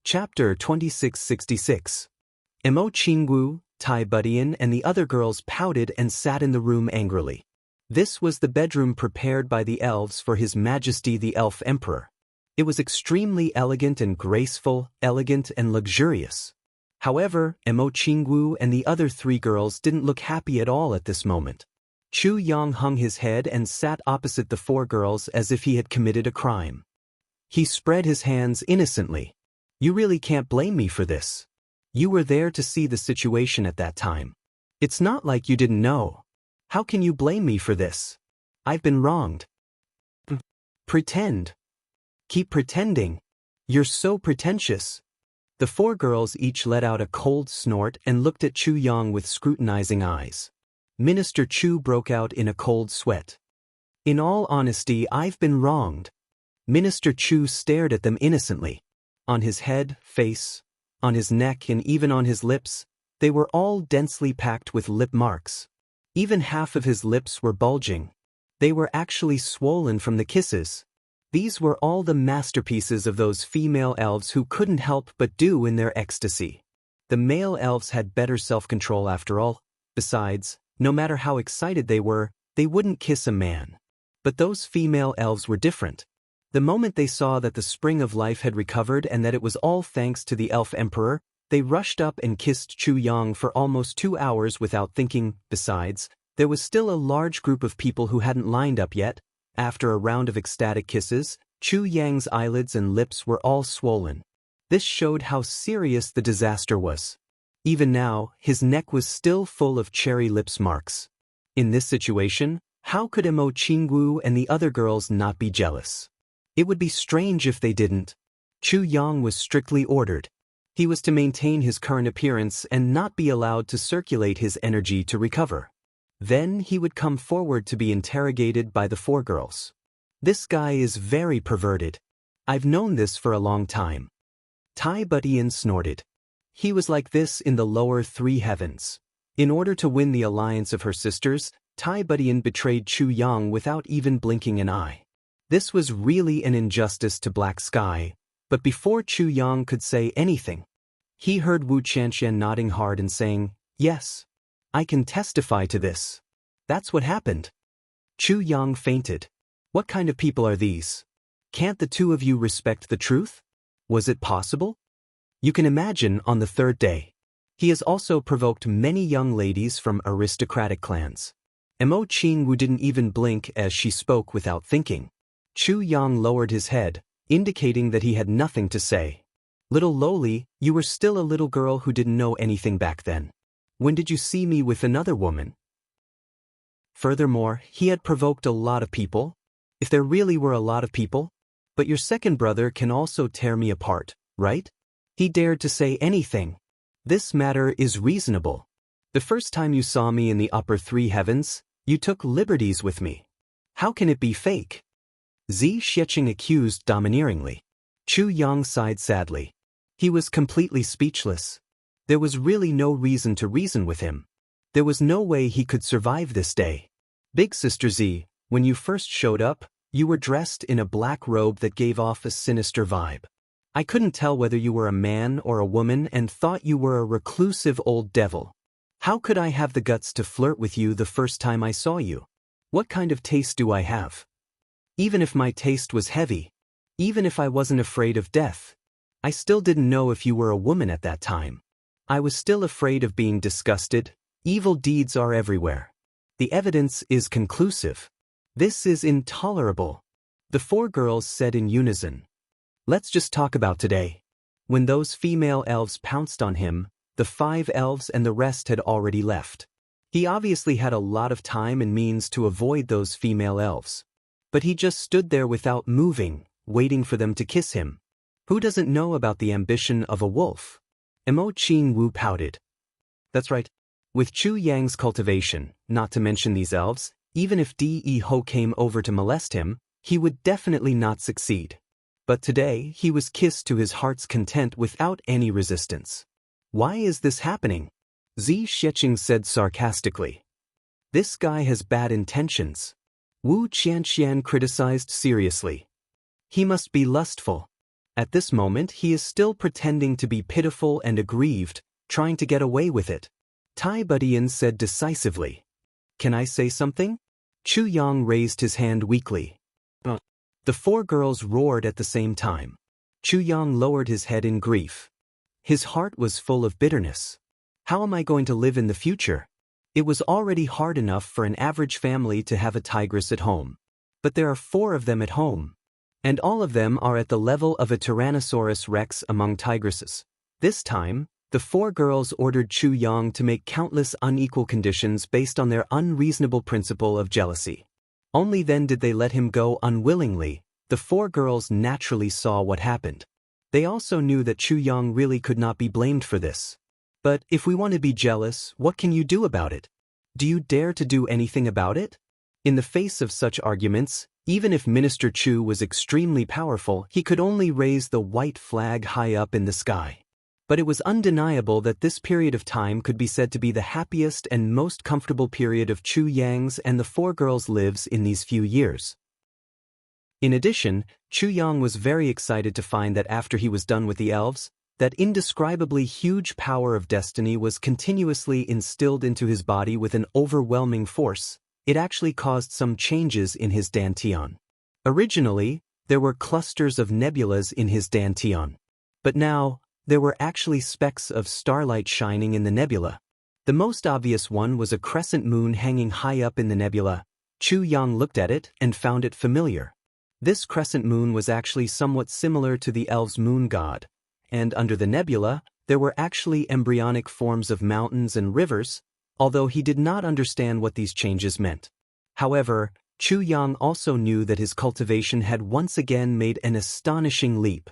Chapter 2666. Jianghu, Tai Budian and the other girls pouted and sat in the room angrily. This was the bedroom prepared by the elves for His Majesty the Elf Emperor. It was extremely elegant and graceful, elegant and luxurious. However, Jianghu and the other three girls didn't look happy at all at this moment. Chu Yang hung his head and sat opposite the four girls as if he had committed a crime. He spread his hands innocently. You really can't blame me for this. You were there to see the situation at that time. It's not like you didn't know. How can you blame me for this? I've been wronged. Pretend. Keep pretending. You're so pretentious. The four girls each let out a cold snort and looked at Chu Yang with scrutinizing eyes. Minister Chu broke out in a cold sweat. In all honesty, I've been wronged. Minister Chu stared at them innocently. On his head, face, on his neck and even on his lips, they were all densely packed with lip marks. Even half of his lips were bulging. They were actually swollen from the kisses. These were all the masterpieces of those female elves who couldn't help but do in their ecstasy. The male elves had better self-control after all. Besides, no matter how excited they were, they wouldn't kiss a man. But those female elves were different. The moment they saw that the spring of life had recovered and that it was all thanks to the Elf Emperor, they rushed up and kissed Chu Yang for almost 2 hours without thinking. Besides, there was still a large group of people who hadn't lined up yet. After a round of ecstatic kisses, Chu Yang's eyelids and lips were all swollen. This showed how serious the disaster was. Even now, his neck was still full of cherry lips marks. In this situation, how could Jianghu and the other girls not be jealous? It would be strange if they didn't. Chu Yang was strictly ordered. He was to maintain his current appearance and not be allowed to circulate his energy to recover. Then he would come forward to be interrogated by the four girls. This guy is very perverted. I've known this for a long time. Tai Budian snorted. He was like this in the lower three heavens. In order to win the alliance of her sisters, Tai Budian betrayed Chu Yang without even blinking an eye. This was really an injustice to Black Sky, but before Chu Yang could say anything, he heard Wu Qianxian nodding hard and saying, "Yes, I can testify to this. That's what happened." Chu Yang fainted. What kind of people are these? Can't the two of you respect the truth? Was it possible? You can imagine on the third day. He has also provoked many young ladies from aristocratic clans. Jianghu didn't even blink as she spoke without thinking. Chu Yang lowered his head, indicating that he had nothing to say. Little lowly, you were still a little girl who didn't know anything back then. When did you see me with another woman? Furthermore, he had provoked a lot of people. If there really were a lot of people. But your second brother can also tear me apart, right? He dared to say anything. This matter is reasonable. The first time you saw me in the upper three heavens, you took liberties with me. How can it be fake? Zi Xiecheng accused domineeringly. Chu Yang sighed sadly. He was completely speechless. There was really no reason to reason with him. There was no way he could survive this day. Big Sister Zi, when you first showed up, you were dressed in a black robe that gave off a sinister vibe. I couldn't tell whether you were a man or a woman and thought you were a reclusive old devil. How could I have the guts to flirt with you the first time I saw you? What kind of taste do I have? Even if my taste was heavy, even if I wasn't afraid of death, I still didn't know if you were a woman at that time. I was still afraid of being disgusted. Evil deeds are everywhere. The evidence is conclusive. This is intolerable. The four girls said in unison. Let's just talk about today. When those female elves pounced on him, the 5 elves and the rest had already left. He obviously had a lot of time and means to avoid those female elves. But he just stood there without moving, waiting for them to kiss him. Who doesn't know about the ambition of a wolf? Jianghu pouted. That's right. With Chu Yang's cultivation, not to mention these elves, even if De Ho came over to molest him, he would definitely not succeed. But today, he was kissed to his heart's content without any resistance. Why is this happening? Zi Xiecheng said sarcastically. This guy has bad intentions. Wu Qianxian criticized seriously. He must be lustful. At this moment he is still pretending to be pitiful and aggrieved, trying to get away with it. Tai Budian said decisively. Can I say something? Chu Yang raised his hand weakly. The four girls roared at the same time. Chu Yang lowered his head in grief. His heart was full of bitterness. How am I going to live in the future? It was already hard enough for an average family to have a tigress at home. But there are 4 of them at home. And all of them are at the level of a Tyrannosaurus rex among tigresses. This time, the 4 girls ordered Chu Yang to make countless unequal conditions based on their unreasonable principle of jealousy. Only then did they let him go unwillingly. The 4 girls naturally saw what happened. They also knew that Chu Yang really could not be blamed for this. But if we want to be jealous, what can you do about it? Do you dare to do anything about it? In the face of such arguments, even if Minister Chu was extremely powerful, he could only raise the white flag high up in the sky. But it was undeniable that this period of time could be said to be the happiest and most comfortable period of Chu Yang's and the 4 girls' lives in these few years. In addition, Chu Yang was very excited to find that after he was done with the elves, that indescribably huge power of destiny was continuously instilled into his body with an overwhelming force. It actually caused some changes in his dantian. Originally, there were clusters of nebulas in his dantian. But now, there were actually specks of starlight shining in the nebula. The most obvious one was a crescent moon hanging high up in the nebula. Chu Yang looked at it and found it familiar. This crescent moon was actually somewhat similar to the elves' moon god, and under the nebula, there were actually embryonic forms of mountains and rivers, although he did not understand what these changes meant. However, Chu Yang also knew that his cultivation had once again made an astonishing leap,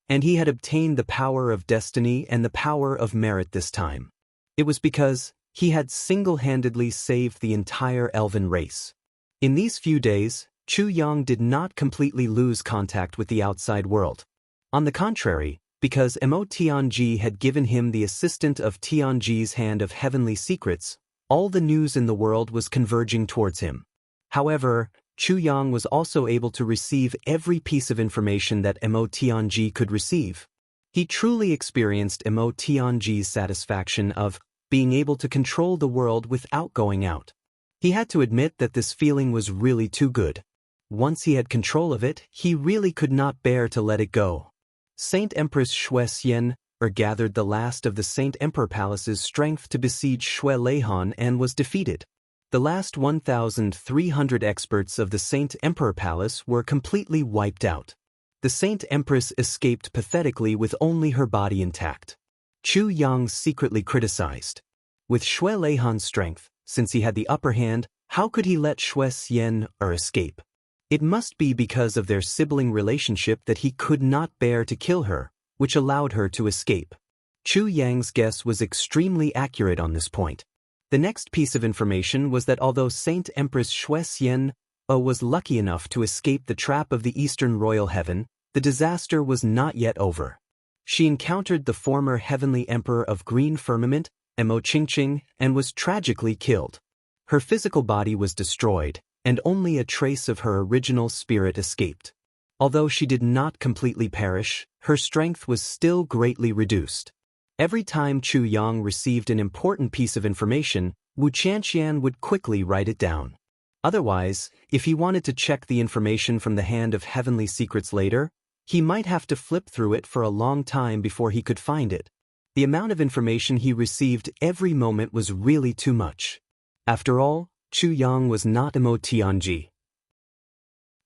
and he had obtained the power of destiny and the power of merit this time. It was because he had single-handedly saved the entire elven race. In these few days, Chu Yang did not completely lose contact with the outside world. On the contrary, because Mo Tianji had given him the assistant of Tianji's hand of heavenly secrets, all the news in the world was converging towards him. However, Chu Yang was also able to receive every piece of information that Mo Tianji could receive. He truly experienced Mo Tianji's satisfaction of being able to control the world without going out. He had to admit that this feeling was really too good. Once he had control of it, he really could not bear to let it go. Saint Empress Xue Xian gathered the last of the Saint Emperor Palace's strength to besiege Xue Leihan and was defeated. The last 1,300 experts of the Saint Emperor Palace were completely wiped out. The Saint Empress escaped pathetically with only her body intact. Chu Yang secretly criticized. With Xue Leihan's strength, since he had the upper hand, how could he let Xue Xian escape? It must be because of their sibling relationship that he could not bear to kill her, which allowed her to escape. Chu Yang's guess was extremely accurate on this point. The next piece of information was that although Saint Empress Xue Xian was lucky enough to escape the trap of the Eastern Royal Heaven, the disaster was not yet over. She encountered the former Heavenly Emperor of Green Firmament, Mo Qingqing, and was tragically killed. Her physical body was destroyed, and only a trace of her original spirit escaped. Although she did not completely perish, her strength was still greatly reduced. Every time Chu Yang received an important piece of information, Wu Qianqian would quickly write it down. Otherwise, if he wanted to check the information from the hand of heavenly secrets later, he might have to flip through it for a long time before he could find it. The amount of information he received every moment was really too much. After all, Chu Yang was not Mo Tianji.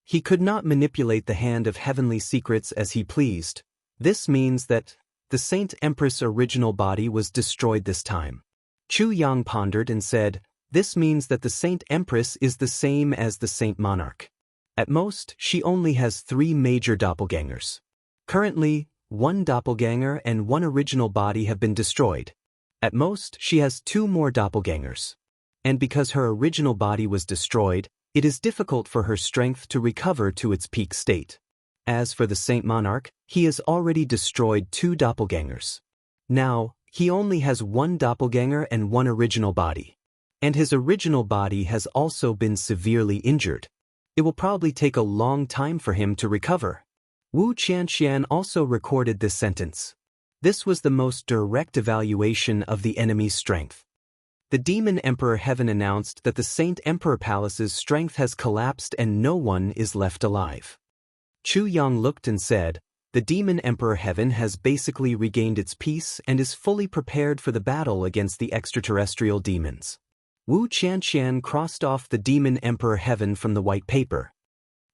He could not manipulate the hand of heavenly secrets as he pleased. This means that the Saint Empress' original body was destroyed this time. Chu Yang pondered and said, "This means that the Saint Empress is the same as the Saint Monarch. At most, she only has 3 major doppelgangers. Currently, 1 doppelganger and 1 original body have been destroyed. At most, she has 2 more doppelgangers. And because her original body was destroyed, it is difficult for her strength to recover to its peak state. As for the Saint Monarch, he has already destroyed 2 doppelgangers. Now, he only has 1 doppelganger and 1 original body. And his original body has also been severely injured. It will probably take a long time for him to recover." Wu Qianxian also recorded this sentence. This was the most direct evaluation of the enemy's strength. The Demon Emperor Heaven announced that the Saint Emperor Palace's strength has collapsed and no one is left alive. Chu Yang looked and said, "The Demon Emperor Heaven has basically regained its peace and is fully prepared for the battle against the extraterrestrial demons." Wu Qianxian crossed off the Demon Emperor Heaven from the white paper.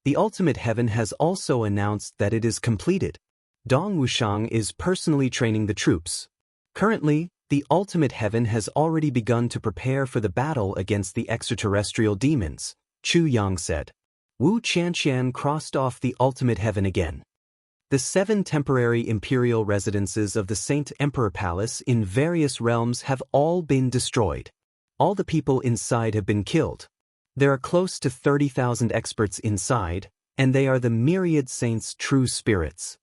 The Ultimate Heaven has also announced that it is completed. Dong Wushang is personally training the troops. Currently, the Ultimate Heaven has already begun to prepare for the battle against the extraterrestrial demons, Chu Yang said. Wu Qianxian crossed off the Ultimate Heaven again. The 7 temporary imperial residences of the Saint Emperor Palace in various realms have all been destroyed. All the people inside have been killed. There are close to 30,000 experts inside, and they are the myriad saints' true spirits.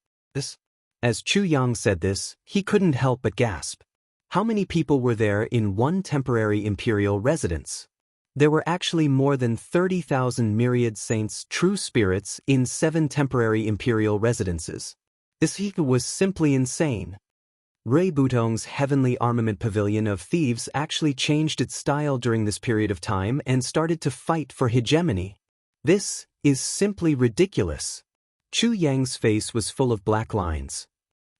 As Chu Yang said this, he couldn't help but gasp. How many people were there in one temporary imperial residence? There were actually more than 30,000 myriad saints' true spirits in 7 temporary imperial residences. This was simply insane. Rui Butong's Heavenly Armament Pavilion of Thieves actually changed its style during this period of time and started to fight for hegemony. This is simply ridiculous. Chu Yang's face was full of black lines.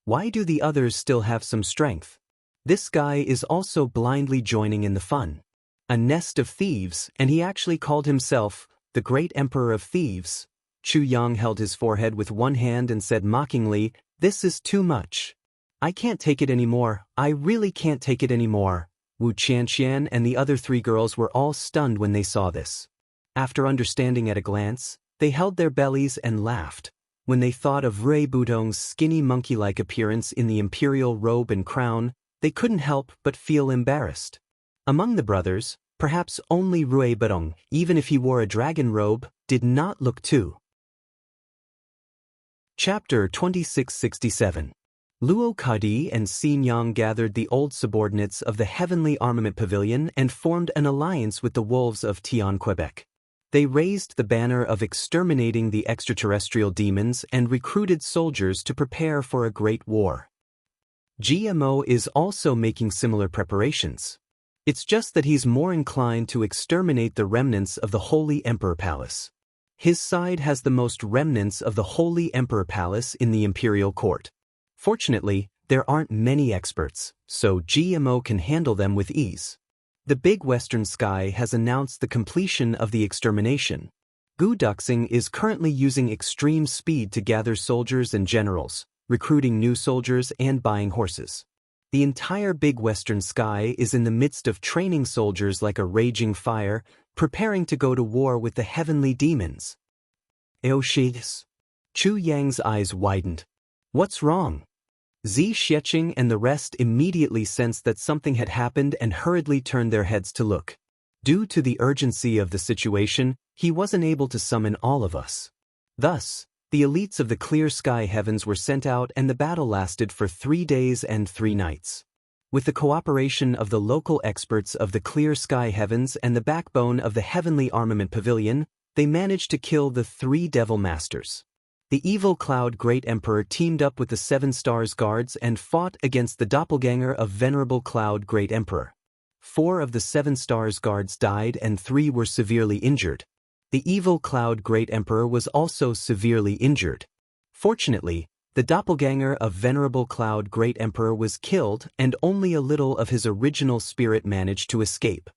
Why do the others still have some strength? This guy is also blindly joining in the fun. A nest of thieves, and he actually called himself the Great Emperor of Thieves. Chu Yang held his forehead with one hand and said mockingly, "This is too much. I can't take it anymore, I really can't take it anymore." Wu Qianxian and the other 3 girls were all stunned when they saw this. After understanding at a glance, they held their bellies and laughed. When they thought of Rui Butong's skinny monkey-like appearance in the imperial robe and crown, they couldn't help but feel embarrassed. Among the brothers, perhaps only Rui Butong, even if he wore a dragon robe, did not look too. Chapter 2667. Luo Kadi and Xin Yang gathered the old subordinates of the Heavenly Armament Pavilion and formed an alliance with the Wolves of Tian, Quebec. They raised the banner of exterminating the extraterrestrial demons and recruited soldiers to prepare for a great war. GMO is also making similar preparations. It's just that he's more inclined to exterminate the remnants of the Holy Emperor Palace. His side has the most remnants of the Holy Emperor Palace in the Imperial Court. Fortunately, there aren't many experts, so GMO can handle them with ease. The Big Western Sky has announced the completion of the extermination. Gu Duxing is currently using extreme speed to gather soldiers and generals, recruiting new soldiers and buying horses. The entire Big Western Sky is in the midst of training soldiers like a raging fire, preparing to go to war with the heavenly demons. Eoshidis. Chu Yang's eyes widened. What's wrong? Zi Xieching and the rest immediately sensed that something had happened and hurriedly turned their heads to look. Due to the urgency of the situation, he wasn't able to summon all of us. Thus, the elites of the clear sky heavens were sent out and the battle lasted for 3 days and 3 nights. With the cooperation of the local experts of the clear sky heavens and the backbone of the Heavenly Armament Pavilion, they managed to kill the 3 Devil Masters. The evil Cloud Great Emperor teamed up with the 7 Stars Guards and fought against the doppelganger of Venerable Cloud Great Emperor. 4 of the 7 Stars Guards died and 3 were severely injured. The evil Cloud Great Emperor was also severely injured. Fortunately, the doppelganger of Venerable Cloud Great Emperor was killed and only a little of his original spirit managed to escape.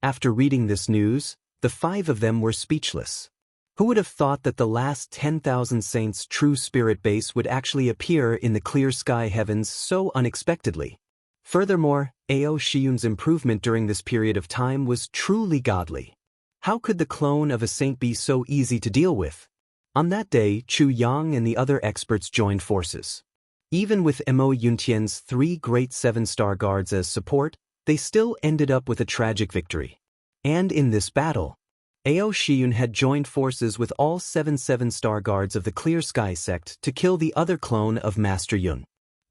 After reading this news, the 5 of them were speechless. Who would have thought that the last 10,000 saints' true spirit base would actually appear in the clear sky heavens so unexpectedly? Furthermore, Ao Shiyun's improvement during this period of time was truly godly. How could the clone of a saint be so easy to deal with? On that day, Chu Yang and the other experts joined forces. Even with Mo Yuntian's 3 great 7-star guards as support, they still ended up with a tragic victory. And in this battle, Ao Shiyun had joined forces with all 7 7-star guards of the Clear Sky sect to kill the other clone of Master Yun.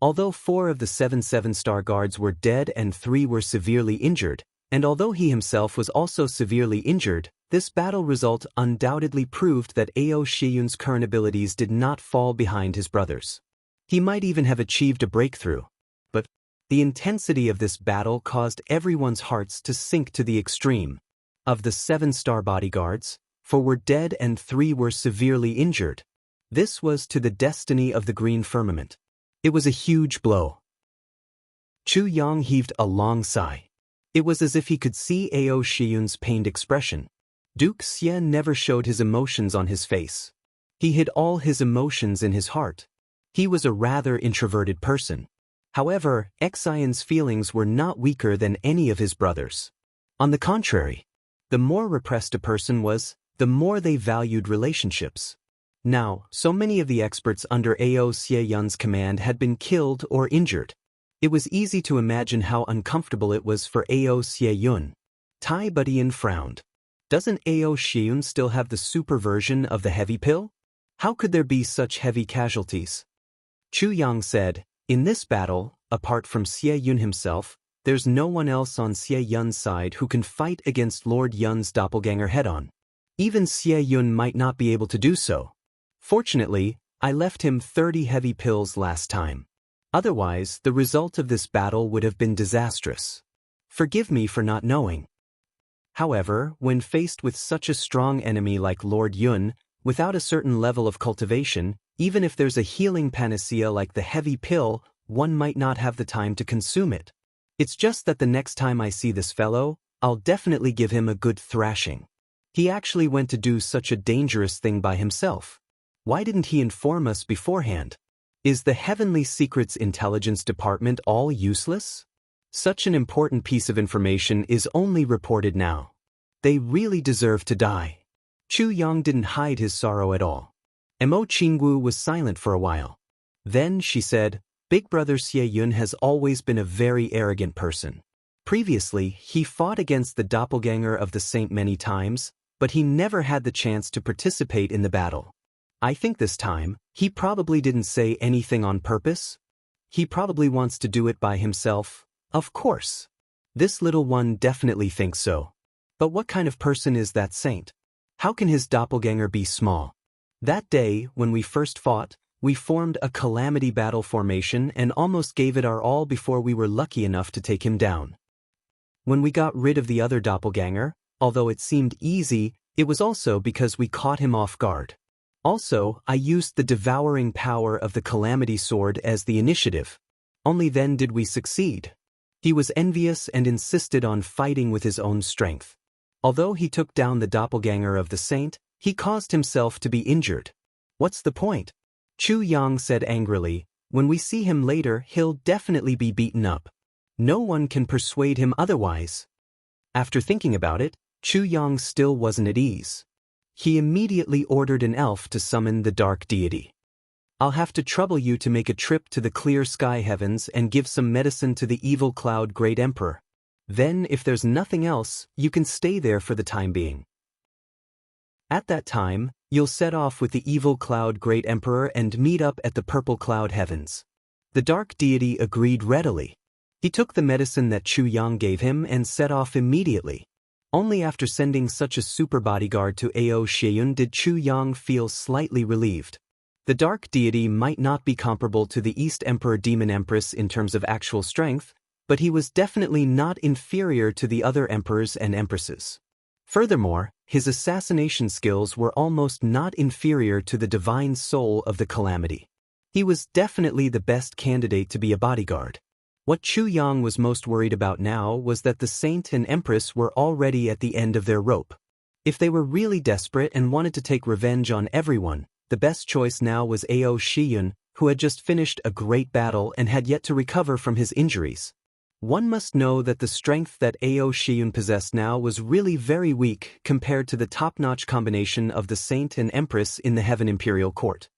Although 4 of the 7 7-star guards were dead and 3 were severely injured, and although he himself was also severely injured, This battle result undoubtedly proved that Ao Shiyun's current abilities did not fall behind his brothers. He might even have achieved a breakthrough. But the intensity of this battle caused everyone's hearts to sink to the extreme. Of the 7-star bodyguards, 4 were dead and 3 were severely injured. This was to the destiny of the green firmament. It was a huge blow. Chu Yang heaved a long sigh. It was as if he could see Ao Shiyun's pained expression. Duke Xie never showed his emotions on his face. He hid all his emotions in his heart. He was a rather introverted person. However, Xian's feelings were not weaker than any of his brothers. On the contrary, the more repressed a person was, the more they valued relationships. Now, so many of the experts under Ao Xieyun's command had been killed or injured. It was easy to imagine how uncomfortable it was for Ao Xieyun. Tai Budian frowned. Doesn't Ao Xiyun still have the super version of the heavy pill? How could there be such heavy casualties? Chu Yang said, in this battle, apart from Xie Yun himself, there's no one else on Xie Yun's side who can fight against Lord Yun's doppelganger head-on. Even Xie Yun might not be able to do so. Fortunately, I left him 30 heavy pills last time. Otherwise, the result of this battle would have been disastrous. Forgive me for not knowing. However, when faced with such a strong enemy like Lord Yun, without a certain level of cultivation, even if there's a healing panacea like the heavy pill, one might not have the time to consume it. It's just that the next time I see this fellow, I'll definitely give him a good thrashing. He actually went to do such a dangerous thing by himself. Why didn't he inform us beforehand? Is the Heavenly Secrets Intelligence Department all useless? Such an important piece of information is only reported now. They really deserve to die. Chu Yang didn't hide his sorrow at all. Mo Qingwu was silent for a while. Then she said, Big Brother Xie Yun has always been a very arrogant person. Previously, he fought against the doppelganger of the saint many times, but he never had the chance to participate in the battle. I think this time, he probably didn't say anything on purpose. He probably wants to do it by himself. Of course. This little one definitely thinks so. But what kind of person is that saint? How can his doppelganger be small? That day, when we first fought, we formed a calamity battle formation and almost gave it our all before we were lucky enough to take him down. When we got rid of the other doppelganger, although it seemed easy, it was also because we caught him off guard. Also, I used the devouring power of the calamity sword as the initiative. Only then did we succeed. He was envious and insisted on fighting with his own strength. Although he took down the doppelganger of the saint, he caused himself to be injured. What's the point? Chu Yang said angrily, when we see him later, he'll definitely be beaten up. No one can persuade him otherwise. After thinking about it, Chu Yang still wasn't at ease. He immediately ordered an elf to summon the dark deity. I'll have to trouble you to make a trip to the clear sky heavens and give some medicine to the evil cloud great emperor. Then, if there's nothing else, you can stay there for the time being. At that time, you'll set off with the evil cloud great emperor and meet up at the purple cloud heavens. The dark deity agreed readily. He took the medicine that Chu Yang gave him and set off immediately. Only after sending such a super bodyguard to Ao Shiyun did Chu Yang feel slightly relieved. The dark deity might not be comparable to the East Emperor Demon Empress in terms of actual strength, but he was definitely not inferior to the other emperors and empresses. Furthermore, his assassination skills were almost not inferior to the divine soul of the calamity. He was definitely the best candidate to be a bodyguard. What Chu Yang was most worried about now was that the saint and empress were already at the end of their rope. If they were really desperate and wanted to take revenge on everyone, the best choice now was Ao Shiyun, who had just finished a great battle and had yet to recover from his injuries. One must know that the strength that Ao Shiyun possessed now was really very weak compared to the top-notch combination of the saint and empress in the Heaven Imperial Court.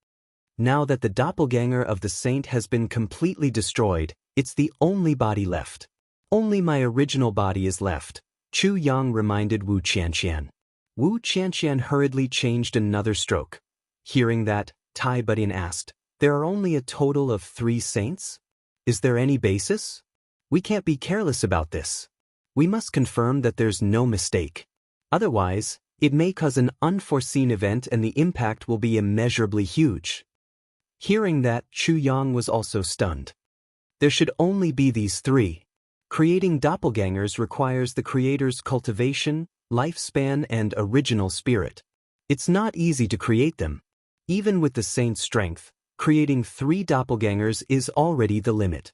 Now that the doppelganger of the saint has been completely destroyed, it's the only body left. Only my original body is left, Chu Yang reminded Wu Qianqian. Wu Qianqian hurriedly changed another stroke. Hearing that, Tai Budian asked, there are only a total of 3 saints? Is there any basis? We can't be careless about this. We must confirm that there's no mistake. Otherwise, It may cause an unforeseen event and the impact will be immeasurably huge. Hearing that, Chu Yang was also stunned. There should only be these three. Creating doppelgangers requires the creator's cultivation, lifespan, and original spirit. It's not easy to create them. Even with the saint's strength, creating 3 doppelgangers is already the limit.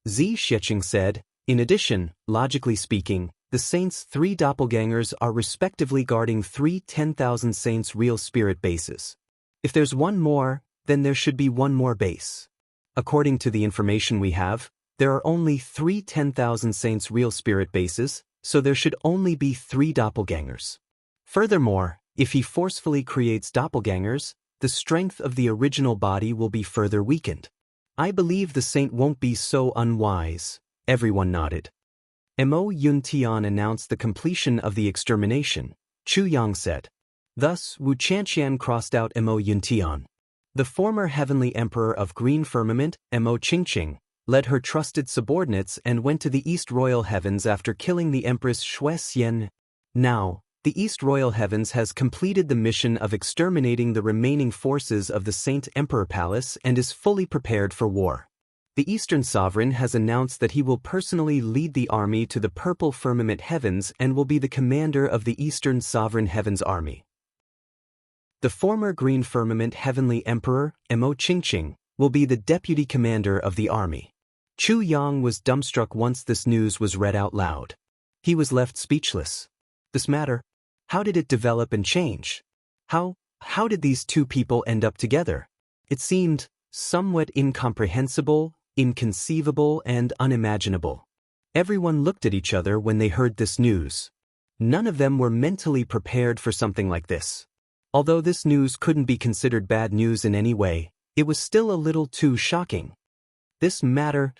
Zi Xiecheng said, in addition, logically speaking, the saint's 3 doppelgangers are respectively guarding 3 10,000 saints' real spirit bases. If there's one more, then there should be one more base. According to the information we have, there are only 3 10,000 saints' real spirit bases, so there should only be 3 doppelgangers. Furthermore, if he forcefully creates doppelgangers, the strength of the original body will be further weakened. I believe the saint won't be so unwise. Everyone nodded. Mo Yuntian announced the completion of the extermination, Chu Yang said. Thus, Wu Chanxian crossed out Mo Yuntian. The former heavenly emperor of Green Firmament, Mo Qingqing, led her trusted subordinates and went to the East Royal Heavens after killing the Empress Shui Xian. Now, the East Royal Heavens has completed the mission of exterminating the remaining forces of the Saint Emperor Palace and is fully prepared for war. The Eastern Sovereign has announced that he will personally lead the army to the Purple Firmament Heavens and will be the commander of the Eastern Sovereign Heavens Army. The former Green Firmament Heavenly Emperor, Mo Qingqing, will be the deputy commander of the army. Chu Yang was dumbstruck once this news was read out loud. He was left speechless. This matter? How did it develop and change? How did these two people end up together? It seemed somewhat incomprehensible, inconceivable, and unimaginable. Everyone looked at each other when they heard this news. None of them were mentally prepared for something like this. Although this news couldn't be considered bad news in any way, it was still a little too shocking. This matter,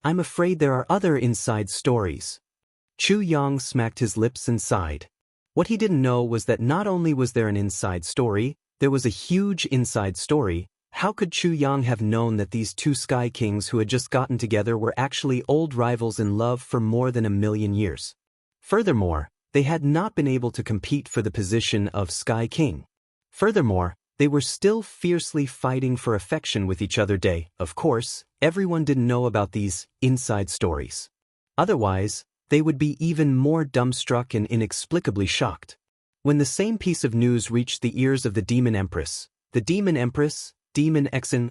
I'm afraid there are other inside stories. Chu Yang smacked his lips and sighed. What he didn't know was that not only was there an inside story, there was a huge inside story. How could Chu Yang have known that these two Sky Kings who had just gotten together were actually old rivals in love for more than 1,000,000 years? Furthermore, they had not been able to compete for the position of Sky King. Furthermore, they were still fiercely fighting for affection with each other. Of course, everyone didn't know about these inside stories. Otherwise, they would be even more dumbstruck and inexplicably shocked. When the same piece of news reached the ears of the Demon Empress, Demon Exen,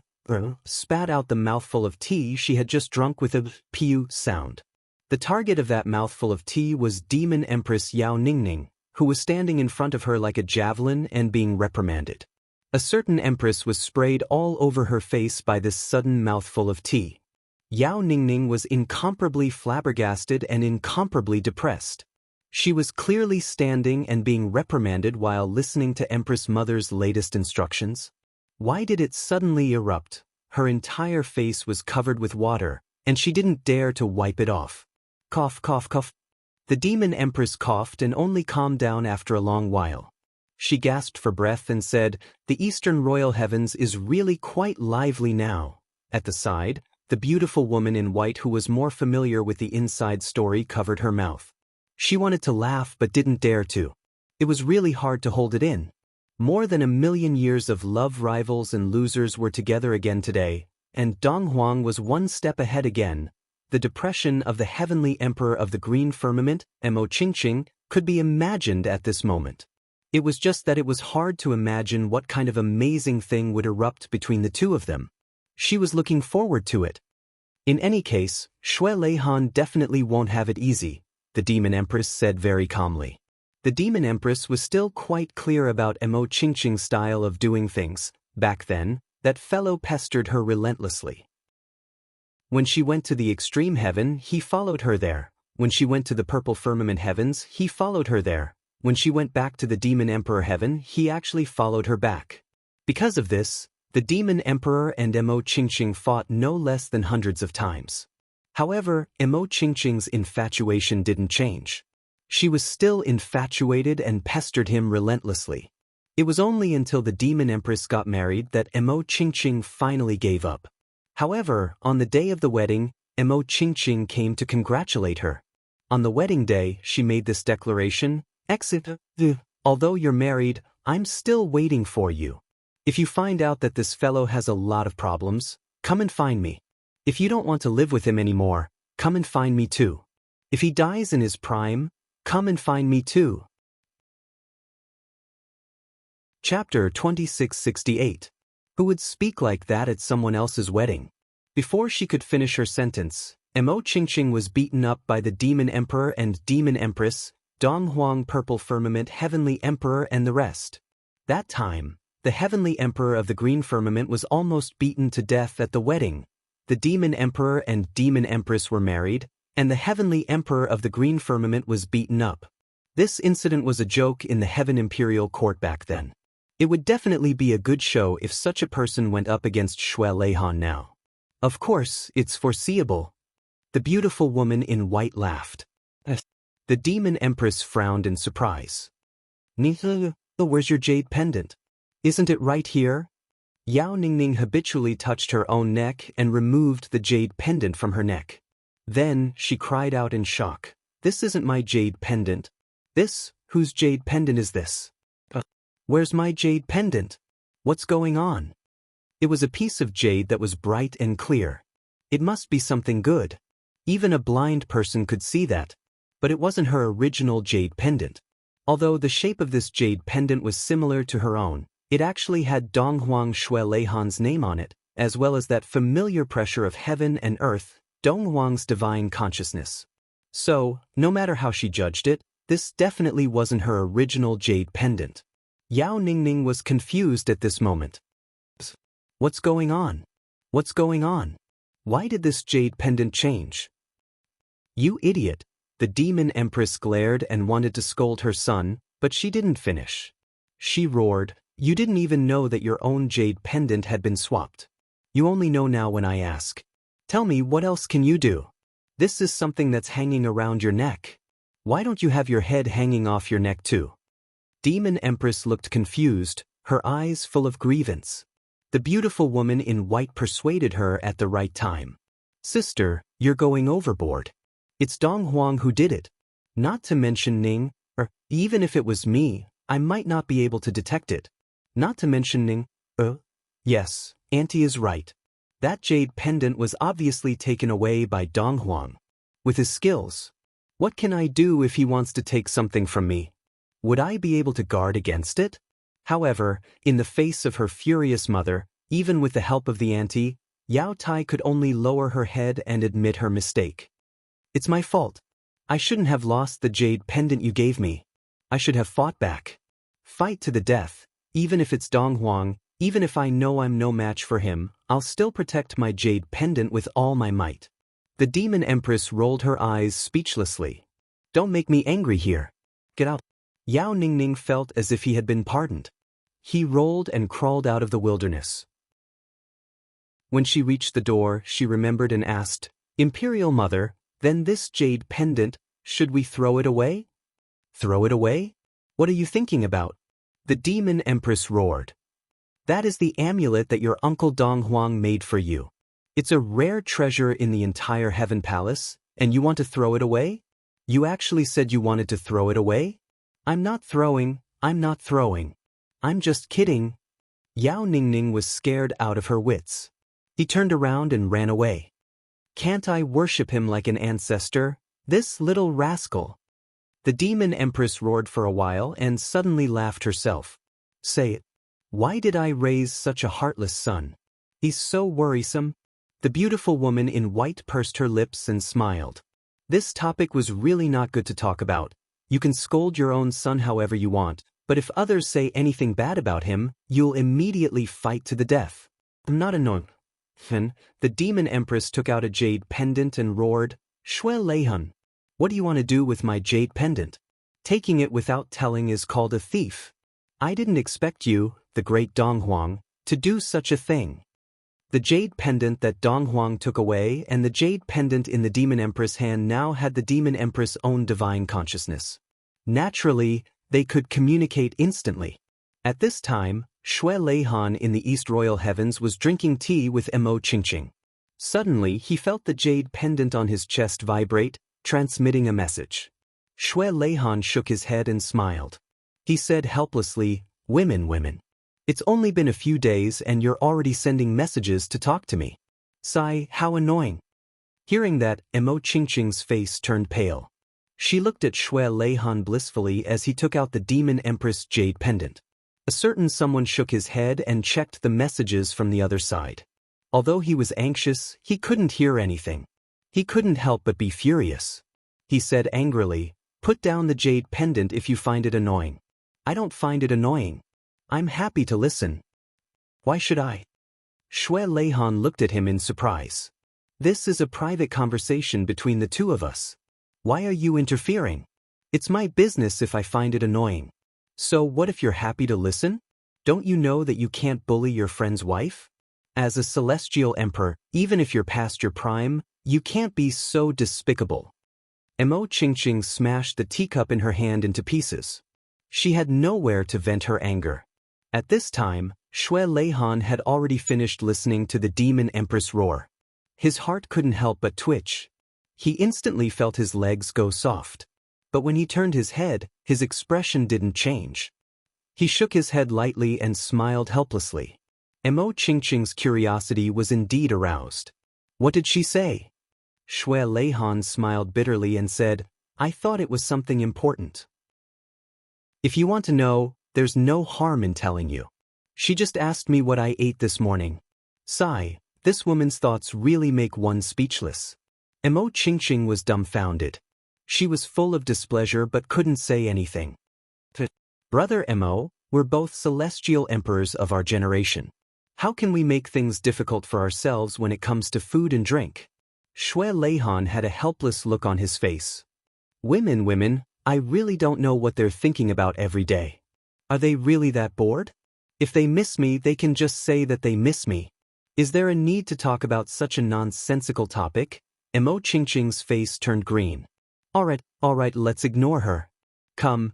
spat out the mouthful of tea she had just drunk with a piu sound. The target of that mouthful of tea was Demon Empress Yao Ningning, who was standing in front of her like a javelin and being reprimanded. A certain empress was sprayed all over her face by this sudden mouthful of tea. Yao Ningning was incomparably flabbergasted and incomparably depressed. She was clearly standing and being reprimanded while listening to Empress Mother's latest instructions. Why did it suddenly erupt? Her entire face was covered with water, and she didn't dare to wipe it off. Cough, cough, cough. The Demon Empress coughed and only calmed down after a long while. She gasped for breath and said, "The Eastern Royal Heavens is really quite lively now." At the side, the beautiful woman in white who was more familiar with the inside story covered her mouth. She wanted to laugh but didn't dare to. It was really hard to hold it in. More than 1,000,000 years of love rivals and losers were together again today, and Dong Huang was one step ahead again. The depression of the heavenly emperor of the green firmament, Mo Qingqing, could be imagined at this moment. It was just that it was hard to imagine what kind of amazing thing would erupt between the two of them. She was looking forward to it. In any case, Shui Leihan definitely won't have it easy, the Demon Empress said very calmly. The Demon Empress was still quite clear about Mo Qingqing's style of doing things. Back then, that fellow pestered her relentlessly. When she went to the extreme heaven, he followed her there. When she went to the purple firmament heavens, he followed her there. When she went back to the Demon Emperor heaven, he actually followed her back. Because of this, the Demon Emperor and Mo Qingqing fought no less than hundreds of times. However, Mo Qingqing's infatuation didn't change. She was still infatuated and pestered him relentlessly. It was only until the Demon Empress got married that Mo Qingqing finally gave up. However, on the day of the wedding, Mo Qingqing came to congratulate her. On the wedding day, she made this declaration, Exit. Although you're married, I'm still waiting for you. If you find out that this fellow has a lot of problems, come and find me. If you don't want to live with him anymore, come and find me too. If he dies in his prime, come and find me too. Chapter 2668. Who would speak like that at someone else's wedding? Before she could finish her sentence, Mo Qingqing was beaten up by the Demon Emperor and Demon Empress, Dong Huang Purple Firmament Heavenly Emperor and the rest. That time, the Heavenly Emperor of the Green Firmament was almost beaten to death at the wedding. The Demon Emperor and Demon Empress were married, and the Heavenly Emperor of the Green Firmament was beaten up. This incident was a joke in the Heaven Imperial Court back then. It would definitely be a good show if such a person went up against Xue Leihan now. Of course, it's foreseeable. The beautiful woman in white laughed. The Demon Empress frowned in surprise. Where's your jade pendant? Isn't it right here? Yao Ningning habitually touched her own neck and removed the jade pendant from her neck. Then, she cried out in shock. This isn't my jade pendant. Whose jade pendant is this? Where's my jade pendant? What's going on? It was a piece of jade that was bright and clear. It must be something good. Even a blind person could see that. But it wasn't her original jade pendant. Although the shape of this jade pendant was similar to her own, it actually had Donghuang Xue Leihan's name on it, as well as that familiar pressure of heaven and earth, Donghuang's divine consciousness. So, no matter how she judged it, this definitely wasn't her original jade pendant. Yao Ningning was confused at this moment. What's going on? What's going on? Why did this jade pendant change? You idiot! The Demon Empress glared and wanted to scold her son, but she didn't finish. She roared, you didn't even know that your own jade pendant had been swapped. You only know now when I ask. Tell me, what else can you do? This is something that's hanging around your neck. Why don't you have your head hanging off your neck too? Demon Empress looked confused, her eyes full of grievance. The beautiful woman in white persuaded her at the right time. Sister, you're going overboard. It's Dong Huang who did it. Not to mention Ning, or even if it was me, I might not be able to detect it. Not to mention Ning, yes, Auntie is right. That jade pendant was obviously taken away by Dong Huang. With his skills, what can I do if he wants to take something from me? Would I be able to guard against it? However, in the face of her furious mother, even with the help of the auntie, Yao Tai could only lower her head and admit her mistake. It's my fault. I shouldn't have lost the jade pendant you gave me. I should have fought back. Fight to the death, even if it's Dong Huang, even if I know I'm no match for him, I'll still protect my jade pendant with all my might. The Demon Empress rolled her eyes speechlessly. Don't make me angry here. Get out. Yao Ningning felt as if he had been pardoned. He rolled and crawled out of the wilderness. When she reached the door, she remembered and asked, Imperial Mother, then this jade pendant, should we throw it away? Throw it away? What are you thinking about? The Demon Empress roared. That is the amulet that your uncle Dong Huang made for you. It's a rare treasure in the entire Heaven Palace, and you want to throw it away? You actually said you wanted to throw it away? I'm not throwing. I'm just kidding. Yao Ningning was scared out of her wits. He turned around and ran away. Can't I worship him like an ancestor? This little rascal. The Demon Empress roared for a while and suddenly laughed herself. Say it. Why did I raise such a heartless son? He's so worrisome. The beautiful woman in white pursed her lips and smiled. This topic was really not good to talk about. You can scold your own son however you want, but if others say anything bad about him, you'll immediately fight to the death. I'm not annoying. The Demon Empress took out a jade pendant and roared, Xue Leihan, what do you want to do with my jade pendant? Taking it without telling is called a thief. I didn't expect you, the great Dong Huang, to do such a thing. The jade pendant that Dong Huang took away and the jade pendant in the Demon Empress' hand now had the Demon Empress' own divine consciousness. Naturally, they could communicate instantly. At this time, Xue Leihan in the East Royal Heavens was drinking tea with Mo Qingqing. Suddenly, he felt the jade pendant on his chest vibrate, transmitting a message. Shui Leihan shook his head and smiled. He said helplessly, women. It's only been a few days and you're already sending messages to talk to me. Sigh, how annoying. Hearing that, Emo Qingqing's face turned pale. She looked at Shui Leihan blissfully as he took out the Demon Empress jade pendant. A certain someone shook his head and checked the messages from the other side. Although he was anxious, he couldn't hear anything. He couldn't help but be furious. He said angrily, "Put down the jade pendant if you find it annoying." "I don't find it annoying. I'm happy to listen." "Why should I?" Shui Leihan looked at him in surprise. "This is a private conversation between the two of us. Why are you interfering? It's my business if I find it annoying. So what if you're happy to listen? Don't you know that you can't bully your friend's wife? As a celestial emperor, even if you're past your prime, you can't be so despicable." Emo Qingqing smashed the teacup in her hand into pieces. She had nowhere to vent her anger. At this time, Shui Leihan had already finished listening to the Demon Empress roar. His heart couldn't help but twitch. He instantly felt his legs go soft. But when he turned his head, his expression didn't change. He shook his head lightly and smiled helplessly. Emo Qingqing's curiosity was indeed aroused. What did she say? Shui Leihan smiled bitterly and said, "I thought it was something important. If you want to know, there's no harm in telling you. She just asked me what I ate this morning." Sigh, this woman's thoughts really make one speechless. Emo Qingqing was dumbfounded. She was full of displeasure but couldn't say anything. "Brother Emo, we're both celestial emperors of our generation. How can we make things difficult for ourselves when it comes to food and drink?" Shui Leihan had a helpless look on his face. Women, I really don't know what they're thinking about every day. Are they really that bored? If they miss me, they can just say that they miss me. Is there a need to talk about such a nonsensical topic? Emo Qingqing's face turned green. Alright, let's ignore her. Come,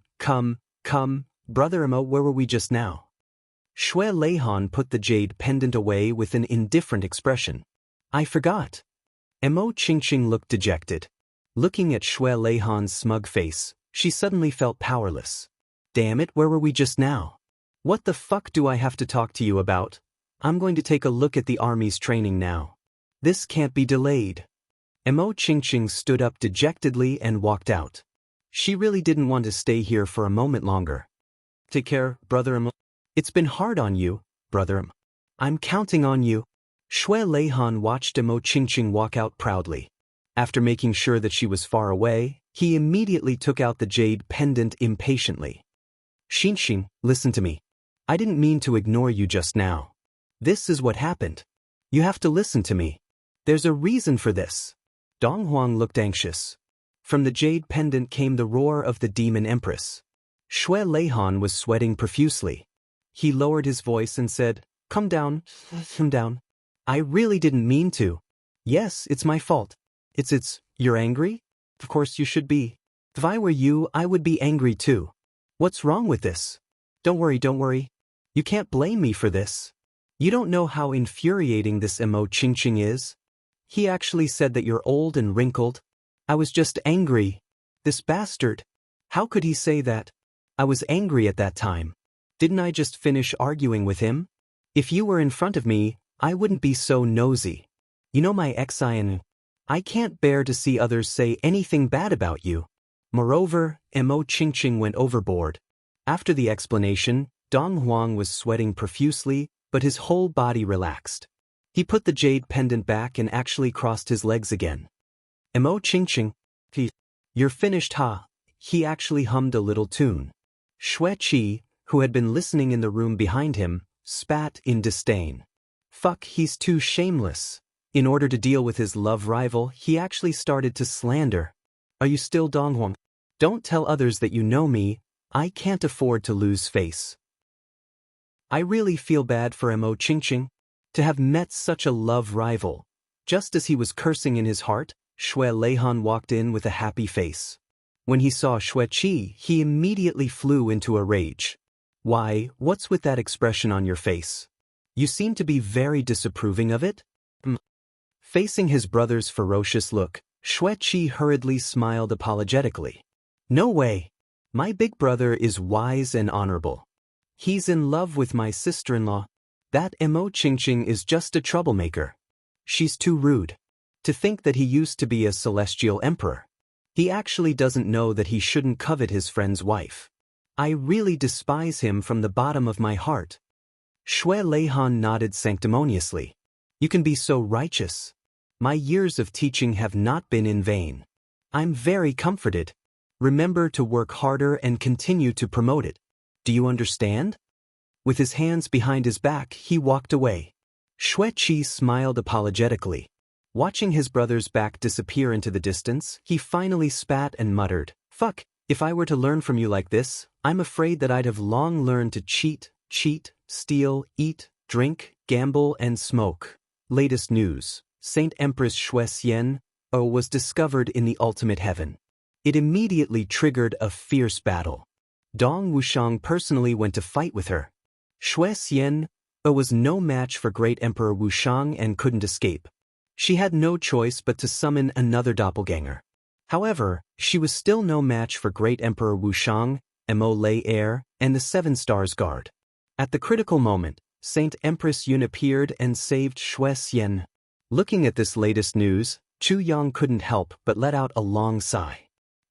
Brother Emo, where were we just now? Shui Leihan put the jade pendant away with an indifferent expression. "I forgot." Emo Qingqing looked dejected. Looking at Shui Leihan's smug face, she suddenly felt powerless. Damn it, where were we just now? What the fuck do I have to talk to you about? I'm going to take a look at the army's training now. This can't be delayed. Emo Qingqing stood up dejectedly and walked out. She really didn't want to stay here for a moment longer. Take care, Brother Emo. It's been hard on you, Brother Emo. I'm counting on you. Shui Leihan watched Emo Qingqing walk out proudly. After making sure that she was far away, he immediately took out the jade pendant impatiently. "Qingqing, listen to me. I didn't mean to ignore you just now. This is what happened. You have to listen to me. There's a reason for this." Dong Huang looked anxious. From the jade pendant came the roar of the Demon Empress. Shui Leihan was sweating profusely. He lowered his voice and said, Calm down. I really didn't mean to. Yes, it's my fault. You're angry? Of course you should be. If I were you, I would be angry too. What's wrong with this? Don't worry. You can't blame me for this. You don't know how infuriating this Emo Qingqing is. He actually said that you're old and wrinkled. I was just angry. This bastard. How could he say that? I was angry at that time. Didn't I just finish arguing with him? If you were in front of me, I wouldn't be so nosy. You know my ex-ian. I can't bear to see others say anything bad about you. Moreover, Emo Qingqing went overboard. After the explanation, Dong Huang was sweating profusely, but his whole body relaxed. He put the jade pendant back and actually crossed his legs again. Emo Qingqing, you're finished, huh? He actually hummed a little tune. Shui Qi, who had been listening in the room behind him, spat in disdain. Fuck, he's too shameless. In order to deal with his love rival, he actually started to slander. Are you still Dong Huang? Don't tell others that you know me. I can't afford to lose face. I really feel bad for Emo Qingqing. To have met such a love rival. Just as he was cursing in his heart, Shui Leihan walked in with a happy face. When he saw Shui Qi, he immediately flew into a rage. Why, what's with that expression on your face? You seem to be very disapproving of it? Facing his brother's ferocious look, Shui Qi hurriedly smiled apologetically. No way. My big brother is wise and honorable. He's in love with my sister-in-law. That Mo Qingqing is just a troublemaker. She's too rude. To think that he used to be a celestial emperor. He actually doesn't know that he shouldn't covet his friend's wife. I really despise him from the bottom of my heart. Shui Leihan nodded sanctimoniously. You can be so righteous. My years of teaching have not been in vain. I'm very comforted. Remember to work harder and continue to promote it. Do you understand? With his hands behind his back, he walked away. Shui Qi smiled apologetically. Watching his brother's back disappear into the distance, he finally spat and muttered, "Fuck, if I were to learn from you like this, I'm afraid that I'd have long learned to cheat, steal, eat, drink, gamble, and smoke." Latest news: Saint Empress Shui Xian was discovered in the ultimate heaven. It immediately triggered a fierce battle. Dong Wuxiang personally went to fight with her. Shui Xian was no match for Great Emperor Wuxiang and couldn't escape. She had no choice but to summon another doppelganger. However, she was still no match for Great Emperor Wuxiang, Mo Lei Heir, and the Seven Stars Guard. At the critical moment, Saint Empress Yun appeared and saved Shui Xian. Looking at this latest news, Chu Yang couldn't help but let out a long sigh.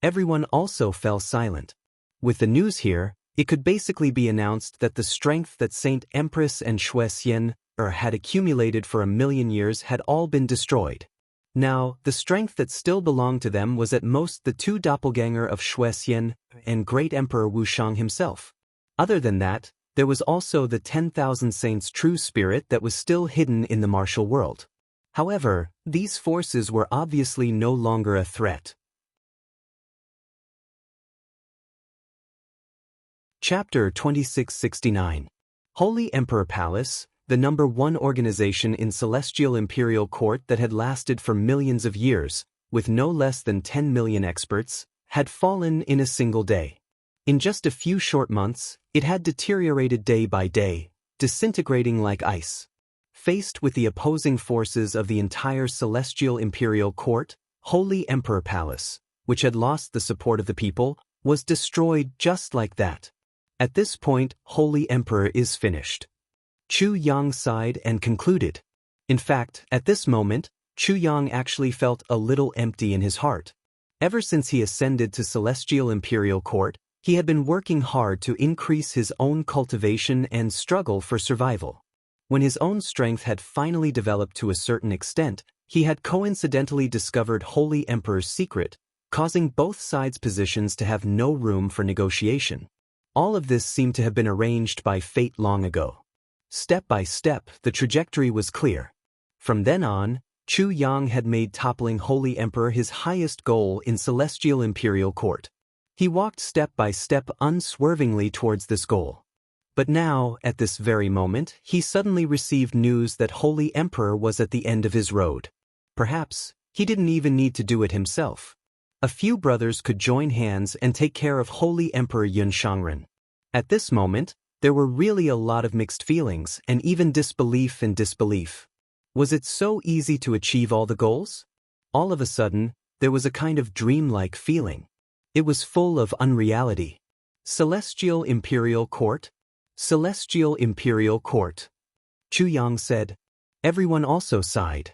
Everyone also fell silent. With the news here, it could basically be announced that the strength that Saint Empress and Shui Xian had accumulated for 1,000,000 years had all been destroyed. Now, the strength that still belonged to them was at most the two doppelganger of Shui Xian and Great Emperor Wuxiang himself. Other than that, there was also the 10,000 saints' true spirit that was still hidden in the martial world. However, these forces were obviously no longer a threat. Chapter 2669. Holy Emperor Palace, the #1 organization in Celestial Imperial Court that had lasted for millions of years, with no less than 10 million experts, had fallen in a single day. In just a few short months, it had deteriorated day by day, disintegrating like ice. Faced with the opposing forces of the entire Celestial Imperial Court, Holy Emperor Palace, which had lost the support of the people, was destroyed just like that. At this point, Holy Emperor is finished. Chu Yang sighed and concluded. In fact, at this moment, Chu Yang actually felt a little empty in his heart. Ever since he ascended to Celestial Imperial Court, he had been working hard to increase his own cultivation and struggle for survival. When his own strength had finally developed to a certain extent, he had coincidentally discovered Holy Emperor's secret, causing both sides' positions to have no room for negotiation. All of this seemed to have been arranged by fate long ago. Step by step, the trajectory was clear. From then on, Chu Yang had made toppling Holy Emperor his highest goal in Celestial Imperial Court. He walked step by step unswervingly towards this goal. But now, at this very moment, he suddenly received news that Holy Emperor was at the end of his road. Perhaps, he didn't even need to do it himself. A few brothers could join hands and take care of Holy Emperor Yun Shangren. At this moment, there were really a lot of mixed feelings and even disbelief in disbelief. Was it so easy to achieve all the goals? All of a sudden, there was a kind of dreamlike feeling. It was full of unreality. Celestial Imperial Court? Celestial Imperial Court. Chu Yang said. Everyone also sighed.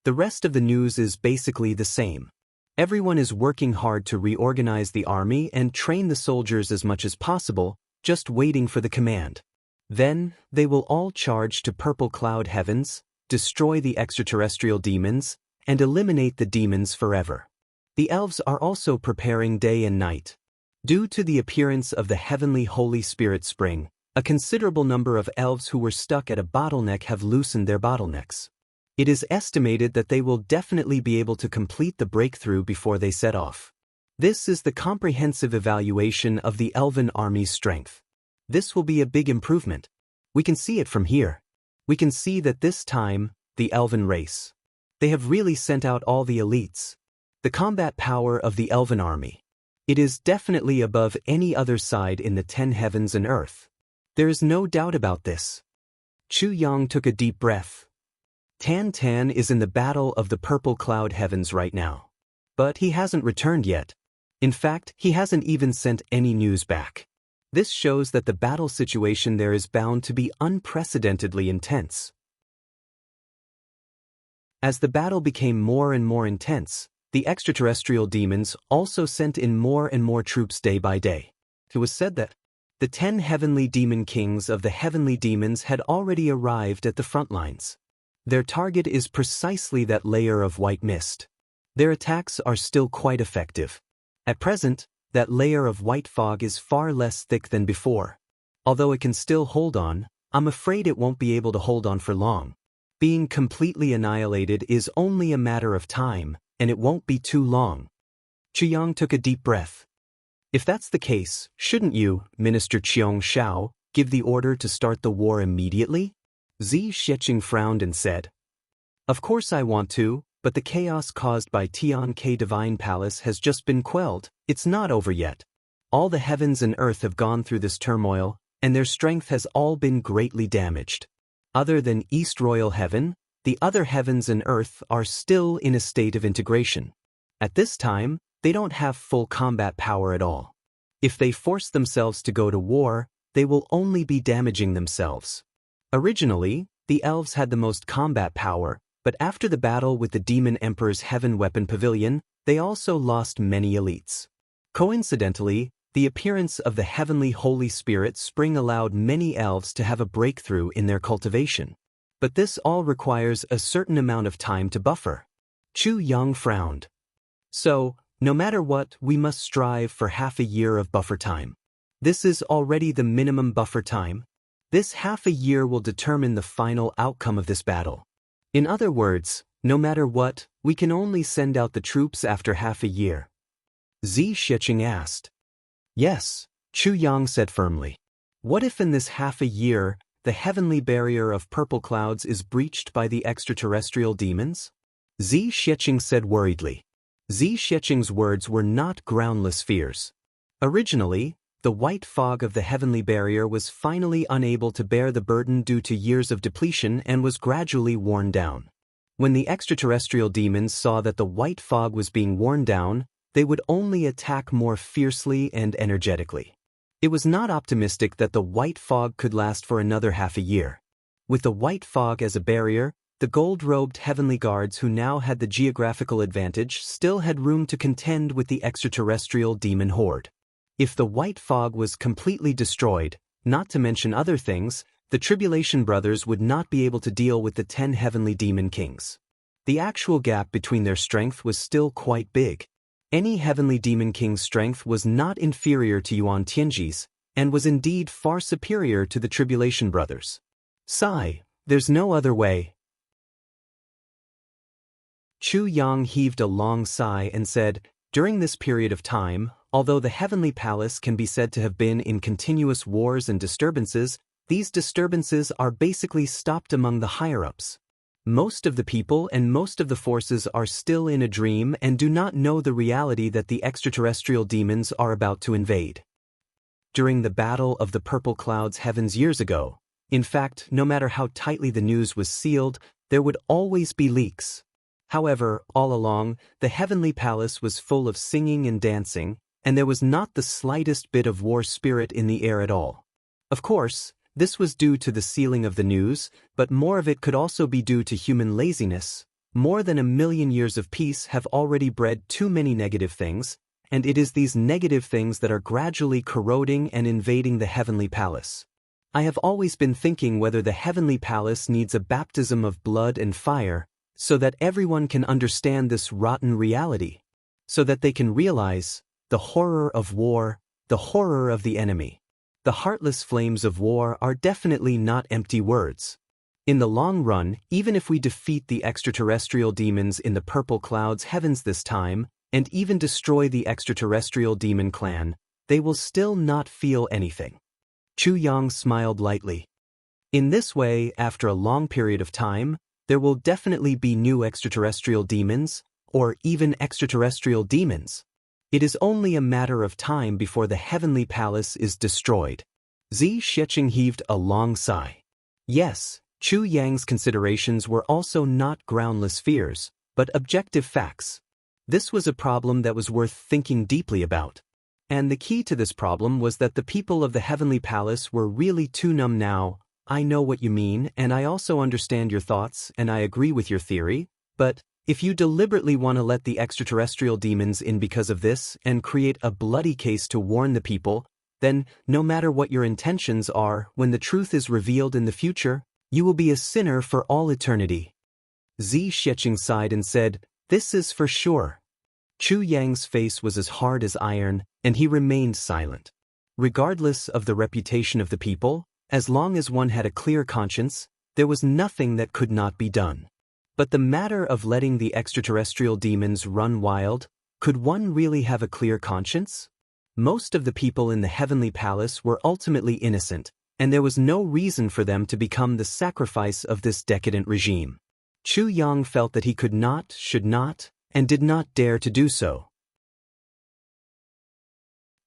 The rest of the news is basically the same. Everyone is working hard to reorganize the army and train the soldiers as much as possible, just waiting for the command. Then, they will all charge to Purple Cloud Heavens, destroy the extraterrestrial demons, and eliminate the demons forever. The elves are also preparing day and night. Due to the appearance of the heavenly Holy Spirit Spring, a considerable number of elves who were stuck at a bottleneck have loosened their bottlenecks. It is estimated that they will definitely be able to complete the breakthrough before they set off. This is the comprehensive evaluation of the elven army's strength. This will be a big improvement. We can see it from here. We can see that this time, the elven race. They have really sent out all the elites. The combat power of the elven army. It is definitely above any other side in the 10 heavens and earth. There is no doubt about this. Chu Yang took a deep breath. Tan Tan is in the battle of the Purple Cloud Heavens right now. But he hasn't returned yet. In fact, he hasn't even sent any news back. This shows that the battle situation there is bound to be unprecedentedly intense. As the battle became more and more intense, the extraterrestrial demons also sent in more and more troops day by day. It was said that the 10 heavenly demon kings of the heavenly demons had already arrived at the front lines. Their target is precisely that layer of white mist. Their attacks are still quite effective. At present, that layer of white fog is far less thick than before. Although it can still hold on, I'm afraid it won't be able to hold on for long. Being completely annihilated is only a matter of time, and it won't be too long. Chiang took a deep breath. If that's the case, shouldn't you, Minister Chiang Shao, give the order to start the war immediately? Zi Xiecheng frowned and said, Of course I want to, but the chaos caused by Tian Ke Divine Palace has just been quelled. It's not over yet. All the heavens and earth have gone through this turmoil, and their strength has all been greatly damaged. Other than East Royal Heaven, the other heavens and earth are still in a state of integration. At this time, they don't have full combat power at all. If they force themselves to go to war, they will only be damaging themselves. Originally, the elves had the most combat power, but after the battle with the Demon Emperor's Heaven Weapon Pavilion, they also lost many elites. Coincidentally, the appearance of the Heavenly Holy Spirit Spring allowed many elves to have a breakthrough in their cultivation. But this all requires a certain amount of time to buffer. Chu Yang frowned. So, no matter what, we must strive for half a year of buffer time. This is already the minimum buffer time. This half a year will determine the final outcome of this battle. In other words, no matter what, we can only send out the troops after half a year. Zi Xiecheng asked. Yes, Chu Yang said firmly. What if in this half a year, the heavenly barrier of purple clouds is breached by the extraterrestrial demons? Zi Xiecheng said worriedly. Zi Xiecheng's words were not groundless fears. Originally, the white fog of the heavenly barrier was finally unable to bear the burden due to years of depletion and was gradually worn down. When the extraterrestrial demons saw that the white fog was being worn down, they would only attack more fiercely and energetically. It was not optimistic that the white fog could last for another half a year. With the white fog as a barrier, the gold-robed heavenly guards who now had the geographical advantage still had room to contend with the extraterrestrial demon horde. If the white fog was completely destroyed, not to mention other things, the Tribulation Brothers would not be able to deal with the 10 heavenly demon kings. The actual gap between their strength was still quite big. Any heavenly demon king's strength was not inferior to Yuan Tianji's, and was indeed far superior to the Tribulation Brothers. Sigh, there's no other way. Chu Yang heaved a long sigh and said, During this period of time, although the heavenly palace can be said to have been in continuous wars and disturbances, these disturbances are basically stopped among the higher-ups. Most of the people and most of the forces are still in a dream and do not know the reality that the extraterrestrial demons are about to invade. During the Battle of the Purple Clouds heavens years ago, in fact, no matter how tightly the news was sealed, there would always be leaks. However, all along, the heavenly palace was full of singing and dancing, and there was not the slightest bit of war spirit in the air at all. Of course, this was due to the sealing of the news, but more of it could also be due to human laziness. More than 1,000,000 years of peace have already bred too many negative things, and it is these negative things that are gradually corroding and invading the heavenly palace. I have always been thinking whether the heavenly palace needs a baptism of blood and fire, so that everyone can understand this rotten reality, so that they can realize the horror of war, the horror of the enemy. The heartless flames of war are definitely not empty words. In the long run, even if we defeat the extraterrestrial demons in the purple clouds heavens this time, and even destroy the extraterrestrial demon clan, they will still not feel anything. Chu Yang smiled lightly. In this way, after a long period of time, there will definitely be new extraterrestrial demons, or even extraterrestrial demons. It is only a matter of time before the heavenly palace is destroyed. Zi Xiecheng heaved a long sigh. Yes, Chu Yang's considerations were also not groundless fears, but objective facts. This was a problem that was worth thinking deeply about. And the key to this problem was that the people of the Heavenly Palace were really too numb now. I know what you mean, and I also understand your thoughts, and I agree with your theory, but if you deliberately want to let the extraterrestrial demons in because of this and create a bloody case to warn the people, then no matter what your intentions are, when the truth is revealed in the future, you will be a sinner for all eternity. Zi Xiecheng sighed and said, "This is for sure." Chu Yang's face was as hard as iron, and he remained silent. Regardless of the reputation of the people, as long as one had a clear conscience, there was nothing that could not be done. But the matter of letting the extraterrestrial demons run wild, could one really have a clear conscience? Most of the people in the Heavenly Palace were ultimately innocent, and there was no reason for them to become the sacrifice of this decadent regime. Chu Yang felt that he could not, should not, and did not dare to do so.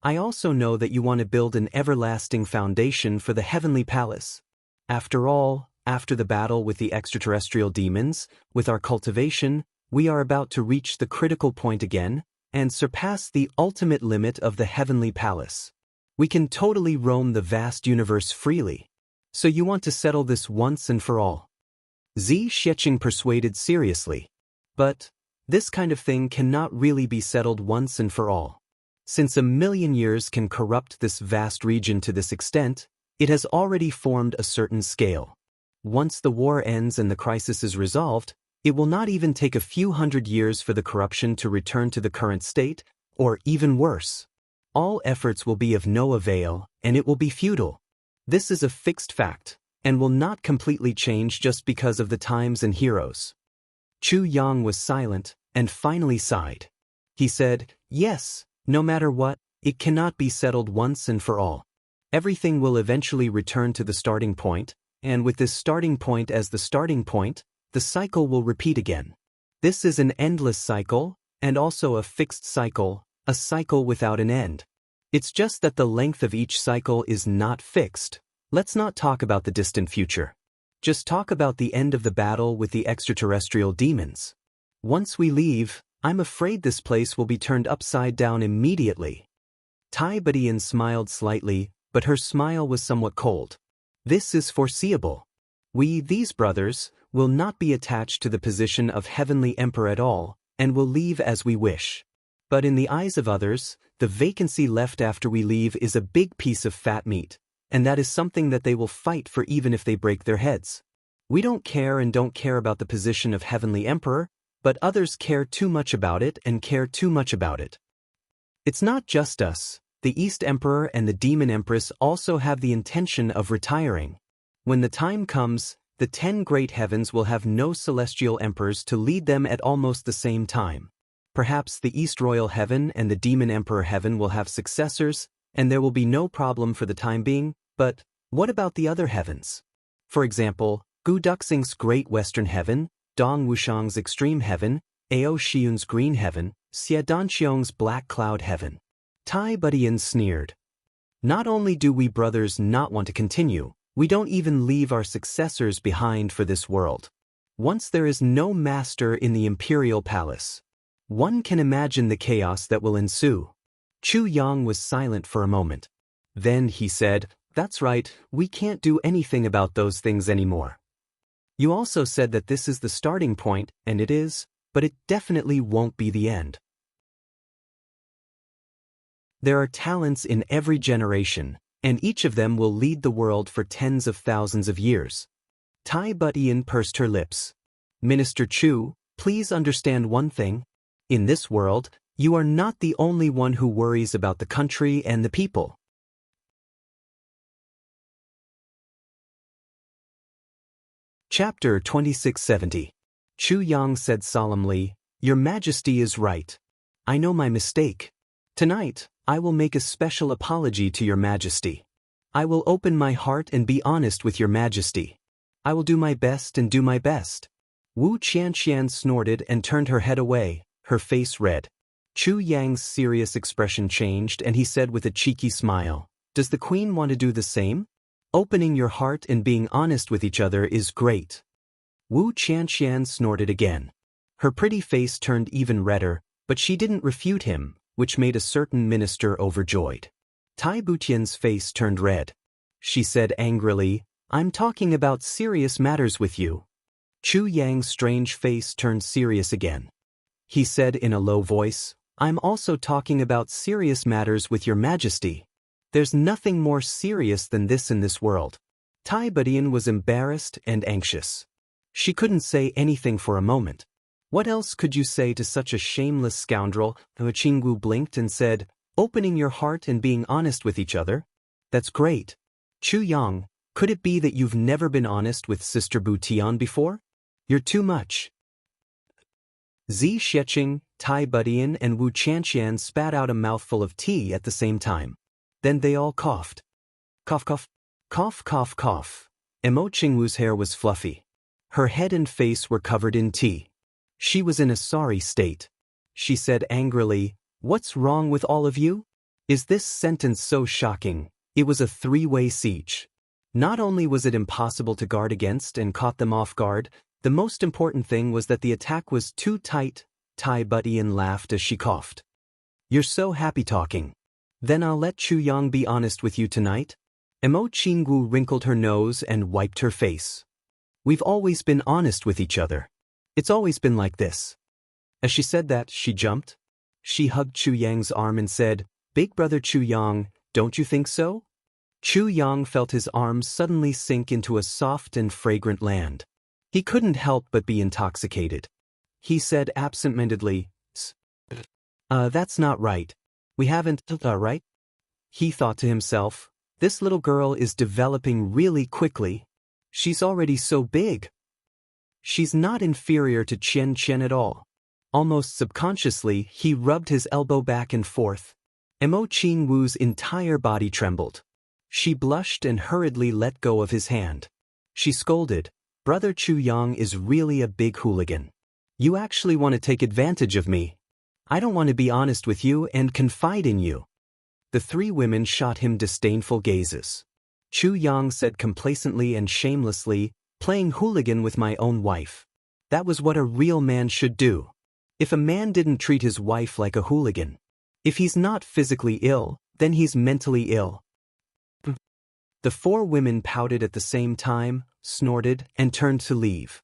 I also know that you want to build an everlasting foundation for the Heavenly Palace. After all, after the battle with the extraterrestrial demons, with our cultivation, we are about to reach the critical point again, and surpass the ultimate limit of the Heavenly Palace. We can totally roam the vast universe freely. So you want to settle this once and for all. Zi Xiecheng persuaded seriously. But this kind of thing cannot really be settled once and for all. Since 1,000,000 years can corrupt this vast region to this extent, it has already formed a certain scale. Once the war ends and the crisis is resolved, it will not even take a few hundred years for the corruption to return to the current state, or even worse. All efforts will be of no avail, and it will be futile. This is a fixed fact, and will not completely change just because of the times and heroes. Chu Yang was silent, and finally sighed. He said, "Yes, no matter what, it cannot be settled once and for all. Everything will eventually return to the starting point, and with this starting point as the starting point, the cycle will repeat again. This is an endless cycle, and also a fixed cycle, a cycle without an end. It's just that the length of each cycle is not fixed. Let's not talk about the distant future. Just talk about the end of the battle with the extraterrestrial demons. Once we leave, I'm afraid this place will be turned upside down immediately." Tai Badian smiled slightly, but her smile was somewhat cold. "This is foreseeable. We, these brothers, will not be attached to the position of Heavenly Emperor at all, and will leave as we wish. But in the eyes of others, the vacancy left after we leave is a big piece of fat meat, and that is something that they will fight for even if they break their heads. We don't care and don't care about the position of Heavenly Emperor, but others care too much about it and care too much about it. It's not just us. The East Emperor and the Demon Empress also have the intention of retiring. When the time comes, the 10 great heavens will have no celestial emperors to lead them at almost the same time. Perhaps the East Royal Heaven and the Demon Emperor Heaven will have successors, and there will be no problem for the time being, but what about the other heavens? For example, Gu Duxing's Great Western Heaven, Dong Wushang's Extreme Heaven, Ao Xiun's Green Heaven, Xie Danqiong's Black Cloud Heaven. Tai Badian sneered. Not only do we brothers not want to continue, we don't even leave our successors behind for this world. Once there is no master in the imperial palace, one can imagine the chaos that will ensue. Chu Yang was silent for a moment. Then he said, "That's right, we can't do anything about those things anymore. You also said that this is the starting point, and it is, but it definitely won't be the end. There are talents in every generation, and each of them will lead the world for tens of thousands of years." Tai Badian pursed her lips. "Minister Chu, please understand one thing. In this world, you are not the only one who worries about the country and the people." Chapter 2670. Chu Yang said solemnly, "Your Majesty is right. I know my mistake. Tonight, I will make a special apology to Your Majesty. I will open my heart and be honest with Your Majesty. I will do my best and do my best." Wu Qianqian snorted and turned her head away, her face red. Chu Yang's serious expression changed and he said with a cheeky smile, "Does the Queen want to do the same? Opening your heart and being honest with each other is great." Wu Qianqian snorted again. Her pretty face turned even redder, But she didn't refute him, which made a certain minister overjoyed. Tai Butian's face turned red. She said angrily, "I'm talking about serious matters with you." Chu Yang's strange face turned serious again. He said in a low voice, "I'm also talking about serious matters with your majesty. There's nothing more serious than this in this world." Tai Butian was embarrassed and anxious. She couldn't say anything for a moment. What else could you say to such a shameless scoundrel? Jianghu blinked and said, "Opening your heart and being honest with each other? That's great. Chu Yang, could it be that you've never been honest with Sister Butian before? You're too much." Zi Sheqing, Tai Butian and Wu Chanxian spat out a mouthful of tea at the same time. Then they all coughed. Cough cough. Cough cough cough. Emo Qingwu's hair was fluffy. Her head and face were covered in tea. She was in a sorry state. She said angrily, "What's wrong with all of you? Is this sentence so shocking?" It was a three-way siege. Not only was it impossible to guard against and caught them off guard, the most important thing was that the attack was too tight. Tai Butian laughed as she coughed. "You're so happy talking. Then I'll let Chu Yang be honest with you tonight." Emo Qingwu wrinkled her nose and wiped her face. "We've always been honest with each other. It's always been like this." As she said that, she jumped. She hugged Chu Yang's arm and said, "Big brother Chu Yang, don't you think so?" Chu Yang felt his arms suddenly sink into a soft and fragrant land. He couldn't help but be intoxicated. He said absent-mindedly, That's not right. We haven't, right?" He thought to himself, "This little girl is developing really quickly. She's already so big. She's not inferior to Chen Chen at all." Almost subconsciously, he rubbed his elbow back and forth. Emo Qingwu's entire body trembled. She blushed and hurriedly let go of his hand. She scolded, "Brother Chu Yang is really a big hooligan. You actually want to take advantage of me. I don't want to be honest with you and confide in you." The three women shot him disdainful gazes. Chu Yang said complacently and shamelessly, "Playing hooligan with my own wife. That was what a real man should do. If a man didn't treat his wife like a hooligan, if he's not physically ill, then he's mentally ill." The four women pouted at the same time, snorted, and turned to leave.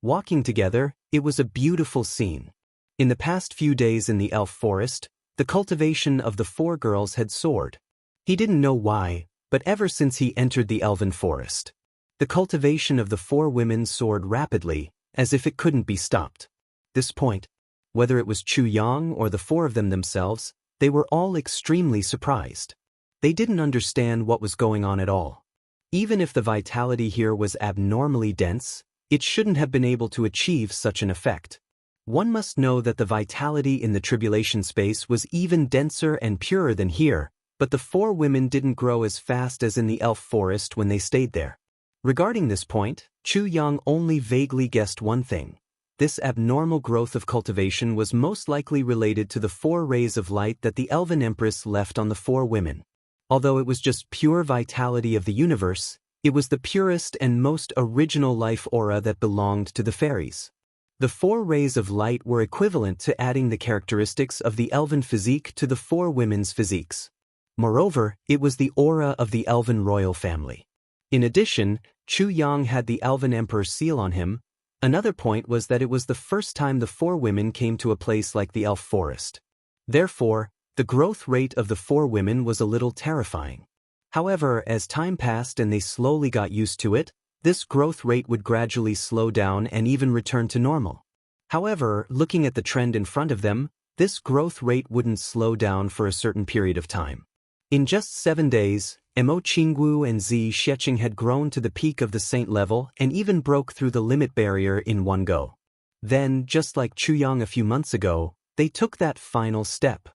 Walking together, it was a beautiful scene. In the past few days in the elf forest, the cultivation of the four girls had soared. He didn't know why, but ever since he entered the elven forest, the cultivation of the four women soared rapidly, as if it couldn't be stopped. This point, whether it was Chu Yang or the four of them themselves, they were all extremely surprised. They didn't understand what was going on at all. Even if the vitality here was abnormally dense, it shouldn't have been able to achieve such an effect. One must know that the vitality in the tribulation space was even denser and purer than here, but the four women didn't grow as fast as in the elf forest when they stayed there. Regarding this point, Chu Yang only vaguely guessed one thing. This abnormal growth of cultivation was most likely related to the 4 rays of light that the Elven Empress left on the 4 women. Although it was just pure vitality of the universe, it was the purest and most original life aura that belonged to the fairies. The 4 rays of light were equivalent to adding the characteristics of the elven physique to the 4 women's physiques. Moreover, it was the aura of the elven royal family. In addition, Chu Yang had the elven emperor's seal on him. Another point was that it was the first time the 4 women came to a place like the elf forest. Therefore, the growth rate of the 4 women was a little terrifying. However, as time passed and they slowly got used to it, this growth rate would gradually slow down and even return to normal. However, looking at the trend in front of them, this growth rate wouldn't slow down for a certain period of time. In just 7 days, Mo Qinggu and Zi Sheqing had grown to the peak of the saint level and even broke through the limit barrier in one go. Then, just like Chu Yang a few months ago, they took that final step.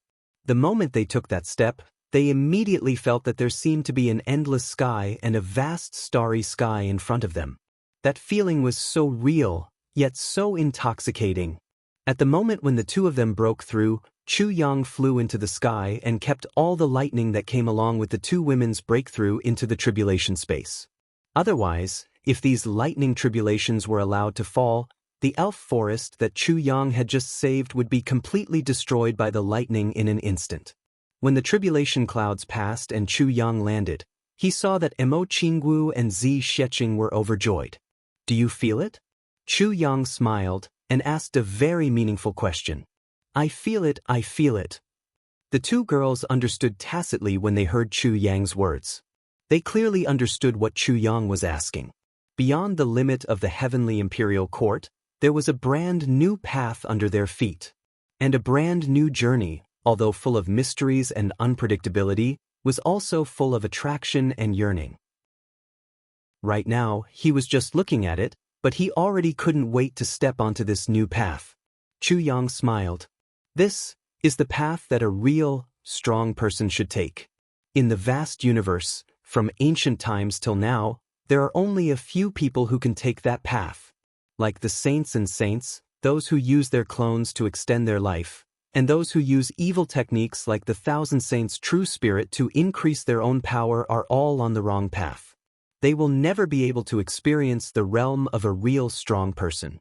The moment they took that step, they immediately felt that there seemed to be an endless sky and a vast starry sky in front of them. That feeling was so real, yet so intoxicating. At the moment when the 2 of them broke through, Chu Yang flew into the sky and kept all the lightning that came along with the 2 women's breakthrough into the tribulation space. Otherwise, if these lightning tribulations were allowed to fall, The elf forest that Chu Yang had just saved would be completely destroyed by the lightning in an instant. When the tribulation clouds passed and Chu Yang landed, he saw that Mo Qinggu and Zi Xiecheng were overjoyed. Do you feel it? Chu Yang smiled and asked a very meaningful question. I feel it, I feel it. The two girls understood tacitly when they heard Chu Yang's words. They clearly understood what Chu Yang was asking. Beyond the limit of the heavenly imperial court, there was a brand new path under their feet. And a brand new journey, although full of mysteries and unpredictability, was also full of attraction and yearning. Right now, he was just looking at it, but he already couldn't wait to step onto this new path. Chu Yang smiled. This is the path that a real, strong person should take. In the vast universe, from ancient times till now, there are only a few people who can take that path. Like the saints and saints, those who use their clones to extend their life, and those who use evil techniques like the Thousand Saints' true spirit to increase their own power are all on the wrong path. They will never be able to experience the realm of a real strong person.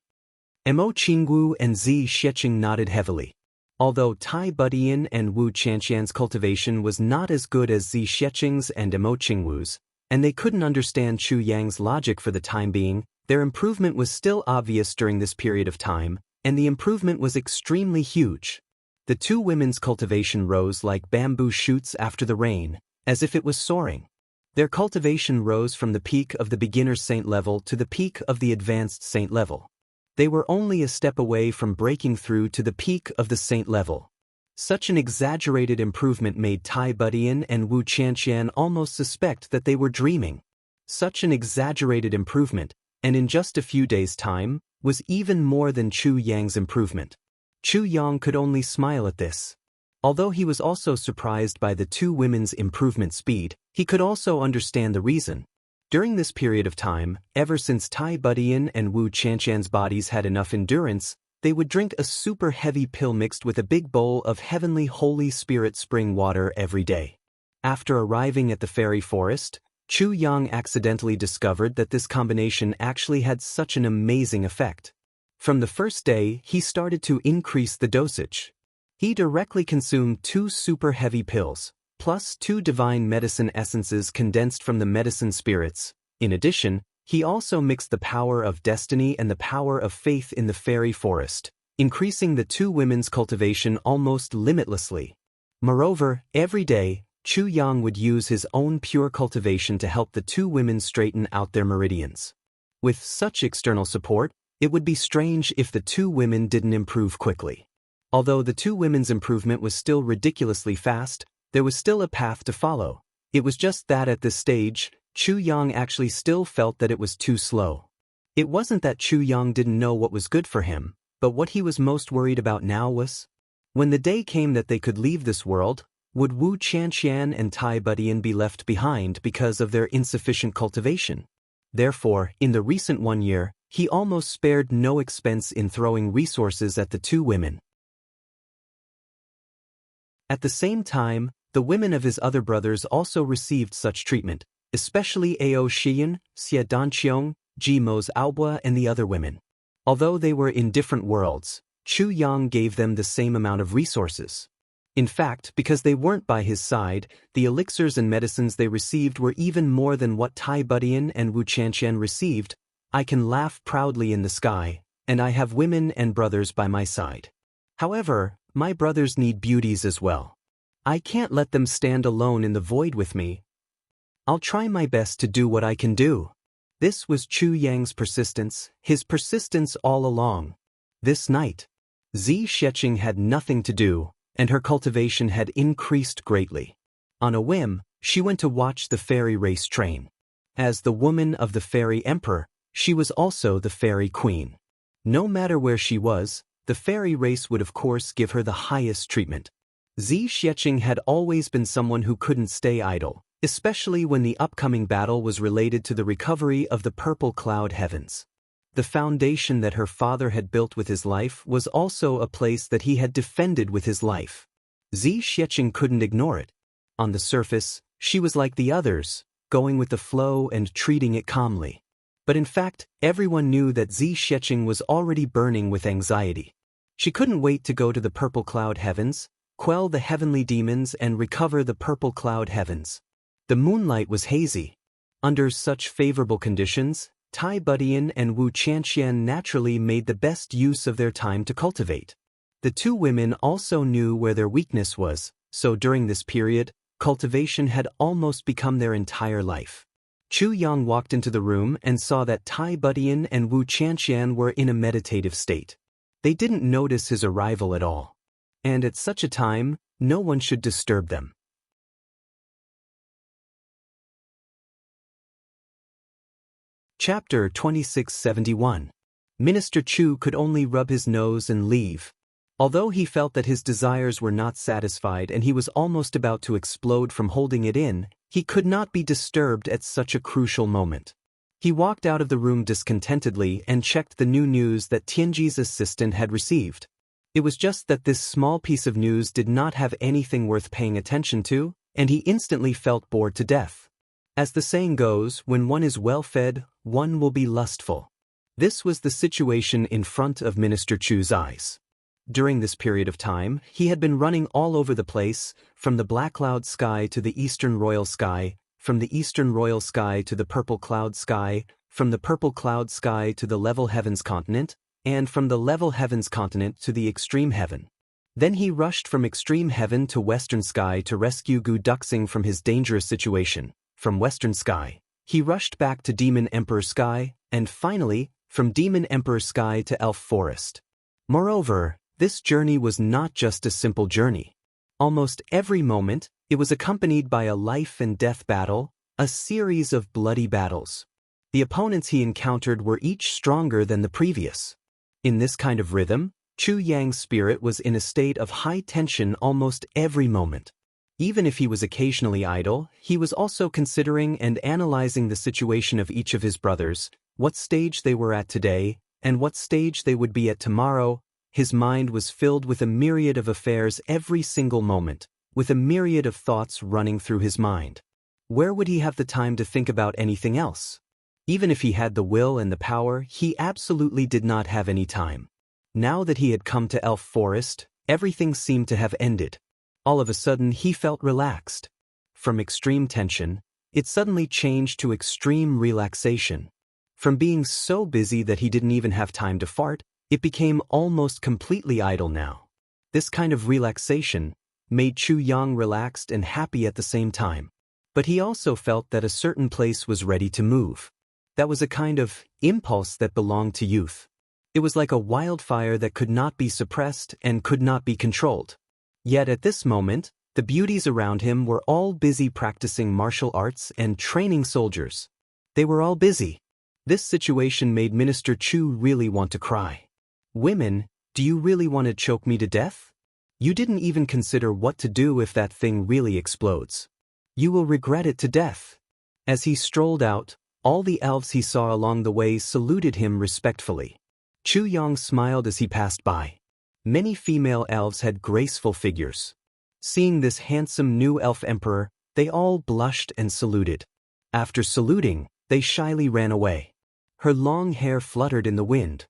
Mo Qinggu and Zi Xiecheng nodded heavily. Although Tai Budian and Wu Qianqian's cultivation was not as good as Zi Xiecheng's and Mo Qinggu's, and they couldn't understand Chu Yang's logic for the time being, their improvement was still obvious during this period of time, and the improvement was extremely huge. The two women's cultivation rose like bamboo shoots after the rain, as if it was soaring. Their cultivation rose from the peak of the beginner saint level to the peak of the advanced saint level. They were only a step away from breaking through to the peak of the saint level. Such an exaggerated improvement made Tai Budian and Wu Qianqian almost suspect that they were dreaming. Such an exaggerated improvement, and in just a few days' time, was even more than Chu Yang's improvement. Chu Yang could only smile at this. Although he was also surprised by the two women's improvement speed, he could also understand the reason. During this period of time, ever since Tai Budian and Wu Qianqian's bodies had enough endurance, they would drink a super heavy pill mixed with a big bowl of heavenly Holy Spirit spring water every day. After arriving at the fairy forest, Chu Yang accidentally discovered that this combination actually had such an amazing effect. From the first day, he started to increase the dosage. He directly consumed 2 super heavy pills, plus 2 divine medicine essences condensed from the medicine spirits. In addition, he also mixed the power of destiny and the power of faith in the fairy forest, increasing the two women's cultivation almost limitlessly. Moreover, every day, Chu Yang would use his own pure cultivation to help the two women straighten out their meridians. With such external support, it would be strange if the two women didn't improve quickly. Although the two women's improvement was still ridiculously fast, there was still a path to follow. It was just that at this stage, Chu Yang actually still felt that it was too slow. It wasn't that Chu Yang didn't know what was good for him, but what he was most worried about now was, when the day came that they could leave this world, would Wu Qianqian and Tai Budian be left behind because of their insufficient cultivation? Therefore, in the recent 1 year, he almost spared no expense in throwing resources at the two women. At the same time, the women of his other brothers also received such treatment, especially Ao Xian, Xie Danqiong, Ji Mo's Aobua and the other women. Although they were in different worlds, Chu Yang gave them the same amount of resources. In fact, because they weren't by his side, the elixirs and medicines they received were even more than what Tai Budian and Wu Qianqian received. I can laugh proudly in the sky, and I have women and brothers by my side. However, my brothers need beauties as well. I can't let them stand alone in the void with me. I'll try my best to do what I can do. This was Chu Yang's persistence, his persistence all along. This night, Zi Xiecheng had nothing to do, and her cultivation had increased greatly. On a whim, she went to watch the fairy race train. As the woman of the fairy emperor, she was also the fairy queen. No matter where she was, the fairy race would of course give her the highest treatment. Zi Xiecheng had always been someone who couldn't stay idle, especially when the upcoming battle was related to the recovery of the purple cloud heavens. The foundation that her father had built with his life was also a place that he had defended with his life. Zi Xiecheng couldn't ignore it. On the surface, she was like the others, going with the flow and treating it calmly. But in fact, everyone knew that Zi Sheqing was already burning with anxiety. She couldn't wait to go to the purple cloud heavens, quell the heavenly demons and recover the purple cloud heavens. The moonlight was hazy. Under such favorable conditions, Tai Budian and Wu Qianxian naturally made the best use of their time to cultivate. The two women also knew where their weakness was, so during this period, cultivation had almost become their entire life. Chu Yang walked into the room and saw that Tai Budian and Wu Qianxian were in a meditative state. They didn't notice his arrival at all. And at such a time, no one should disturb them. Chapter 2671. Minister Chu could only rub his nose and leave. Although he felt that his desires were not satisfied and he was almost about to explode from holding it in, he could not be disturbed at such a crucial moment. He walked out of the room discontentedly and checked the new news that Tianji's assistant had received. It was just that this small piece of news did not have anything worth paying attention to, and he instantly felt bored to death. As the saying goes, when one is well-fed, one will be lustful. This was the situation in front of Minister Chu's eyes. During this period of time, he had been running all over the place, from the black cloud sky to the eastern royal sky, from the eastern royal sky to the purple cloud sky, from the purple cloud sky to the level heavens continent, and from the level heavens continent to the extreme heaven. Then he rushed from extreme heaven to western sky to rescue Gu Duxing from his dangerous situation. From western sky, he rushed back to Demon Emperor Sky, and finally, from Demon Emperor Sky to Elf Forest. Moreover, this journey was not just a simple journey. Almost every moment, it was accompanied by a life and death battle, a series of bloody battles. The opponents he encountered were each stronger than the previous. In this kind of rhythm, Chu Yang's spirit was in a state of high tension almost every moment. Even if he was occasionally idle, he was also considering and analyzing the situation of each of his brothers, what stage they were at today, and what stage they would be at tomorrow. His mind was filled with a myriad of affairs every single moment, with a myriad of thoughts running through his mind. Where would he have the time to think about anything else? Even if he had the will and the power, he absolutely did not have any time. Now that he had come to Elf Forest, everything seemed to have ended. All of a sudden, he felt relaxed. From extreme tension, it suddenly changed to extreme relaxation. From being so busy that he didn't even have time to fart, it became almost completely idle now. This kind of relaxation made Chu Yang relaxed and happy at the same time. But he also felt that a certain place was ready to move. That was a kind of impulse that belonged to youth. It was like a wildfire that could not be suppressed and could not be controlled. Yet at this moment, the beauties around him were all busy practicing martial arts and training soldiers. They were all busy. This situation made Minister Chu really want to cry. Women, do you really want to choke me to death? You didn't even consider what to do if that thing really explodes. You will regret it to death. As he strolled out, all the elves he saw along the way saluted him respectfully. Chu Yang smiled as he passed by. Many female elves had graceful figures. Seeing this handsome new elf emperor, they all blushed and saluted. After saluting, they shyly ran away. Her long hair fluttered in the wind.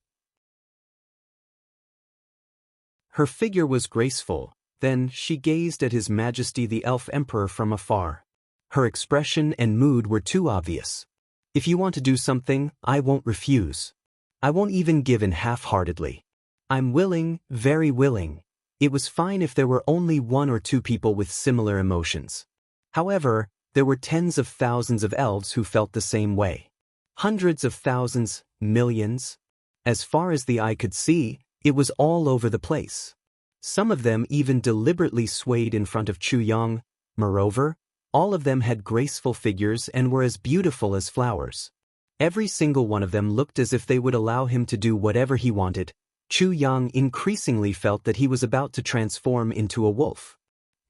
Her figure was graceful. Then she gazed at His Majesty the Elf Emperor from afar. Her expression and mood were too obvious. If you want to do something, I won't refuse. I won't even give in half-heartedly. I'm willing, very willing. It was fine if there were only one or two people with similar emotions. However, there were tens of thousands of elves who felt the same way. Hundreds of thousands, millions. As far as the eye could see, it was all over the place. Some of them even deliberately swayed in front of Chu Yang. Moreover, all of them had graceful figures and were as beautiful as flowers. Every single one of them looked as if they would allow him to do whatever he wanted. Chu Yang increasingly felt that he was about to transform into a wolf.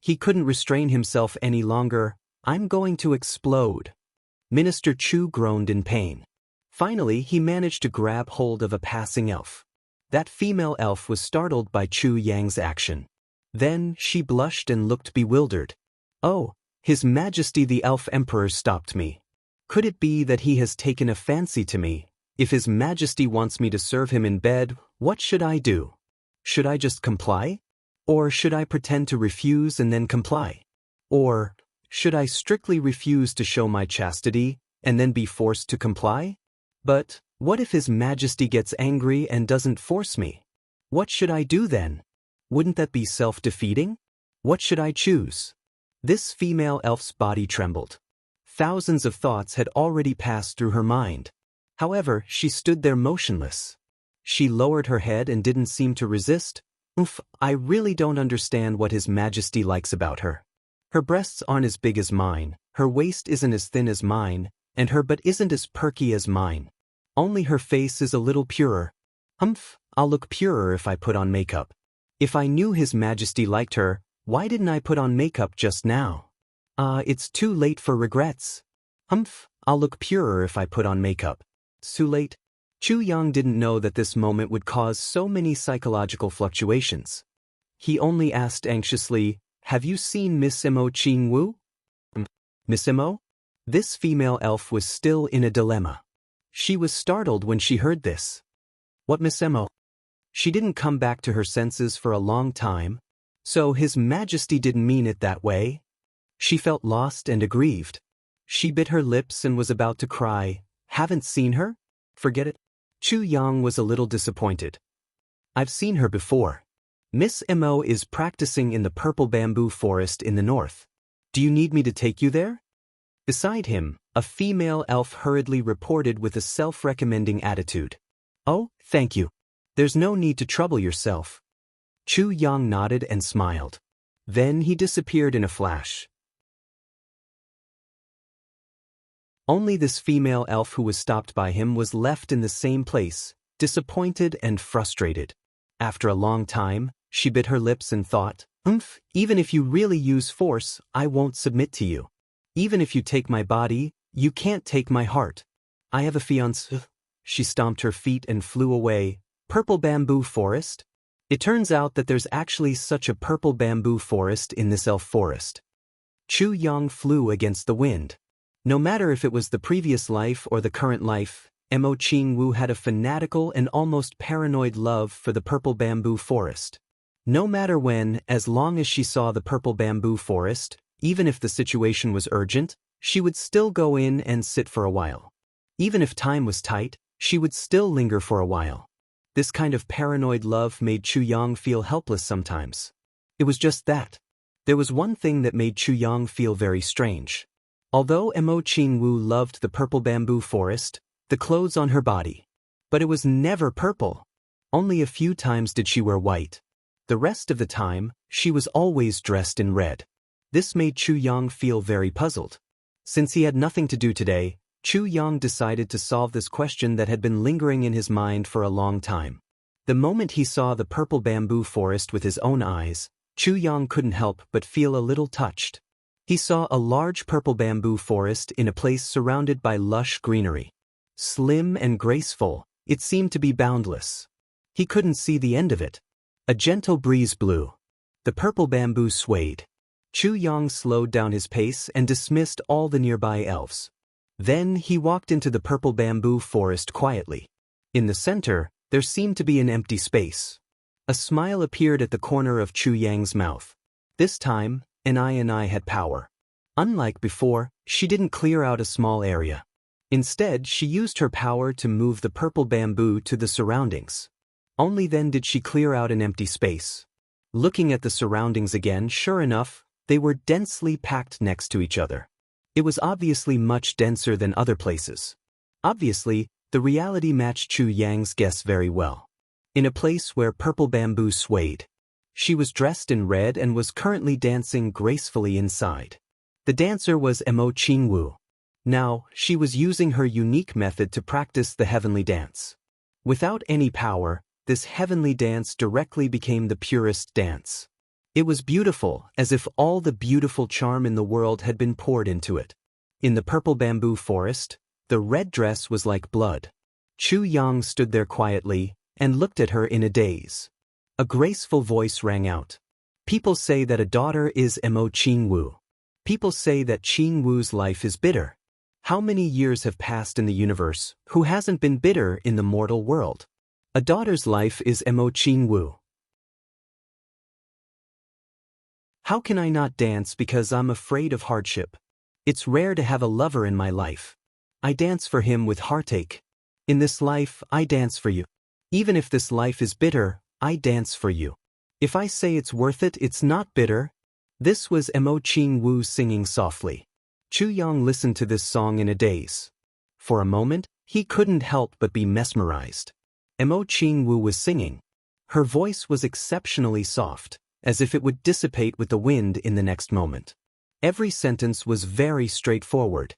He couldn't restrain himself any longer. I'm going to explode. Minister Chu groaned in pain. Finally, he managed to grab hold of a passing elf. That female elf was startled by Chu Yang's action. Then she blushed and looked bewildered. Oh, His Majesty the Elf Emperor stopped me. Could it be that he has taken a fancy to me? If His Majesty wants me to serve him in bed, what should I do? Should I just comply? Or should I pretend to refuse and then comply? Or should I strictly refuse to show my chastity and then be forced to comply? But what if His Majesty gets angry and doesn't force me? What should I do then? Wouldn't that be self-defeating? What should I choose? This female elf's body trembled. Thousands of thoughts had already passed through her mind. However, she stood there motionless. She lowered her head and didn't seem to resist. I really don't understand what His Majesty likes about her. Her breasts aren't as big as mine, her waist isn't as thin as mine, and her butt isn't as perky as mine. Only her face is a little purer. I'll look purer if I put on makeup. If I knew His Majesty liked her, why didn't I put on makeup just now? It's too late for regrets. I'll look purer if I put on makeup. Too late? Chu Yang didn't know that this moment would cause so many psychological fluctuations. He only asked anxiously, "Have you seen Miss Imo Jianghu?" Miss Imo? This female elf was still in a dilemma. She was startled when she heard this. What Miss Imo? She didn't come back to her senses for a long time. So His Majesty didn't mean it that way? She felt lost and aggrieved. She bit her lips and was about to cry. Haven't seen her? Forget it. Chu Yang was a little disappointed. I've seen her before. Miss Imo is practicing in the purple bamboo forest in the north. Do you need me to take you there? Beside him, a female elf hurriedly reported with a self-recommending attitude. Oh, thank you. There's no need to trouble yourself. Chu Yang nodded and smiled. Then he disappeared in a flash. Only this female elf who was stopped by him was left in the same place, disappointed and frustrated. After a long time, she bit her lips and thought, even if you really use force, I won't submit to you. Even if you take my body, you can't take my heart. I have a fiancé. She stomped her feet and flew away. Purple bamboo forest? It turns out that there's actually such a purple bamboo forest in this elf forest. Chu Yang flew against the wind. No matter if it was the previous life or the current life, Imo Jianghu had a fanatical and almost paranoid love for the purple bamboo forest. No matter when, as long as she saw the purple bamboo forest, even if the situation was urgent, she would still go in and sit for a while. Even if time was tight, she would still linger for a while. This kind of paranoid love made Chu Yang feel helpless sometimes. It was just that. There was one thing that made Chu Yang feel very strange. Although Imo Jianghu loved the purple bamboo forest, the clothes on her body. But it was never purple. Only a few times did she wear white. The rest of the time, she was always dressed in red. This made Chu Yang feel very puzzled. Since he had nothing to do today, Chu Yang decided to solve this question that had been lingering in his mind for a long time. The moment he saw the purple bamboo forest with his own eyes, Chu Yang couldn't help but feel a little touched. He saw a large purple bamboo forest in a place surrounded by lush greenery. Slim and graceful, it seemed to be boundless. He couldn't see the end of it. A gentle breeze blew. The purple bamboo swayed. Chu Yang slowed down his pace and dismissed all the nearby elves. Then he walked into the purple bamboo forest quietly. In the center, there seemed to be an empty space. A smile appeared at the corner of Chu Yang's mouth. This time, an I had power. Unlike before, she didn't clear out a small area. Instead, she used her power to move the purple bamboo to the surroundings. Only then did she clear out an empty space. Looking at the surroundings again, sure enough, they were densely packed next to each other. It was obviously much denser than other places. Obviously, the reality matched Chu Yang's guess very well. In a place where purple bamboo swayed. She was dressed in red and was currently dancing gracefully inside. The dancer was Imo Jianghu. Now, she was using her unique method to practice the heavenly dance. Without any power, this heavenly dance directly became the purest dance. It was beautiful, as if all the beautiful charm in the world had been poured into it. In the purple bamboo forest, the red dress was like blood. Chu Yang stood there quietly and looked at her in a daze. A graceful voice rang out. People say that a daughter is Imo Jianghu. People say that Jianghu's life is bitter. How many years have passed in the universe, who hasn't been bitter in the mortal world? A daughter's life is Jianghu. How can I not dance because I'm afraid of hardship? It's rare to have a lover in my life. I dance for him with heartache. In this life, I dance for you. Even if this life is bitter, I dance for you. If I say it's worth it, it's not bitter. This was Jianghu singing softly. Chu Yang listened to this song in a daze. For a moment, he couldn't help but be mesmerized. Jianghu was singing. Her voice was exceptionally soft, as if it would dissipate with the wind in the next moment. Every sentence was very straightforward.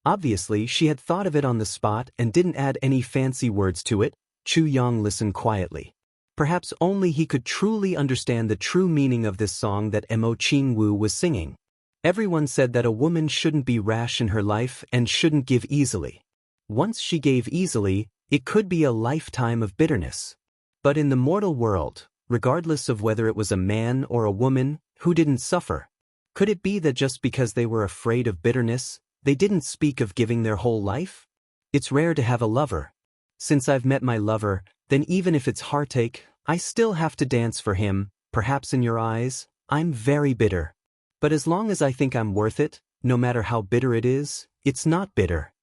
Obviously, she had thought of it on the spot and didn't add any fancy words to it. Chu Yang listened quietly. Perhaps only he could truly understand the true meaning of this song that Jianghu was singing. Everyone said that a woman shouldn't be rash in her life and shouldn't give easily. Once she gave easily, it could be a lifetime of bitterness. But in the mortal world, regardless of whether it was a man or a woman, who didn't suffer? Could it be that just because they were afraid of bitterness, they didn't speak of giving their whole life? It's rare to have a lover. Since I've met my lover, then even if it's heartache, I still have to dance for him. Perhaps in your eyes, I'm very bitter. But as long as I think I'm worth it, no matter how bitter it is, it's not bitter.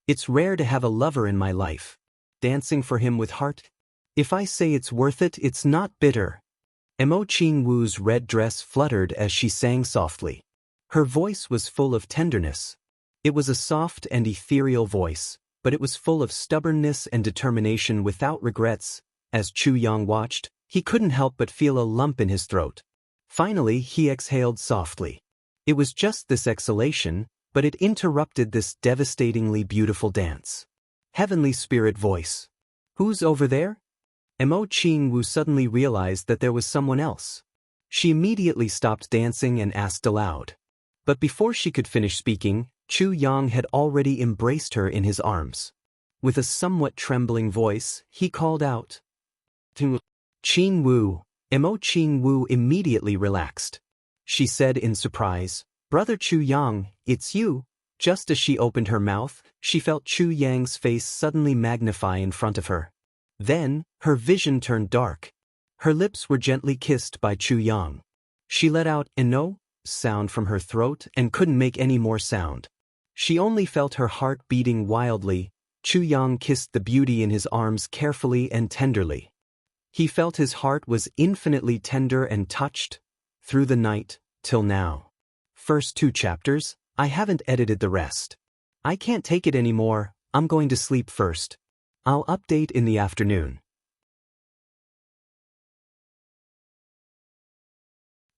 It's rare to have a lover in my life. Dancing for him with heart. If I say it's worth it, it's not bitter. Jianghu's red dress fluttered as she sang softly. Her voice was full of tenderness. It was a soft and ethereal voice, but it was full of stubbornness and determination without regrets. As Chu Yang watched, he couldn't help but feel a lump in his throat. Finally, he exhaled softly. It was just this exhalation, but it interrupted this devastatingly beautiful dance. Heavenly spirit voice. Who's over there? Jianghu suddenly realized that there was someone else. She immediately stopped dancing and asked aloud. But before she could finish speaking, Chu Yang had already embraced her in his arms. With a somewhat trembling voice, he called out, Jianghu. Jianghu immediately relaxed. She said in surprise, Brother Chu Yang, it's you. Just as she opened her mouth, she felt Chu Yang's face suddenly magnify in front of her. Then, her vision turned dark. Her lips were gently kissed by Chu Yang. She let out a no sound from her throat and couldn't make any more sound. She only felt her heart beating wildly. Chu Yang kissed the beauty in his arms carefully and tenderly. He felt his heart was infinitely tender and touched, through the night, till now. First 2 chapters, I haven't edited the rest. I can't take it anymore, I'm going to sleep first. I'll update in the afternoon.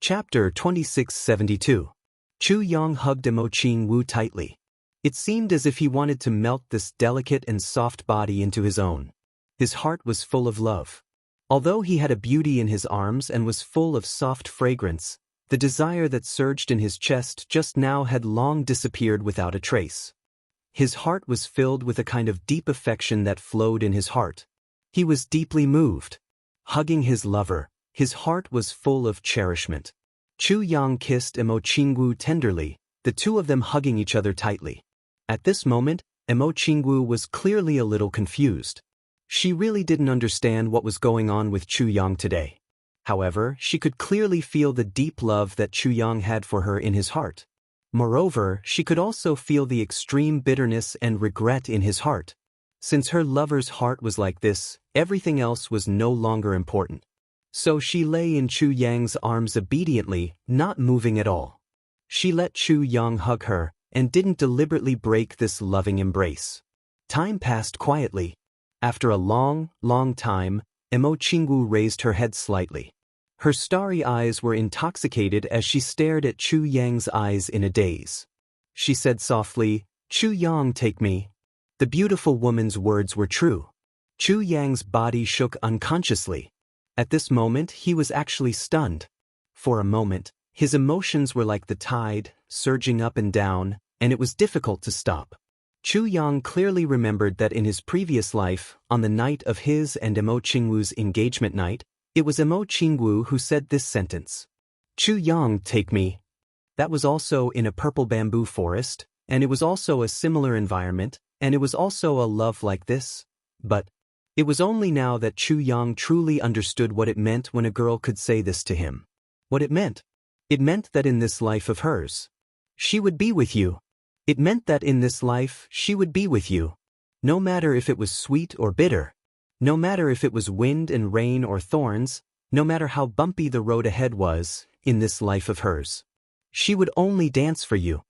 Chapter 2672. Chu Yang hugged Jianghu tightly. It seemed as if he wanted to melt this delicate and soft body into his own. His heart was full of love. Although he had a beauty in his arms and was full of soft fragrance, the desire that surged in his chest just now had long disappeared without a trace. His heart was filled with a kind of deep affection that flowed in his heart. He was deeply moved. Hugging his lover, his heart was full of cherishment. Chu Yang kissed Jianghu tenderly, the two of them hugging each other tightly. At this moment, Jianghu was clearly a little confused. She really didn't understand what was going on with Chu Yang today. However, she could clearly feel the deep love that Chu Yang had for her in his heart. Moreover, she could also feel the extreme bitterness and regret in his heart. Since her lover's heart was like this, everything else was no longer important. So she lay in Chu Yang's arms obediently, not moving at all. She let Chu Yang hug her, and didn't deliberately break this loving embrace. Time passed quietly. After a long, long time, Jianghu raised her head slightly. Her starry eyes were intoxicated as she stared at Chu Yang's eyes in a daze. She said softly, Chu Yang, take me. The beautiful woman's words were true. Chu Yang's body shook unconsciously. At this moment, he was actually stunned. For a moment, his emotions were like the tide, surging up and down, and it was difficult to stop. Chu Yang clearly remembered that in his previous life, on the night of his and Jianghu's engagement night, it was Jianghu who said this sentence. Chu Yang, take me. That was also in a purple bamboo forest, and it was also a similar environment, and it was also a love like this. But it was only now that Chu Yang truly understood what it meant when a girl could say this to him. What it meant? It meant that in this life of hers, she would be with you. It meant that in this life she would be with you. No matter if it was sweet or bitter. No matter if it was wind and rain or thorns, no matter how bumpy the road ahead was, in this life of hers. She would only dance for you.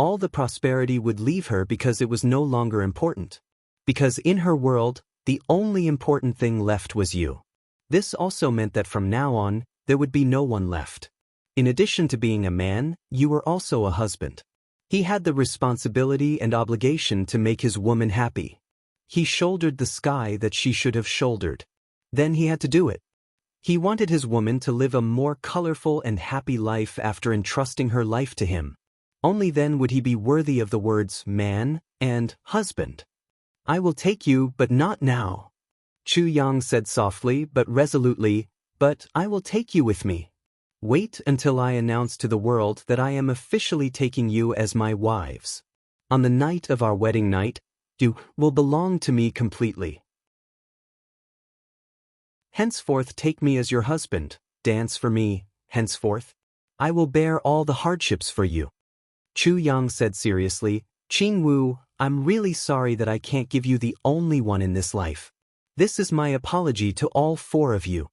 All the prosperity would leave her because it was no longer important. Because in her world, the only important thing left was you. This also meant that from now on, there would be no one left. In addition to being a man, you were also a husband. He had the responsibility and obligation to make his woman happy. He shouldered the sky that she should have shouldered. Then he had to do it. He wanted his woman to live a more colorful and happy life after entrusting her life to him. Only then would he be worthy of the words man and husband. I will take you, but not now. Chu Yang said softly but resolutely, but I will take you with me. Wait until I announce to the world that I am officially taking you as my wives. On the night of our wedding night, you will belong to me completely. Henceforth take me as your husband, dance for me, henceforth. I will bear all the hardships for you. Chu Yang said seriously, Jianghu, I'm really sorry that I can't give you the only one in this life. This is my apology to all four of you.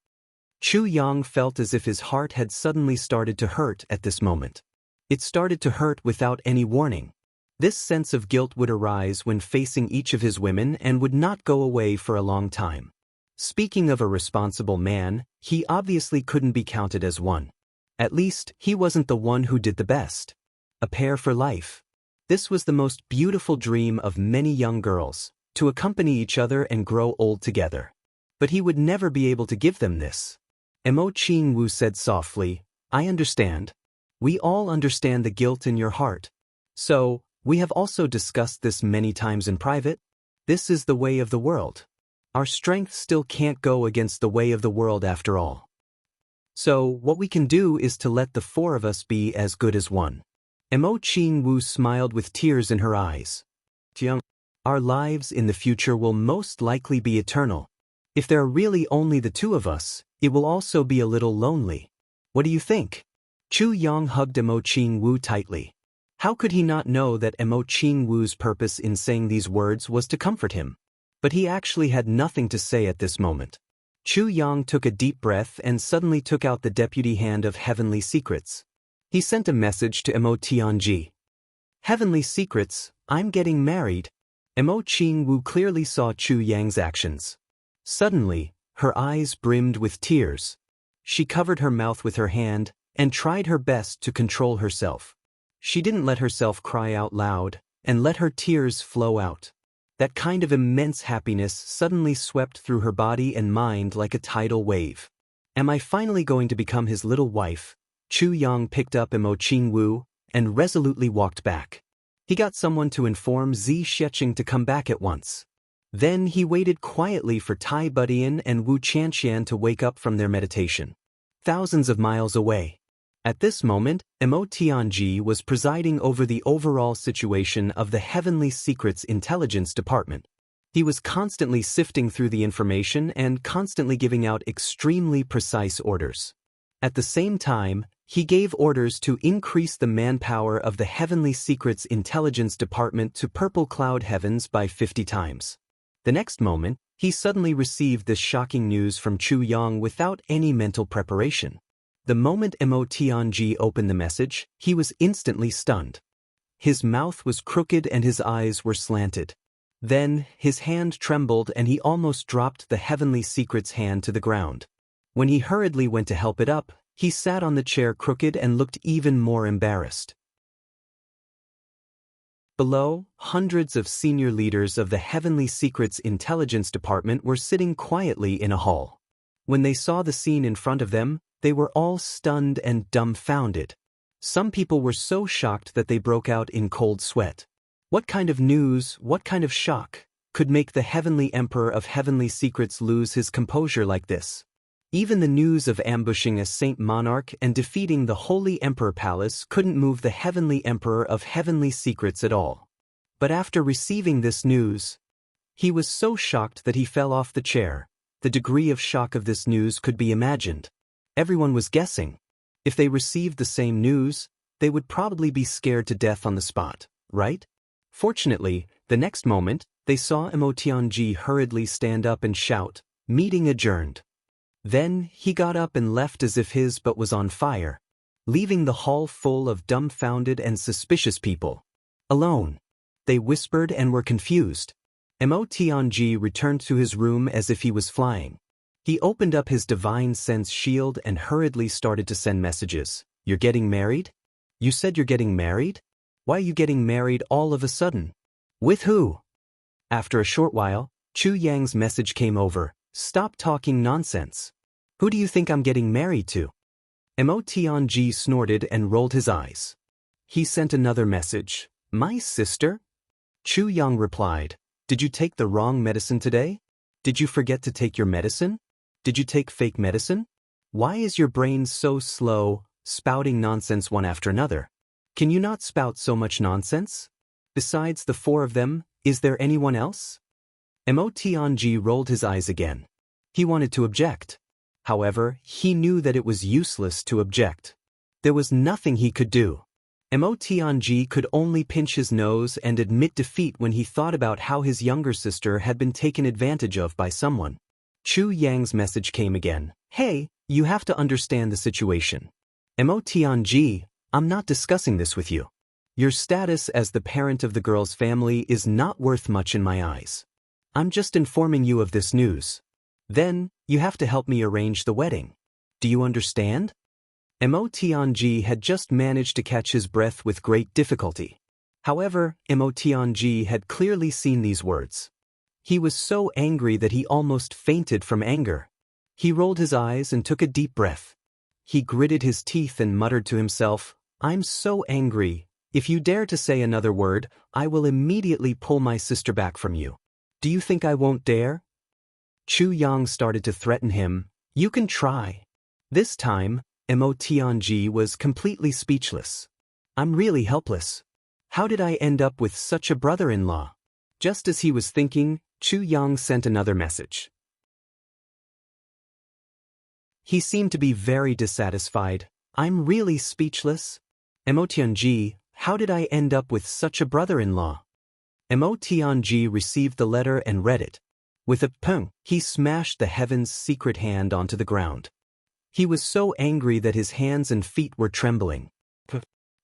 Chu Yang felt as if his heart had suddenly started to hurt at this moment. It started to hurt without any warning. This sense of guilt would arise when facing each of his women and would not go away for a long time. Speaking of a responsible man, he obviously couldn't be counted as one. At least, he wasn't the one who did the best. A pair for life. This was the most beautiful dream of many young girls, to accompany each other and grow old together. But he would never be able to give them this. Jianghu said softly, I understand. We all understand the guilt in your heart. So, we have also discussed this many times in private. This is the way of the world. Our strength still can't go against the way of the world after all. So, what we can do is to let the four of us be as good as one. Jianghu smiled with tears in her eyes. Jiang, our lives in the future will most likely be eternal. If there are really only the two of us, it will also be a little lonely. What do you think? Chu Yang hugged Jianghu tightly. How could he not know that Jianghu's purpose in saying these words was to comfort him? But he actually had nothing to say at this moment. Chu Yang took a deep breath and suddenly took out the deputy hand of Heavenly Secrets. He sent a message to Tianji. Heavenly Secrets, I'm getting married. Jianghu clearly saw Chu Yang's actions. Suddenly, her eyes brimmed with tears. She covered her mouth with her hand and tried her best to control herself. She didn't let herself cry out loud and let her tears flow out. That kind of immense happiness suddenly swept through her body and mind like a tidal wave. Am I finally going to become his little wife? Chu Yang picked up Jianghu and resolutely walked back. He got someone to inform Zi Xiecheng to come back at once. Then he waited quietly for Tai Budian and Wu Chanxian to wake up from their meditation. Thousands of miles away. At this moment, Tianji was presiding over the overall situation of the Heavenly Secrets Intelligence Department. He was constantly sifting through the information and constantly giving out extremely precise orders. At the same time, he gave orders to increase the manpower of the Heavenly Secrets Intelligence Department to purple cloud heavens by 50 times. The next moment, he suddenly received this shocking news from Chu Yang without any mental preparation. The moment Tianji opened the message, he was instantly stunned. His mouth was crooked and his eyes were slanted. Then, his hand trembled and he almost dropped the Heavenly Secrets hand to the ground. When he hurriedly went to help it up, he sat on the chair crooked and looked even more embarrassed. Below, hundreds of senior leaders of the Heavenly Secrets Intelligence Department were sitting quietly in a hall. When they saw the scene in front of them, they were all stunned and dumbfounded. Some people were so shocked that they broke out in cold sweat. What kind of news, what kind of shock, could make the Heavenly Emperor of Heavenly Secrets lose his composure like this? Even the news of ambushing a saint monarch and defeating the Holy Emperor Palace couldn't move the Heavenly Emperor of Heavenly Secrets at all. But after receiving this news, he was so shocked that he fell off the chair. The degree of shock of this news could be imagined. Everyone was guessing. If they received the same news, they would probably be scared to death on the spot, right? Fortunately, the next moment, they saw Emotianji hurriedly stand up and shout, "Meeting adjourned." Then, he got up and left as if his butt was on fire, leaving the hall full of dumbfounded and suspicious people. Alone. They whispered and were confused. Emotianji returned to his room as if he was flying. He opened up his divine sense shield and hurriedly started to send messages. "You're getting married? You said you're getting married? Why are you getting married all of a sudden? With who?" After a short while, Chu Yang's message came over. "Stop talking nonsense. Who do you think I'm getting married to?" Emotianji snorted and rolled his eyes. He sent another message. "My sister?" Chu Yang replied, "Did you take the wrong medicine today? Did you forget to take your medicine? Did you take fake medicine? Why is your brain so slow, spouting nonsense one after another? Can you not spout so much nonsense? Besides the four of them, is there anyone else?" Emotianji rolled his eyes again. He wanted to object. However, he knew that it was useless to object. There was nothing he could do. Emotianji could only pinch his nose and admit defeat when he thought about how his younger sister had been taken advantage of by someone. Chu Yang's message came again. "Hey, you have to understand the situation. Emotianji, I'm not discussing this with you. Your status as the parent of the girl's family is not worth much in my eyes. I'm just informing you of this news. Then, you have to help me arrange the wedding. Do you understand?" Emotianji had just managed to catch his breath with great difficulty. However, Emotianji had clearly seen these words. He was so angry that he almost fainted from anger. He rolled his eyes and took a deep breath. He gritted his teeth and muttered to himself, "I'm so angry. If you dare to say another word, I will immediately pull my sister back from you. Do you think I won't dare?" Chu Yang started to threaten him. "You can try." This time, Emotianji was completely speechless. "I'm really helpless. How did I end up with such a brother-in-law?" Just as he was thinking, Chu Yang sent another message. He seemed to be very dissatisfied. "I'm really speechless. Emotianji, how did I end up with such a brother-in-law?" Emotianji received the letter and read it. With a pung, he smashed the heaven's secret hand onto the ground. He was so angry that his hands and feet were trembling.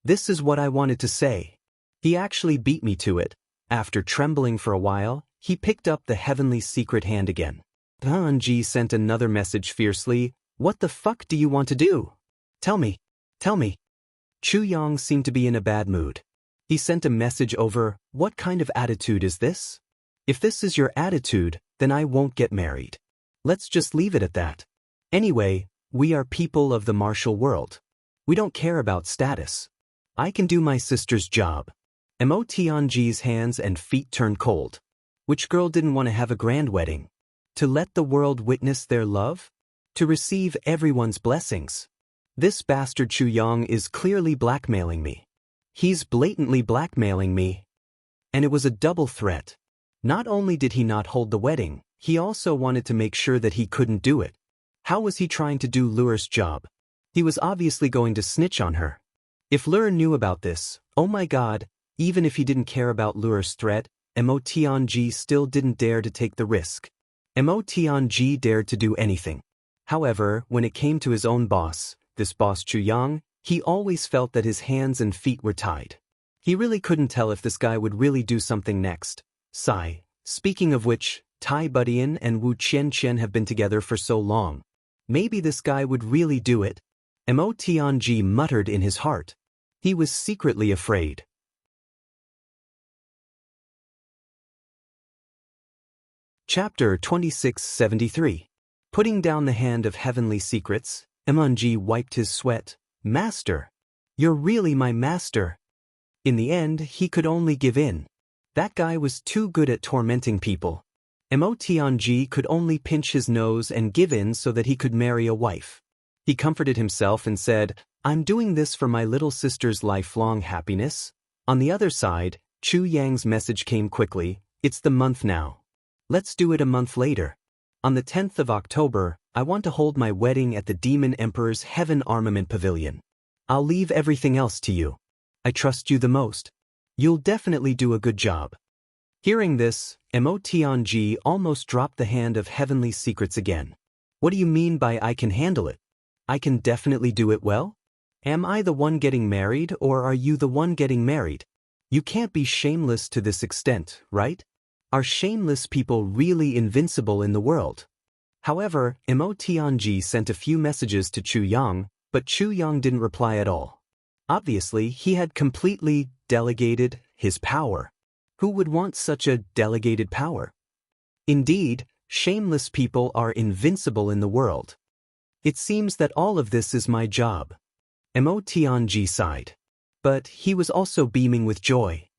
"This is what I wanted to say. He actually beat me to it." After trembling for a while, he picked up the heavenly secret hand again. Hanji sent another message fiercely. "What the fuck do you want to do? Tell me. Tell me." Chu Yang seemed to be in a bad mood. He sent a message over. "What kind of attitude is this? If this is your attitude, then I won't get married. Let's just leave it at that. Anyway, we are people of the martial world. We don't care about status. I can do my sister's job." Emotianji's hands and feet turned cold. Which girl didn't want to have a grand wedding? To let the world witness their love? To receive everyone's blessings? This bastard Chu Yang is clearly blackmailing me. He's blatantly blackmailing me. And it was a double threat. Not only did he not hold the wedding, he also wanted to make sure that he couldn't do it. How was he trying to do Lure's job? He was obviously going to snitch on her. If Lure knew about this, oh my god, even if he didn't care about Lure's threat, Emotianji still didn't dare to take the risk. Emotianji dared to do anything. However, when it came to his own boss, this boss Chu Yang, he always felt that his hands and feet were tied. He really couldn't tell if this guy would really do something next. Sigh. Speaking of which, Tai Budian and Wu Qianqian have been together for so long. Maybe this guy would really do it. Emotianji muttered in his heart. He was secretly afraid. Chapter 2673. Putting down the hand of heavenly secrets, Emunji wiped his sweat. "Master! You're really my master!" In the end, he could only give in. That guy was too good at tormenting people. Mo Tianji could only pinch his nose and give in so that he could marry a wife. He comforted himself and said, "I'm doing this for my little sister's lifelong happiness." On the other side, Chu Yang's message came quickly, "It's the month now. Let's do it a month later. On the 10th of October, I want to hold my wedding at the Demon Emperor's Heaven Armament Pavilion. I'll leave everything else to you. I trust you the most. You'll definitely do a good job." Hearing this, Mo Tianji almost dropped the hand of heavenly secrets again. "What do you mean by I can handle it? I can definitely do it well? Am I the one getting married or are you the one getting married? You can't be shameless to this extent, right? Are shameless people really invincible in the world?" However, Mo Tianji sent a few messages to Chu Yang, but Chu Yang didn't reply at all. Obviously, he had completely delegated his power. Who would want such a delegated power? Indeed, shameless people are invincible in the world. It seems that all of this is my job. Mo Tianji sighed. But he was also beaming with joy.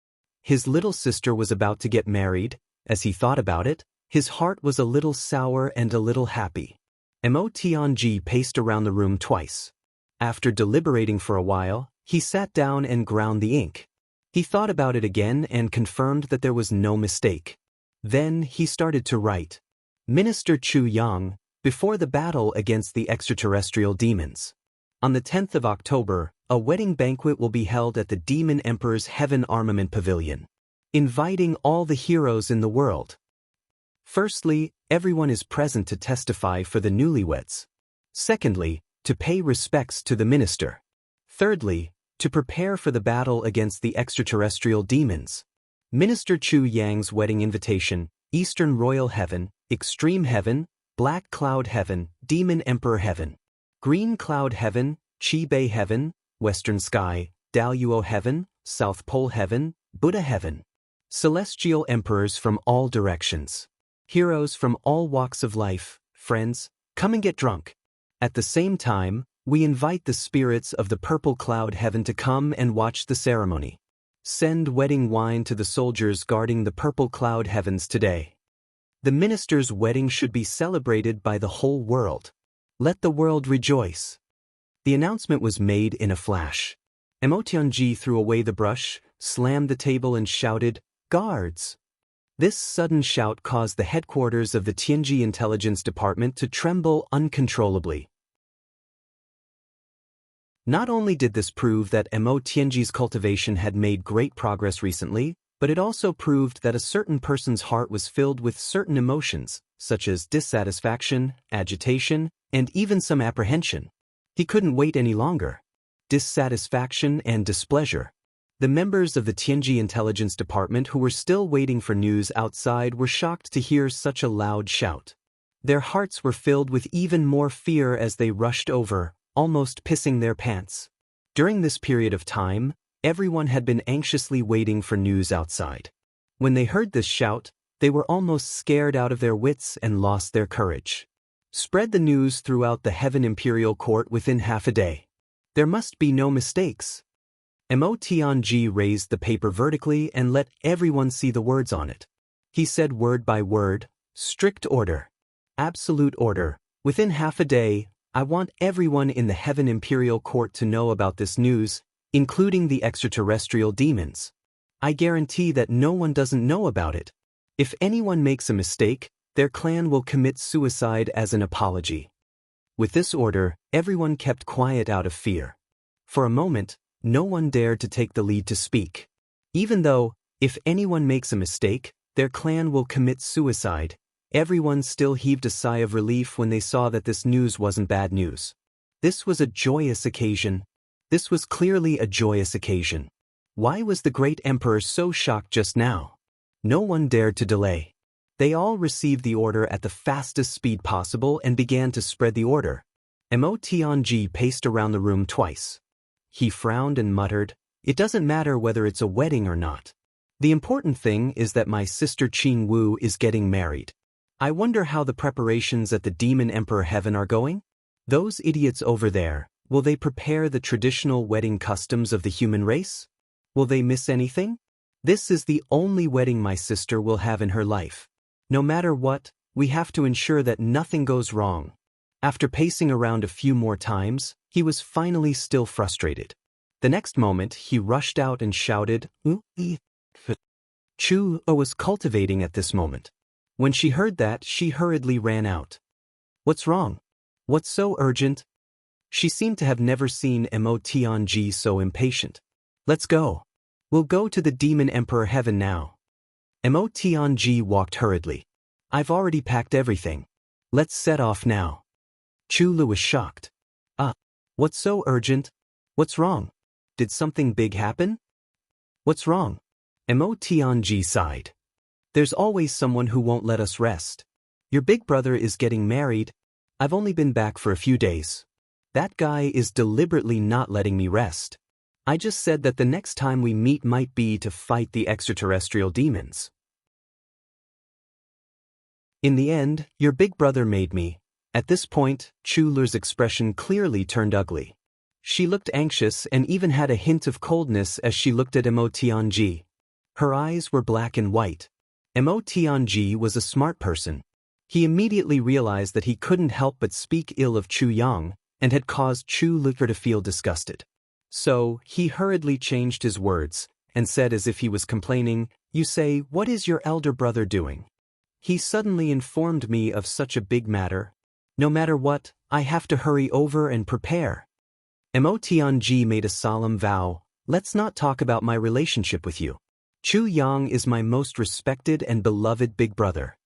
His little sister was about to get married. As he thought about it, his heart was a little sour and a little happy. Mo Tianji paced around the room twice. After deliberating for a while, he sat down and ground the ink. He thought about it again and confirmed that there was no mistake. Then he started to write. Minister Chu Yang, before the battle against the extraterrestrial demons. On the 10th of October, a wedding banquet will be held at the Demon Emperor's Heaven Armament Pavilion, inviting all the heroes in the world. Firstly, everyone is present to testify for the newlyweds. Secondly, to pay respects to the minister. Thirdly, to prepare for the battle against the extraterrestrial demons. Minister Chu Yang's wedding invitation: Eastern Royal Heaven, Extreme Heaven, Black Cloud Heaven, Demon Emperor Heaven. Green Cloud Heaven, Chi Bei Heaven, Western Sky, Daluo Heaven, South Pole Heaven, Buddha Heaven. Celestial emperors from all directions. Heroes from all walks of life, friends, come and get drunk. At the same time, we invite the spirits of the Purple Cloud Heaven to come and watch the ceremony. Send wedding wine to the soldiers guarding the Purple Cloud Heavens today. The minister's wedding should be celebrated by the whole world. Let the world rejoice. The announcement was made in a flash. Mo Tianji threw away the brush, slammed the table and shouted, "Guards!" This sudden shout caused the headquarters of the Tianji Intelligence Department to tremble uncontrollably. Not only did this prove that Mo Tianji's cultivation had made great progress recently, but it also proved that a certain person's heart was filled with certain emotions, such as dissatisfaction, agitation, and even some apprehension. He couldn't wait any longer. Dissatisfaction and displeasure. The members of the Tianji Intelligence Department who were still waiting for news outside were shocked to hear such a loud shout. Their hearts were filled with even more fear as they rushed over, almost pissing their pants. During this period of time, everyone had been anxiously waiting for news outside. When they heard this shout, they were almost scared out of their wits and lost their courage. Spread the news throughout the Heaven Imperial Court within half a day. There must be no mistakes. Mo Tianji raised the paper vertically and let everyone see the words on it. He said word by word, "Strict order. Absolute order. Within half a day, I want everyone in the Heaven Imperial Court to know about this news, including the extraterrestrial demons. I guarantee that no one doesn't know about it. If anyone makes a mistake, their clan will commit suicide as an apology." With this order, everyone kept quiet out of fear. For a moment, no one dared to take the lead to speak. Even though, if anyone makes a mistake, their clan will commit suicide, everyone still heaved a sigh of relief when they saw that this news wasn't bad news. This was a joyous occasion. This was clearly a joyous occasion. Why was the great emperor so shocked just now? No one dared to delay. They all received the order at the fastest speed possible and began to spread the order. Mo Tianji paced around the room twice. He frowned and muttered, "It doesn't matter whether it's a wedding or not. The important thing is that my sister Jianghu is getting married. I wonder how the preparations at the Demon Emperor Heaven are going? Those idiots over there, will they prepare the traditional wedding customs of the human race? Will they miss anything? This is the only wedding my sister will have in her life. No matter what, we have to ensure that nothing goes wrong. After pacing around a few more times, he was finally still frustrated. The next moment, he rushed out and shouted, Chu was cultivating at this moment. When she heard that, she hurriedly ran out. What's wrong? What's so urgent? She seemed to have never seen Mo Tianji so impatient. Let's go. We'll go to the Demon Emperor Heaven now. Mo Tianji walked hurriedly. I've already packed everything. Let's set off now. Chu Lu was shocked. What's so urgent? What's wrong? Did something big happen? What's wrong? Mo Tianji sighed. There's always someone who won't let us rest. Your big brother is getting married. I've only been back for a few days. That guy is deliberately not letting me rest. I just said that the next time we meet might be to fight the extraterrestrial demons. In the end, your big brother made me. At this point, Chu Lu's expression clearly turned ugly. She looked anxious and even had a hint of coldness as she looked at Mo Tianji. Her eyes were black and white. Mo Tianji was a smart person. He immediately realized that he couldn't help but speak ill of Chu Yang, and had caused Chu Lu to feel disgusted. So, he hurriedly changed his words, and said as if he was complaining, You say, what is your elder brother doing? He suddenly informed me of such a big matter. No matter what, I have to hurry over and prepare. Mo Tianji made a solemn vow, let's not talk about my relationship with you. Chu Yang is my most respected and beloved big brother.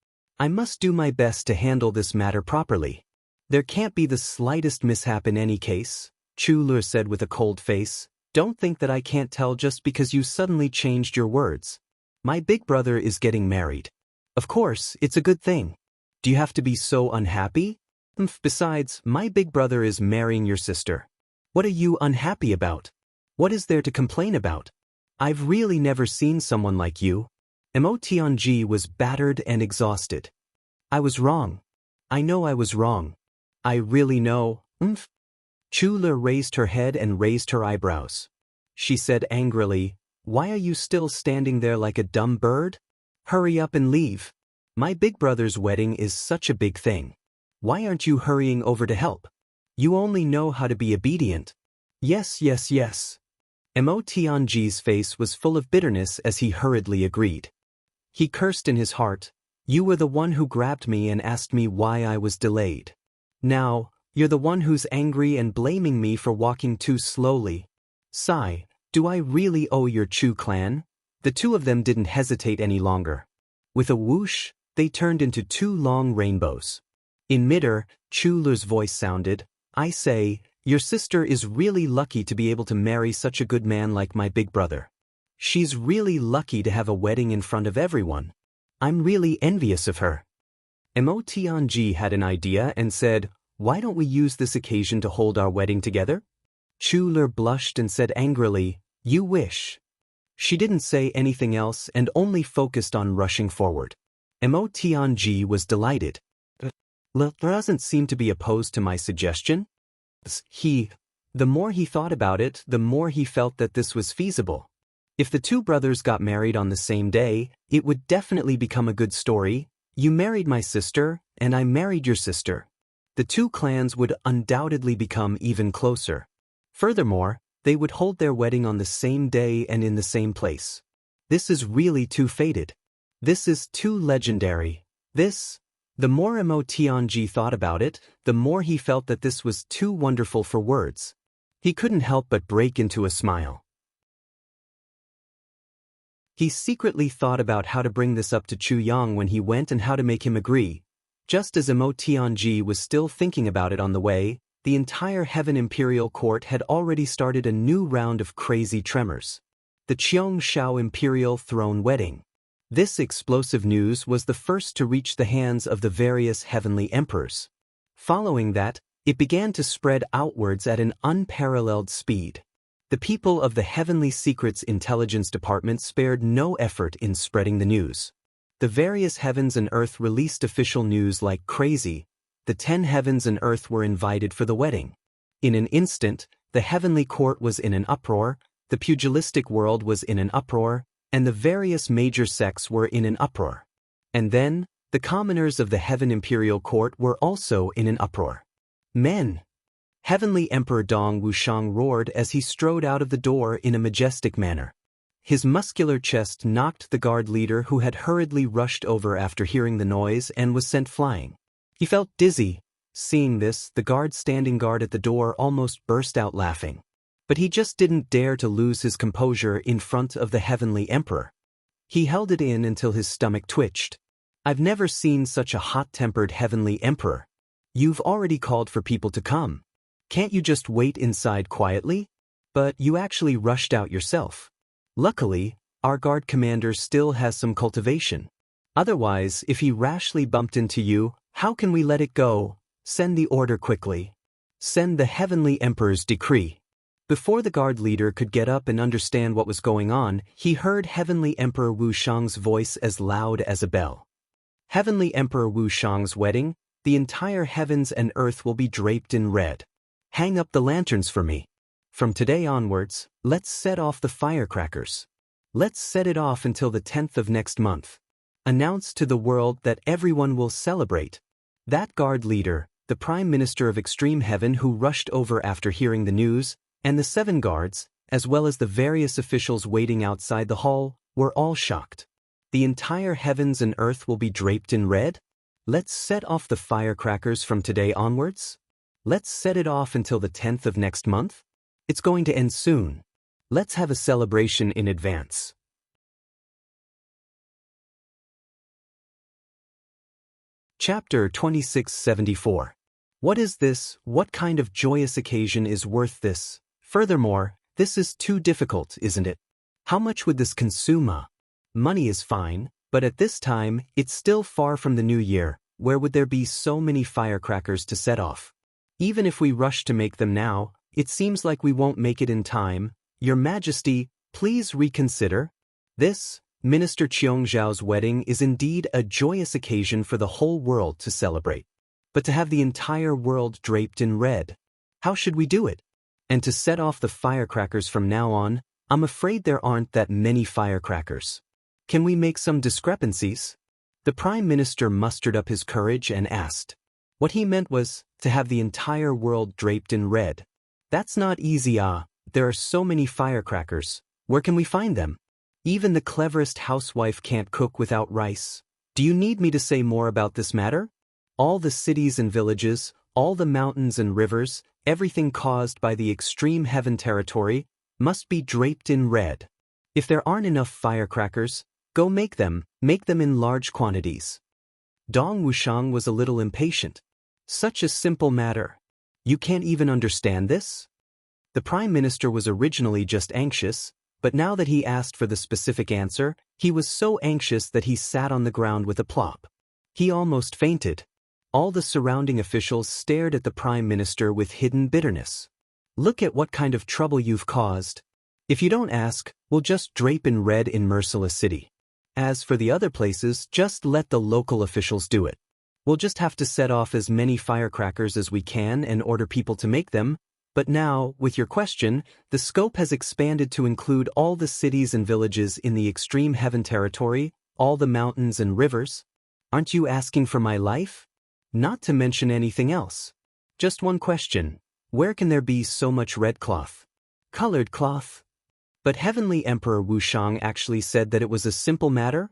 I must do my best to handle this matter properly. There can't be the slightest mishap in any case, Chu Lu said with a cold face. Don't think that I can't tell just because you suddenly changed your words. My big brother is getting married. Of course, it's a good thing. Do you have to be so unhappy? Besides, my big brother is marrying your sister. What are you unhappy about? What is there to complain about? I've really never seen someone like you. Mo Tianji was battered and exhausted. I was wrong. I know I was wrong. I really know. Chu Lu raised her head and raised her eyebrows. She said angrily, Why are you still standing there like a dumb bird? Hurry up and leave. My big brother's wedding is such a big thing. Why aren't you hurrying over to help? You only know how to be obedient. Yes. Mo Tianji's face was full of bitterness as he hurriedly agreed. He cursed in his heart, You were the one who grabbed me and asked me why I was delayed. Now, you're the one who's angry and blaming me for walking too slowly. Sigh, do I really owe your Chu clan? The two of them didn't hesitate any longer. With a whoosh, they turned into two long rainbows. In midair, Chu Lu's voice sounded, I say, your sister is really lucky to be able to marry such a good man like my big brother. She's really lucky to have a wedding in front of everyone. I'm really envious of her. Mo Tianji had an idea and said, Why don't we use this occasion to hold our wedding together? Chu Lu blushed and said angrily, You wish. She didn't say anything else and only focused on rushing forward. Mo Tianji was delighted. Le doesn't seem to be opposed to my suggestion. The more he thought about it, the more he felt that this was feasible. If the two brothers got married on the same day, it would definitely become a good story. You married my sister, and I married your sister. The two clans would undoubtedly become even closer. Furthermore, they would hold their wedding on the same day and in the same place. This is really too fated. This is too legendary. The more Mo Tianji thought about it, the more he felt that this was too wonderful for words. He couldn't help but break into a smile. He secretly thought about how to bring this up to Chu Yang when he went and how to make him agree. Just as Mo Tianji was still thinking about it on the way, the entire Heaven Imperial Court had already started a new round of crazy tremors. The Qiongshao Imperial Throne Wedding. This explosive news was the first to reach the hands of the various heavenly emperors. Following that, it began to spread outwards at an unparalleled speed. The people of the Heavenly Secrets Intelligence Department spared no effort in spreading the news. The various heavens and earth released official news like crazy. The 10 heavens and earth were invited for the wedding. In an instant, the heavenly court was in an uproar, the pugilistic world was in an uproar, and the various major sects were in an uproar. And then, The commoners of the Heaven Imperial Court were also in an uproar. Men! Heavenly Emperor Dong Wuxiang roared as he strode out of the door in a majestic manner. His muscular chest knocked the guard leader who had hurriedly rushed over after hearing the noise and was sent flying. He felt dizzy. Seeing this, the guard standing guard at the door almost burst out laughing. But he just didn't dare to lose his composure in front of the Heavenly Emperor. He held it in until his stomach twitched. I've never seen such a hot-tempered Heavenly Emperor. You've already called for people to come. Can't you just wait inside quietly? But you actually rushed out yourself. Luckily, our guard commander still has some cultivation. Otherwise, if he rashly bumped into you, how can we let it go? Send the order quickly. Send the Heavenly Emperor's decree. Before the guard leader could get up and understand what was going on, he heard Heavenly Emperor Wuxiang's voice as loud as a bell. Heavenly Emperor Wuxiang's wedding, the entire heavens and earth will be draped in red. Hang up the lanterns for me. From today onwards, let's set off the firecrackers. Let's set it off until the 10th of next month. Announce to the world that everyone will celebrate. That guard leader, the Prime Minister of Extreme Heaven who rushed over after hearing the news, and the 7 guards, as well as the various officials waiting outside the hall, were all shocked. The entire heavens and earth will be draped in red? Let's set off the firecrackers from today onwards? Let's set it off until the 10th of next month? It's going to end soon. Let's have a celebration in advance. Chapter 2674. What is this? What kind of joyous occasion is worth this? Furthermore, this is too difficult, isn't it? How much would this consume? Money is fine, but at this time, it's still far from the new year. Where would there be so many firecrackers to set off? Even if we rush to make them now, it seems like we won't make it in time. Your Majesty, please reconsider. This, Minister Qiongzhao's wedding is indeed a joyous occasion for the whole world to celebrate. But to have the entire world draped in red, how should we do it? And to set off the firecrackers from now on, I'm afraid there aren't that many firecrackers. Can we make some discrepancies? The Prime Minister mustered up his courage and asked. What he meant was, to have the entire world draped in red. That's not easy, there are so many firecrackers. Where can we find them? Even the cleverest housewife can't cook without rice. Do you need me to say more about this matter? All the cities and villages, all the mountains and rivers, everything caused by the extreme heaven territory, must be draped in red. If there aren't enough firecrackers, go make them in large quantities. Dong Wuxiang was a little impatient. Such a simple matter. You can't even understand this? The Prime Minister was originally just anxious, but now that he asked for the specific answer, he was so anxious that he sat on the ground with a plop. He almost fainted. All the surrounding officials stared at the Prime Minister with hidden bitterness. Look at what kind of trouble you've caused. If you don't ask, we'll just drape in red in Merciless City. As for the other places, just let the local officials do it. We'll just have to set off as many firecrackers as we can and order people to make them. But now, with your question, the scope has expanded to include all the cities and villages in the extreme heaven territory, all the mountains and rivers. Aren't you asking for my life? Not to mention anything else. Just one question. Where can there be so much red cloth? Colored cloth? But Heavenly Emperor Wuxiang actually said that it was a simple matter?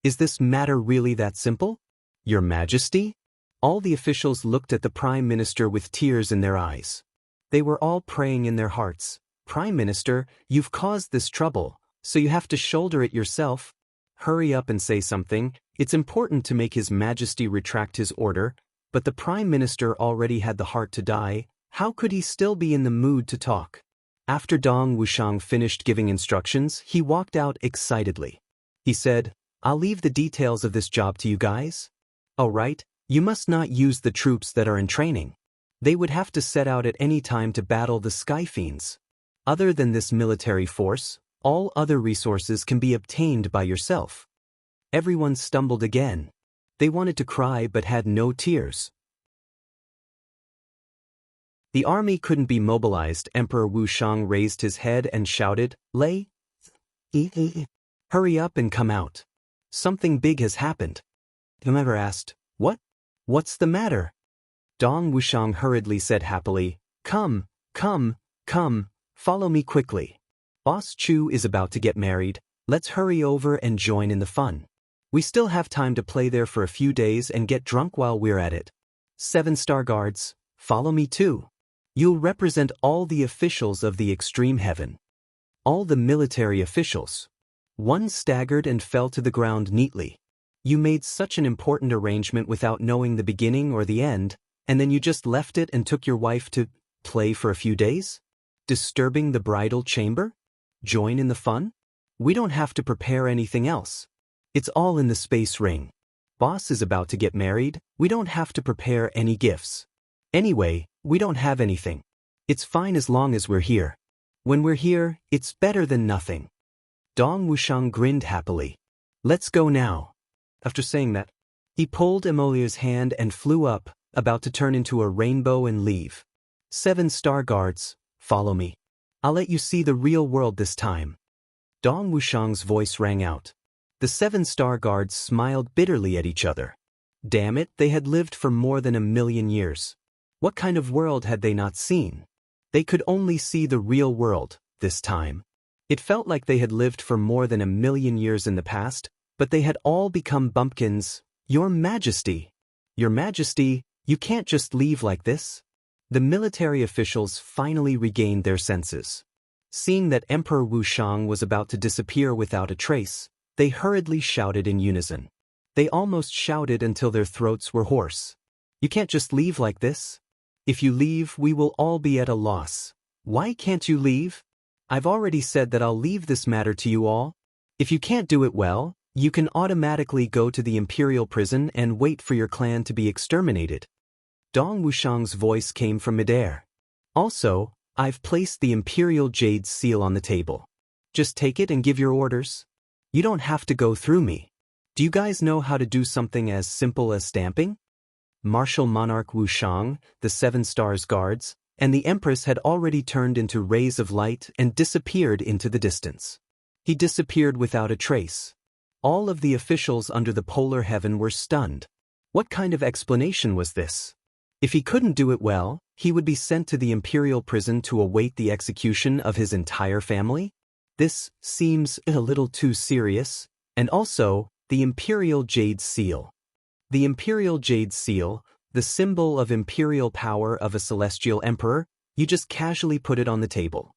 Is this matter really that simple? Your Majesty? All the officials looked at the Prime Minister with tears in their eyes. They were all praying in their hearts. Prime Minister, you've caused this trouble, so you have to shoulder it yourself. Hurry up and say something. It's important to make His Majesty retract his order, but the Prime Minister already had the heart to die. How could he still be in the mood to talk? After Dong Wuxiang finished giving instructions, he walked out excitedly. He said, I'll leave the details of this job to you guys. All right, you must not use the troops that are in training. They would have to set out at any time to battle the Sky Fiends. Other than this military force, all other resources can be obtained by yourself. Everyone stumbled again. They wanted to cry but had no tears. The army couldn't be mobilized. Emperor Wuxiang raised his head and shouted, Hurry up and come out. Something big has happened. The member asked, "What? What's the matter?" Dong Wushang hurriedly said happily, "Come, come, come, follow me quickly. Boss Chu is about to get married, let's hurry over and join in the fun. We still have time to play there for a few days and get drunk while we're at it. 7-star guards, follow me too. You'll represent all the officials of the extreme heaven." All the military officials. One staggered and fell to the ground neatly. "You made such an important arrangement without knowing the beginning or the end, and then you just left it and took your wife to play for a few days? Disturbing the bridal chamber? Join in the fun? We don't have to prepare anything else. It's all in the space ring. Boss is about to get married, we don't have to prepare any gifts. Anyway, we don't have anything. It's fine as long as we're here. When we're here, it's better than nothing." Dong Wushang grinned happily. "Let's go now." After saying that, he pulled Emolier's hand and flew up, about to turn into a rainbow and leave. 7-star guards, follow me. I'll let you see the real world this time." Dong Wushang's voice rang out. The 7-star guards smiled bitterly at each other. Damn it, they had lived for more than 1,000,000 years. What kind of world had they not seen? They could only see the real world, this time. It felt like they had lived for more than 1,000,000 years in the past, but they had all become bumpkins. "Your Majesty! Your Majesty, you can't just leave like this." The military officials finally regained their senses. Seeing that Emperor Wushang was about to disappear without a trace, they hurriedly shouted in unison. They almost shouted until their throats were hoarse. "You can't just leave like this. If you leave, we will all be at a loss. Why can't you leave? I've already said that I'll leave this matter to you all. If you can't do it well, you can automatically go to the imperial prison and wait for your clan to be exterminated." Dong Wushang's voice came from midair. "Also, I've placed the imperial jade seal on the table. Just take it and give your orders. You don't have to go through me. Do you guys know how to do something as simple as stamping?" Martial Monarch Wushang, the 7-stars guards, and the Empress had already turned into rays of light and disappeared into the distance. He disappeared without a trace. All of the officials under the polar heaven were stunned. What kind of explanation was this? If he couldn't do it well, he would be sent to the imperial prison to await the execution of his entire family? This seems a little too serious. And also, the imperial jade seal. The imperial jade seal, the symbol of imperial power of a celestial emperor, you just casually put it on the table.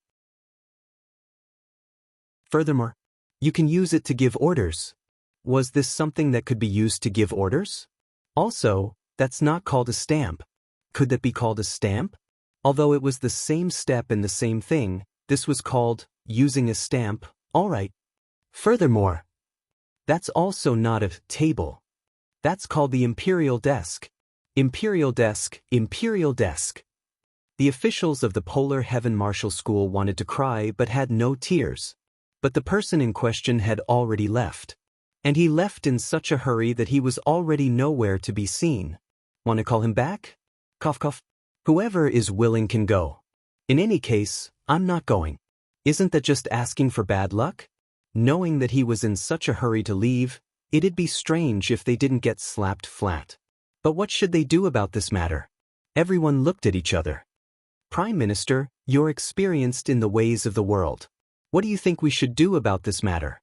Furthermore, you can use it to give orders. Was this something that could be used to give orders? Also, that's not called a stamp. Could that be called a stamp? Although it was the same step in the same thing, this was called using a stamp, alright. Furthermore, that's also not a table. That's called the imperial desk. Imperial desk, imperial desk. The officials of the Polar Heaven Martial School wanted to cry but had no tears. But the person in question had already left. And he left in such a hurry that he was already nowhere to be seen. Want to call him back? Cough cough. Whoever is willing can go. In any case, I'm not going. Isn't that just asking for bad luck? Knowing that he was in such a hurry to leave, it'd be strange if they didn't get slapped flat. But what should they do about this matter? Everyone looked at each other. Prime Minister, you're experienced in the ways of the world. What do you think we should do about this matter?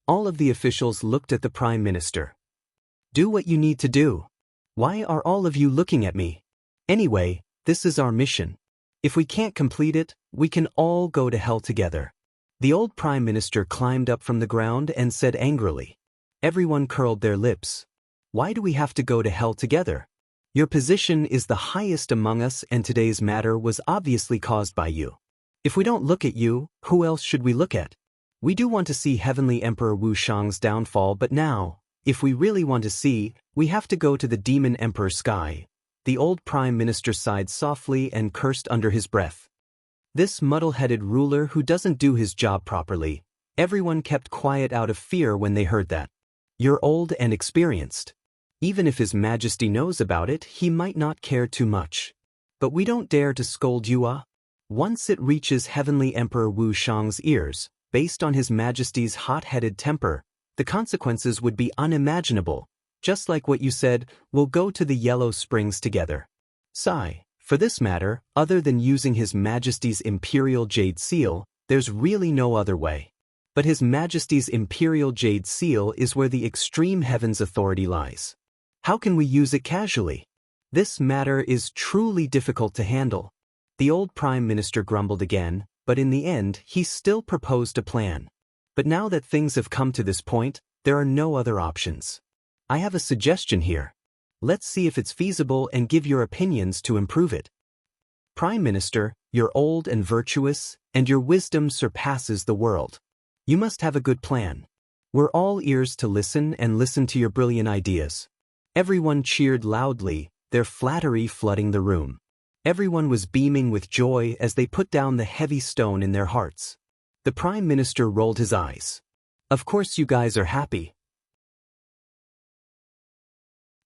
All of the officials looked at the Prime Minister. Do what you need to do. Why are all of you looking at me? Anyway, this is our mission. If we can't complete it, we can all go to hell together. The old Prime Minister climbed up from the ground and said angrily. Everyone curled their lips. Why do we have to go to hell together? Your position is the highest among us and today's matter was obviously caused by you. If we don't look at you, who else should we look at? We do want to see Heavenly Emperor Wushang's downfall, but now, if we really want to see, we have to go to the Demon Emperor Sky. The old Prime Minister sighed softly and cursed under his breath. This muddle-headed ruler who doesn't do his job properly. Everyone kept quiet out of fear when they heard that. You're old and experienced. Even if His Majesty knows about it, he might not care too much. But we don't dare to scold you. Once it reaches Heavenly Emperor Wushang's ears, based on His Majesty's hot-headed temper, the consequences would be unimaginable. Just like what you said, we'll go to the Yellow Springs together. Sigh. For this matter, other than using His Majesty's Imperial Jade Seal, there's really no other way. But His Majesty's Imperial Jade Seal is where the extreme heavens authority lies. How can we use it casually? This matter is truly difficult to handle. The old Prime Minister grumbled again, but in the end he still proposed a plan. But now that things have come to this point, there are no other options. I have a suggestion here. Let's see if it's feasible and give your opinions to improve it. Prime Minister, you're old and virtuous, and your wisdom surpasses the world. You must have a good plan. We're all ears to listen and listen to your brilliant ideas. Everyone cheered loudly, their flattery flooding the room. Everyone was beaming with joy as they put down the heavy stone in their hearts. The Prime Minister rolled his eyes. Of course you guys are happy.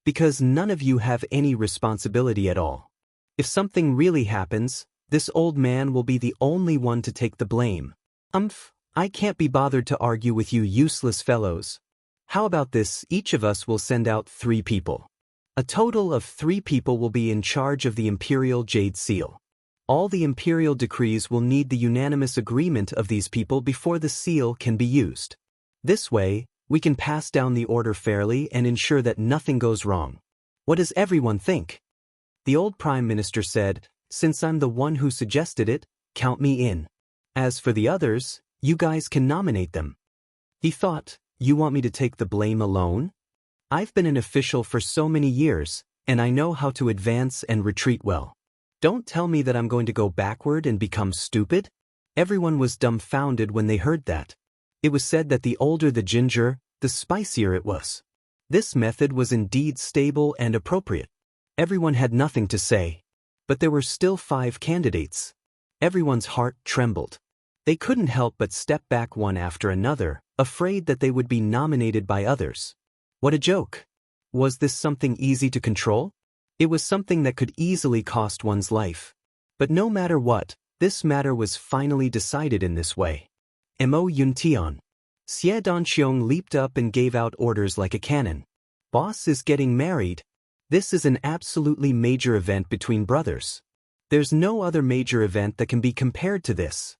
Because none of you have any responsibility at all. If something really happens, this old man will be the only one to take the blame. I can't be bothered to argue with you useless fellows. How about this? Each of us will send out 3 people. A total of 3 people will be in charge of the Imperial Jade Seal. All the Imperial decrees will need the unanimous agreement of these people before the seal can be used. This way, we can pass down the order fairly and ensure that nothing goes wrong. What does everyone think? The old Prime Minister said, since I'm the one who suggested it, count me in. As for the others, you guys can nominate them. He thought, you want me to take the blame alone? I've been an official for so many years, and I know how to advance and retreat well. Don't tell me that I'm going to go backward and become stupid. Everyone was dumbfounded when they heard that. It was said that the older the ginger, the spicier it was. This method was indeed stable and appropriate. Everyone had nothing to say. But there were still 5 candidates. Everyone's heart trembled. They couldn't help but step back one after another, afraid that they would be nominated by others. What a joke! Was this something easy to control? It was something that could easily cost one's life. But no matter what, this matter was finally decided in this way. Mo Yuntian. Xie Danqiong leaped up and gave out orders like a cannon. Boss is getting married. This is an absolutely major event between brothers. There's no other major event that can be compared to this.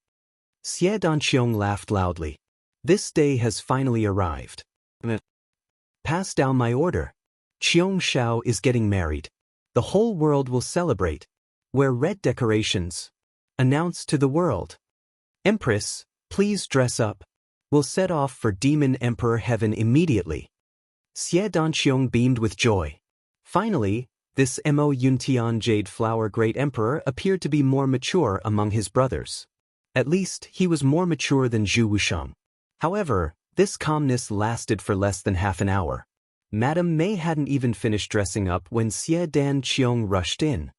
Xie Danqiong laughed loudly. This day has finally arrived. Pass down my order. Qiong Shao is getting married. The whole world will celebrate. Wear red decorations. Announce to the world. Empress, please dress up. We'll set off for Demon Emperor Heaven immediately. Xie Danqiong beamed with joy. Finally, this Mo Yuntian Jade Flower Great Emperor appeared to be more mature among his brothers. At least, he was more mature than Zhu Wushang. However, this calmness lasted for less than half an hour. Madame Mei hadn't even finished dressing up when Xie Danqiong rushed in.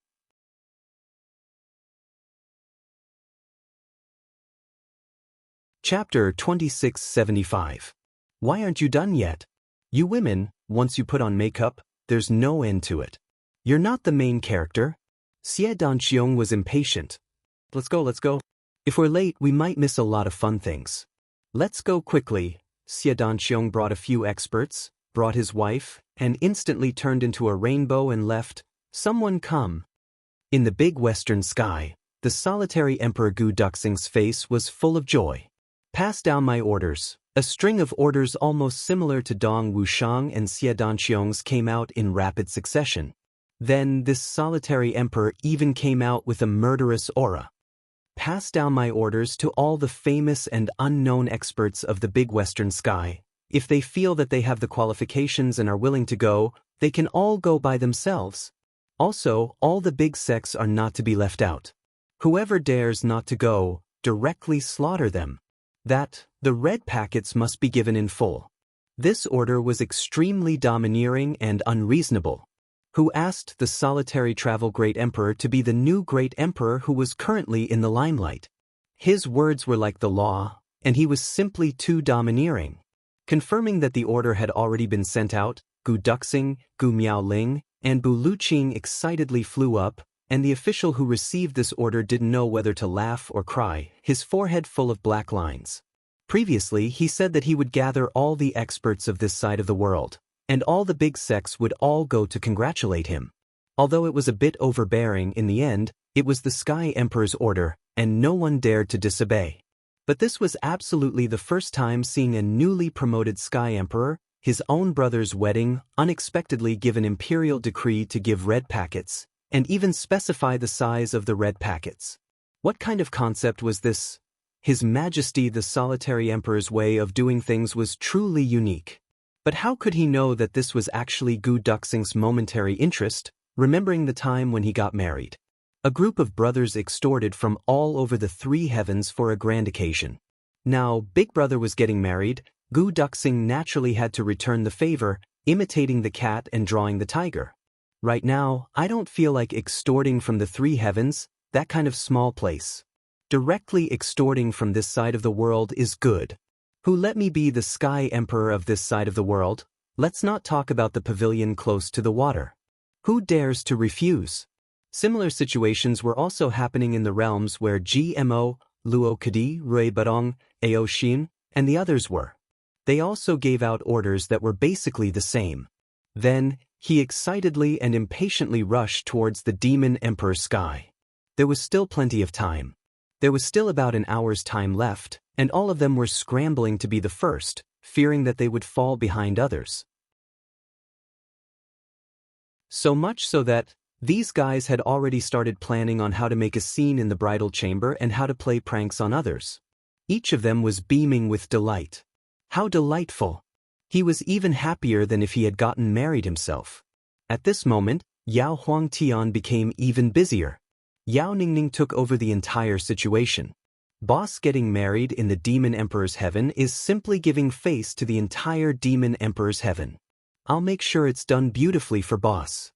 Chapter 2675. Why aren't you done yet? You women, once you put on makeup, there's no end to it. You're not the main character. Xie Danqiong was impatient. Let's go. If we're late, we might miss a lot of fun things. Let's go quickly. Xie Danqiong brought a few experts, brought his wife, and instantly turned into a rainbow and left. Someone come. In the big western sky, the solitary Emperor Gu Duxing's face was full of joy. Pass down my orders. A string of orders almost similar to Dong Wushang and Xie Danqiong's came out in rapid succession. Then this solitary emperor even came out with a murderous aura. Pass down my orders to all the famous and unknown experts of the big western sky. If they feel that they have the qualifications and are willing to go, they can all go by themselves. Also, all the big sects are not to be left out. Whoever dares not to go, directly slaughter them. The red packets must be given in full. This order was extremely domineering and unreasonable. Who asked the solitary travel great emperor to be the new great emperor who was currently in the limelight? His words were like the law, and he was simply too domineering. Confirming that the order had already been sent out, Gu Duxing, Gu Miaoling, and Bu Luqing excitedly flew up, and the official who received this order didn't know whether to laugh or cry, his forehead full of black lines. Previously, he said that he would gather all the experts of this side of the world. and all the big sects would all go to congratulate him. Although it was a bit overbearing in the end, it was the Sky Emperor's order, and no one dared to disobey. But this was absolutely the first time seeing a newly promoted Sky Emperor, his own brother's wedding, unexpectedly give an imperial decree to give red packets, and even specify the size of the red packets. What kind of concept was this? His Majesty the Solitary Emperor's way of doing things was truly unique. But how could he know that this was actually Gu Duxing's momentary interest, remembering the time when he got married? A group of brothers extorted from all over the three heavens for a grand occasion. Now, Big Brother was getting married, Gu Duxing naturally had to return the favor, imitating the cat and drawing the tiger. Right now, I don't feel like extorting from the three heavens, that kind of small place. Directly extorting from this side of the world is good. Who let me be the Sky Emperor of this side of the world? Let's not talk about the pavilion close to the water. Who dares to refuse? Similar situations were also happening in the realms where GMO, Luo Kadi, Rui Barong, Ao Xin, and the others were. They also gave out orders that were basically the same. Then, he excitedly and impatiently rushed towards the Demon Emperor Sky. There was still plenty of time. There was still about an hour's time left, and all of them were scrambling to be the first, fearing that they would fall behind others. So much so that these guys had already started planning on how to make a scene in the bridal chamber and how to play pranks on others. Each of them was beaming with delight. How delightful! He was even happier than if he had gotten married himself. At this moment, Yao Huangtian became even busier. Yao Ningning took over the entire situation. Boss getting married in the Demon Emperor's heaven is simply giving face to the entire Demon Emperor's heaven. I'll make sure it's done beautifully for boss.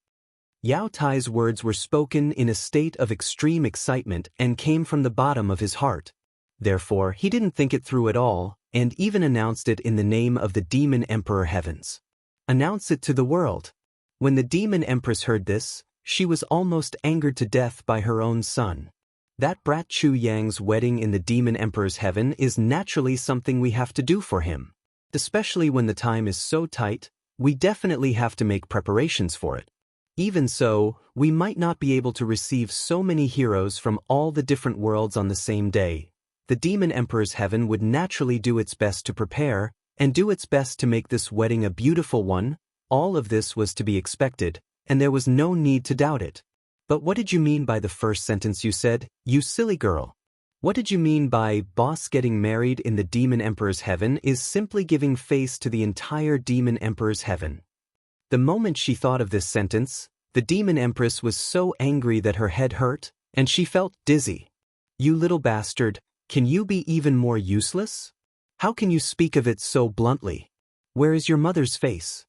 Yao Tai's words were spoken in a state of extreme excitement and came from the bottom of his heart. Therefore, he didn't think it through at all, and even announced it in the name of the Demon Emperor Heavens. Announce it to the world. When the Demon Empress heard this, she was almost angered to death by her own son. That brat Chu Yang's wedding in the Demon Emperor's heaven is naturally something we have to do for him. Especially when the time is so tight, we definitely have to make preparations for it. Even so, we might not be able to receive so many heroes from all the different worlds on the same day. The Demon Emperor's heaven would naturally do its best to prepare, and do its best to make this wedding a beautiful one. All of this was to be expected, and there was no need to doubt it. But what did you mean by the first sentence you said, you silly girl? What did you mean by boss getting married in the Demon Emperor's heaven is simply giving face to the entire Demon Emperor's heaven? The moment she thought of this sentence, the Demon Empress was so angry that her head hurt, and she felt dizzy. You little bastard, can you be even more useless? How can you speak of it so bluntly? Where is your mother's face?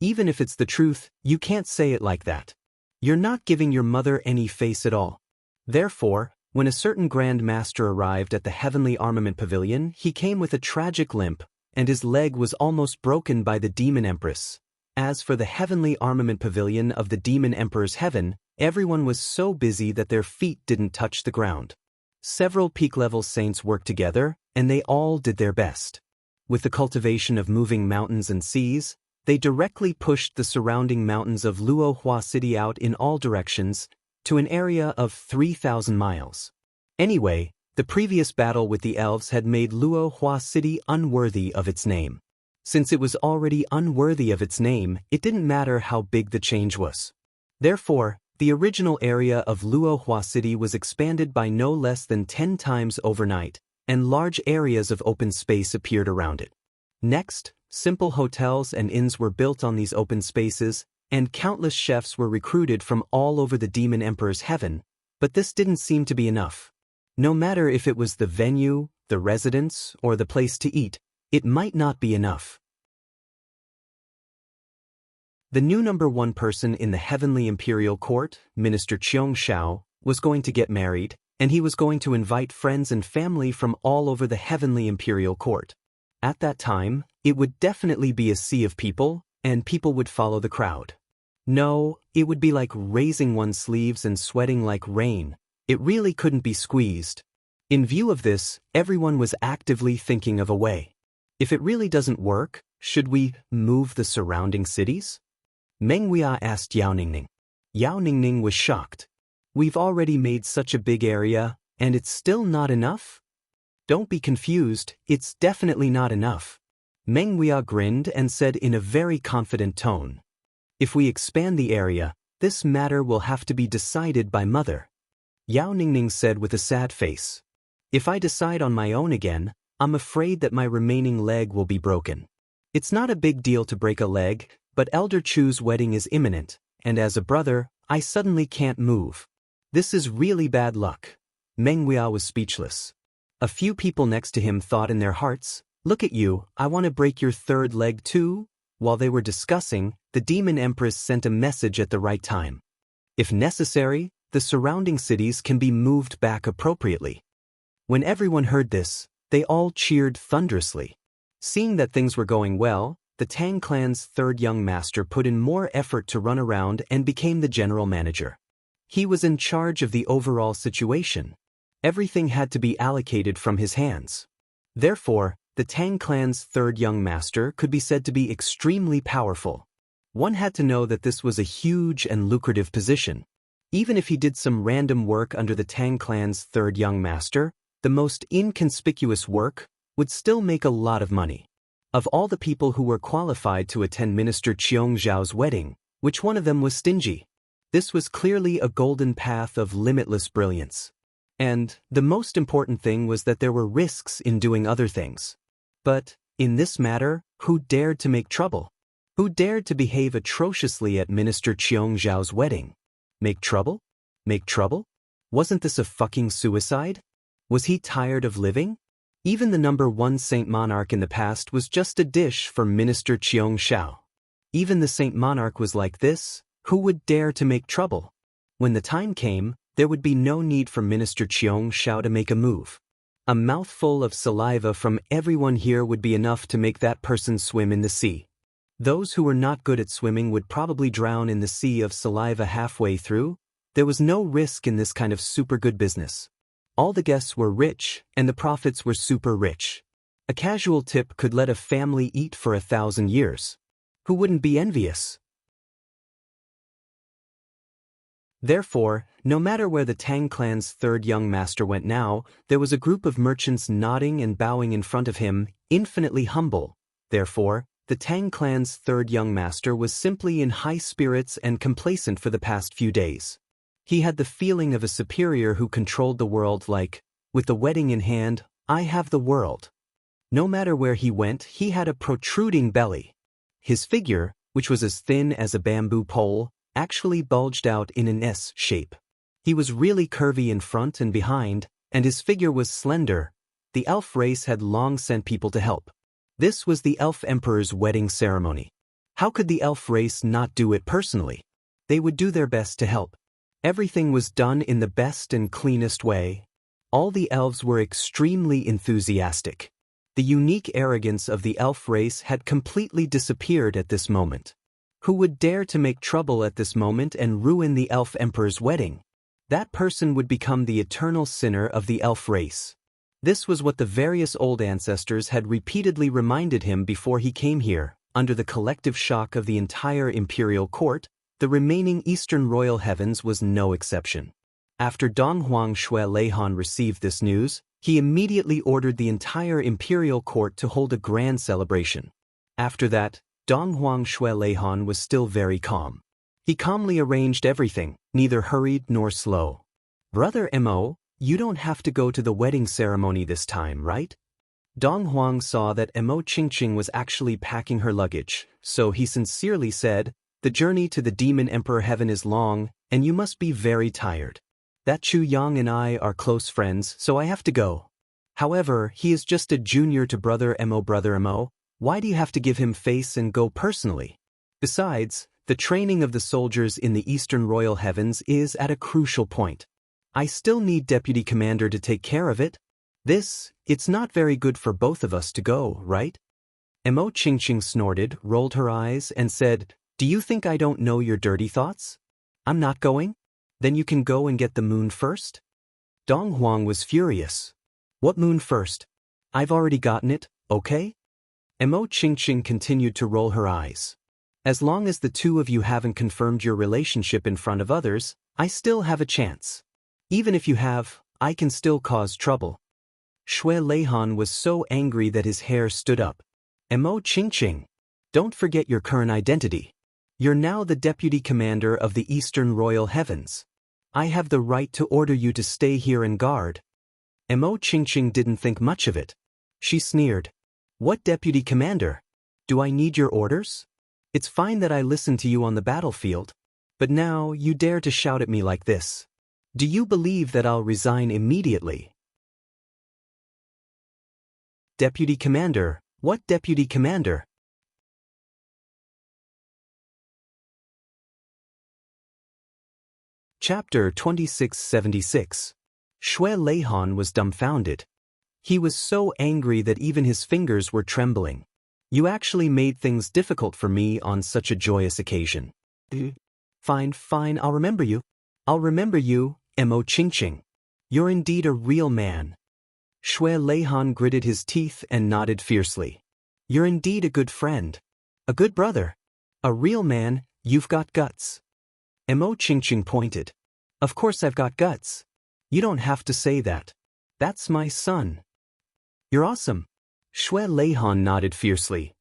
Even if it's the truth, you can't say it like that. You're not giving your mother any face at all. Therefore, when a certain Grand Master arrived at the Heavenly Armament Pavilion, he came with a tragic limp, and his leg was almost broken by the Demon Empress. As for the Heavenly Armament Pavilion of the Demon Emperor's heaven, everyone was so busy that their feet didn't touch the ground. Several peak-level saints worked together, and they all did their best. With the cultivation of moving mountains and seas, they directly pushed the surrounding mountains of Luohua City out in all directions, to an area of 3,000 miles. Anyway, the previous battle with the elves had made Luohua City unworthy of its name. Since it was already unworthy of its name, it didn't matter how big the change was. Therefore, the original area of Luohua City was expanded by no less than 10 times overnight, and large areas of open space appeared around it. Next, simple hotels and inns were built on these open spaces, and countless chefs were recruited from all over the Demon Emperor's heaven, but this didn't seem to be enough. No matter if it was the venue, the residence, or the place to eat, it might not be enough. The new number one person in the Heavenly Imperial Court, Minister Qiong Shao, was going to get married, and he was going to invite friends and family from all over the Heavenly Imperial Court. At that time, it would definitely be a sea of people, and people would follow the crowd. No, it would be like raising one's sleeves and sweating like rain. It really couldn't be squeezed. In view of this, everyone was actively thinking of a way. If it really doesn't work, Should we move the surrounding cities? Meng Huia asked Yao Ningning. Yao Ningning was shocked. We've already made such a big area, and it's still not enough? Don't be confused, it's definitely not enough. Meng Huia grinned and said in a very confident tone. If we expand the area, this matter will have to be decided by Mother. Yao Ningning said with a sad face. If I decide on my own again, I'm afraid that my remaining leg will be broken. It's not a big deal to break a leg, but Elder Chu's wedding is imminent, and as a brother, I suddenly can't move. This is really bad luck. Meng Huia was speechless. A few people next to him thought in their hearts, look at you, I want to break your third leg too? While they were discussing, the Demon Empress sent a message at the right time. If necessary, the surrounding cities can be moved back appropriately. When everyone heard this, they all cheered thunderously. Seeing that things were going well, the Tang clan's third young master put in more effort to run around and became the general manager. He was in charge of the overall situation. Everything had to be allocated from his hands. Therefore, the Tang clan's third young master could be said to be extremely powerful. One had to know that this was a huge and lucrative position. Even if he did some random work under the Tang clan's third young master, the most inconspicuous work would still make a lot of money. Of all the people who were qualified to attend Minister Qiong Zhao's wedding, which one of them was stingy? This was clearly a golden path of limitless brilliance. And the most important thing was that there were risks in doing other things. But, in this matter, who dared to make trouble? Who dared to behave atrociously at Minister Qiong Zhao's wedding? Make trouble? Make trouble? Wasn't this a fucking suicide? Was he tired of living? Even the number one Saint Monarch in the past was just a dish for Minister Qiong Zhao. Even the Saint Monarch was like this, who would dare to make trouble? When the time came, there would be no need for Minister Qiong Zhao to make a move. A mouthful of saliva from everyone here would be enough to make that person swim in the sea. Those who were not good at swimming would probably drown in the sea of saliva halfway through. There was no risk in this kind of super good business. All the guests were rich, and the profits were super rich. A casual tip could let a family eat for 1,000 years. Who wouldn't be envious? Therefore, no matter where the Tang clan's third young master went now, there was a group of merchants nodding and bowing in front of him, infinitely humble. Therefore, the Tang clan's third young master was simply in high spirits and complacent for the past few days. He had the feeling of a superior who controlled the world like, with the wedding in hand, I have the world. No matter where he went, he had a protruding belly. His figure, which was as thin as a bamboo pole, actually bulged out in an S shape. He was really curvy in front and behind, and his figure was slender. The elf race had long sent people to help. This was the elf emperor's wedding ceremony. How could the elf race not do it personally? They would do their best to help. Everything was done in the best and cleanest way. All the elves were extremely enthusiastic. The unique arrogance of the elf race had completely disappeared at this moment. Who would dare to make trouble at this moment and ruin the elf emperor's wedding? That person would become the eternal sinner of the elf race. This was what the various old ancestors had repeatedly reminded him before he came here. Under the collective shock of the entire imperial court, the remaining Eastern Royal Heavens was no exception. After Donghuang Shui Leihan received this news, he immediately ordered the entire imperial court to hold a grand celebration. After that, Donghuang Shui Leihan was still very calm. He calmly arranged everything, neither hurried nor slow. Brother Mo, you don't have to go to the wedding ceremony this time, right? Donghuang saw that Mo Qingqing was actually packing her luggage, so he sincerely said, the journey to the Demon Emperor Heaven is long, and you must be very tired. That Chu Yang and I are close friends, so I have to go. However, he is just a junior to Brother Mo. Why do you have to give him face and go personally? Besides, the training of the soldiers in the Eastern Royal Heavens is at a crucial point. I still need Deputy Commander to take care of it. It's not very good for both of us to go, right? Mo Qingqing snorted, rolled her eyes, and said, do you think I don't know your dirty thoughts? I'm not going? Then you can go and get the moon first? Donghuang was furious. What moon first? I've already gotten it, okay? Mo Qingqing continued to roll her eyes. As long as the two of you haven't confirmed your relationship in front of others, I still have a chance. Even if you have, I can still cause trouble. Shui Leihan was so angry that his hair stood up. Mo Qingqing, don't forget your current identity. You're now the deputy commander of the Eastern Royal Heavens. I have the right to order you to stay here and guard. Mo Qingqing didn't think much of it. She sneered. What deputy commander? Do I need your orders? It's fine that I listen to you on the battlefield, but now you dare to shout at me like this. Do you believe that I'll resign immediately? Deputy commander, what deputy commander? Chapter 2676. Shui Leihan was dumbfounded. He was so angry that even his fingers were trembling. You actually made things difficult for me on such a joyous occasion. Fine, I'll remember you. I'll remember you, Mo Qingqing. You're indeed a real man. Shui Leihan gritted his teeth and nodded fiercely. You're indeed a good friend. A good brother. A real man, you've got guts. Mo Qingqing pointed. Of course I've got guts. You don't have to say that. That's my son. You're awesome. Shui Leihan nodded fiercely.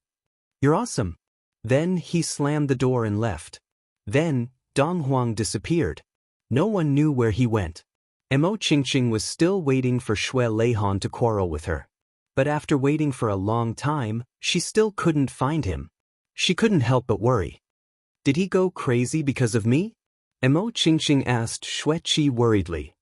You're awesome. Then he slammed the door and left. Then, Dong Huang disappeared. No one knew where he went. Mo Qingqing was still waiting for Shui Leihan to quarrel with her. But after waiting for a long time, she still couldn't find him. She couldn't help but worry. Did he go crazy because of me? Mo Qingqing asked Shui Qi worriedly.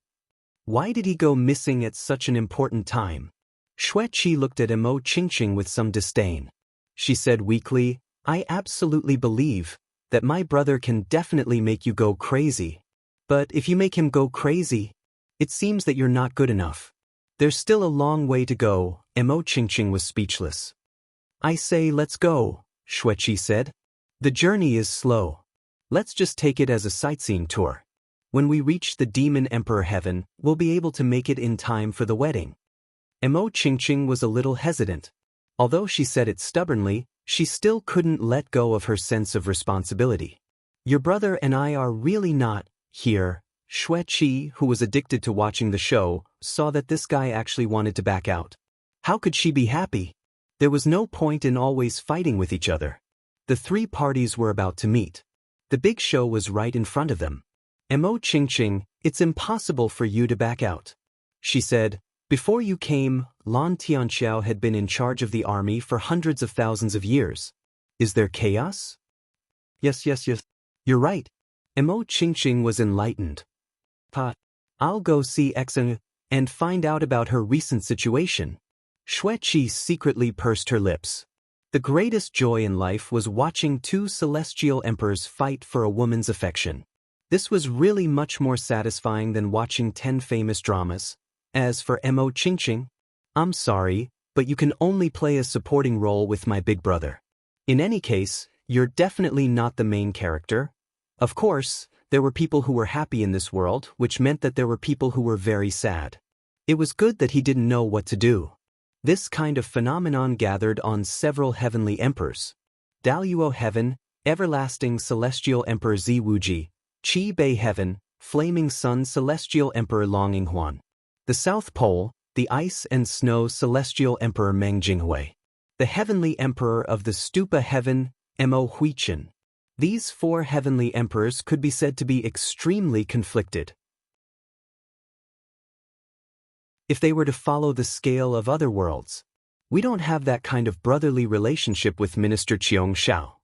Why did he go missing at such an important time? Shui Qi looked at Mo Qingqing with some disdain. She said weakly, I absolutely believe that my brother can definitely make you go crazy. But if you make him go crazy, it seems that you're not good enough. There's still a long way to go. Mo Qingqing was speechless. I say let's go, Shui Qi said. The journey is slow. Let's just take it as a sightseeing tour. When we reach the Demon Emperor Heaven, we'll be able to make it in time for the wedding. Mo Qingqing was a little hesitant. Although she said it stubbornly, she still couldn't let go of her sense of responsibility. Your brother and I are really not here. Shui Qi, who was addicted to watching the show, saw that this guy actually wanted to back out. How could she be happy? There was no point in always fighting with each other. The three parties were about to meet. The big show was right in front of them. Mo Qingqing, it's impossible for you to back out. She said, before you came, Lan Tianxiao had been in charge of the army for hundreds of thousands of years. Is there chaos? Yes. You're right. Mo Qingqing was enlightened. I'll go see Xen and find out about her recent situation. Shui Qi secretly pursed her lips. The greatest joy in life was watching two celestial emperors fight for a woman's affection. This was really much more satisfying than watching 10 famous dramas. As for Mo Qingqing, I'm sorry, but you can only play a supporting role with my big brother. In any case, you're definitely not the main character. Of course, there were people who were happy in this world, which meant that there were people who were very sad. It was good that he didn't know what to do. This kind of phenomenon gathered on several heavenly emperors. Daluo Heaven, Everlasting Celestial Emperor Ziwuji, Qi Bei Heaven, Flaming Sun Celestial Emperor Longinghuan. The South Pole, the Ice and Snow Celestial Emperor Meng Jinghui. The Heavenly Emperor of the Stupa Heaven, Mo Huichen. These four heavenly emperors could be said to be extremely conflicted. If they were to follow the scale of other worlds, we don't have that kind of brotherly relationship with Minister Qiong Shao.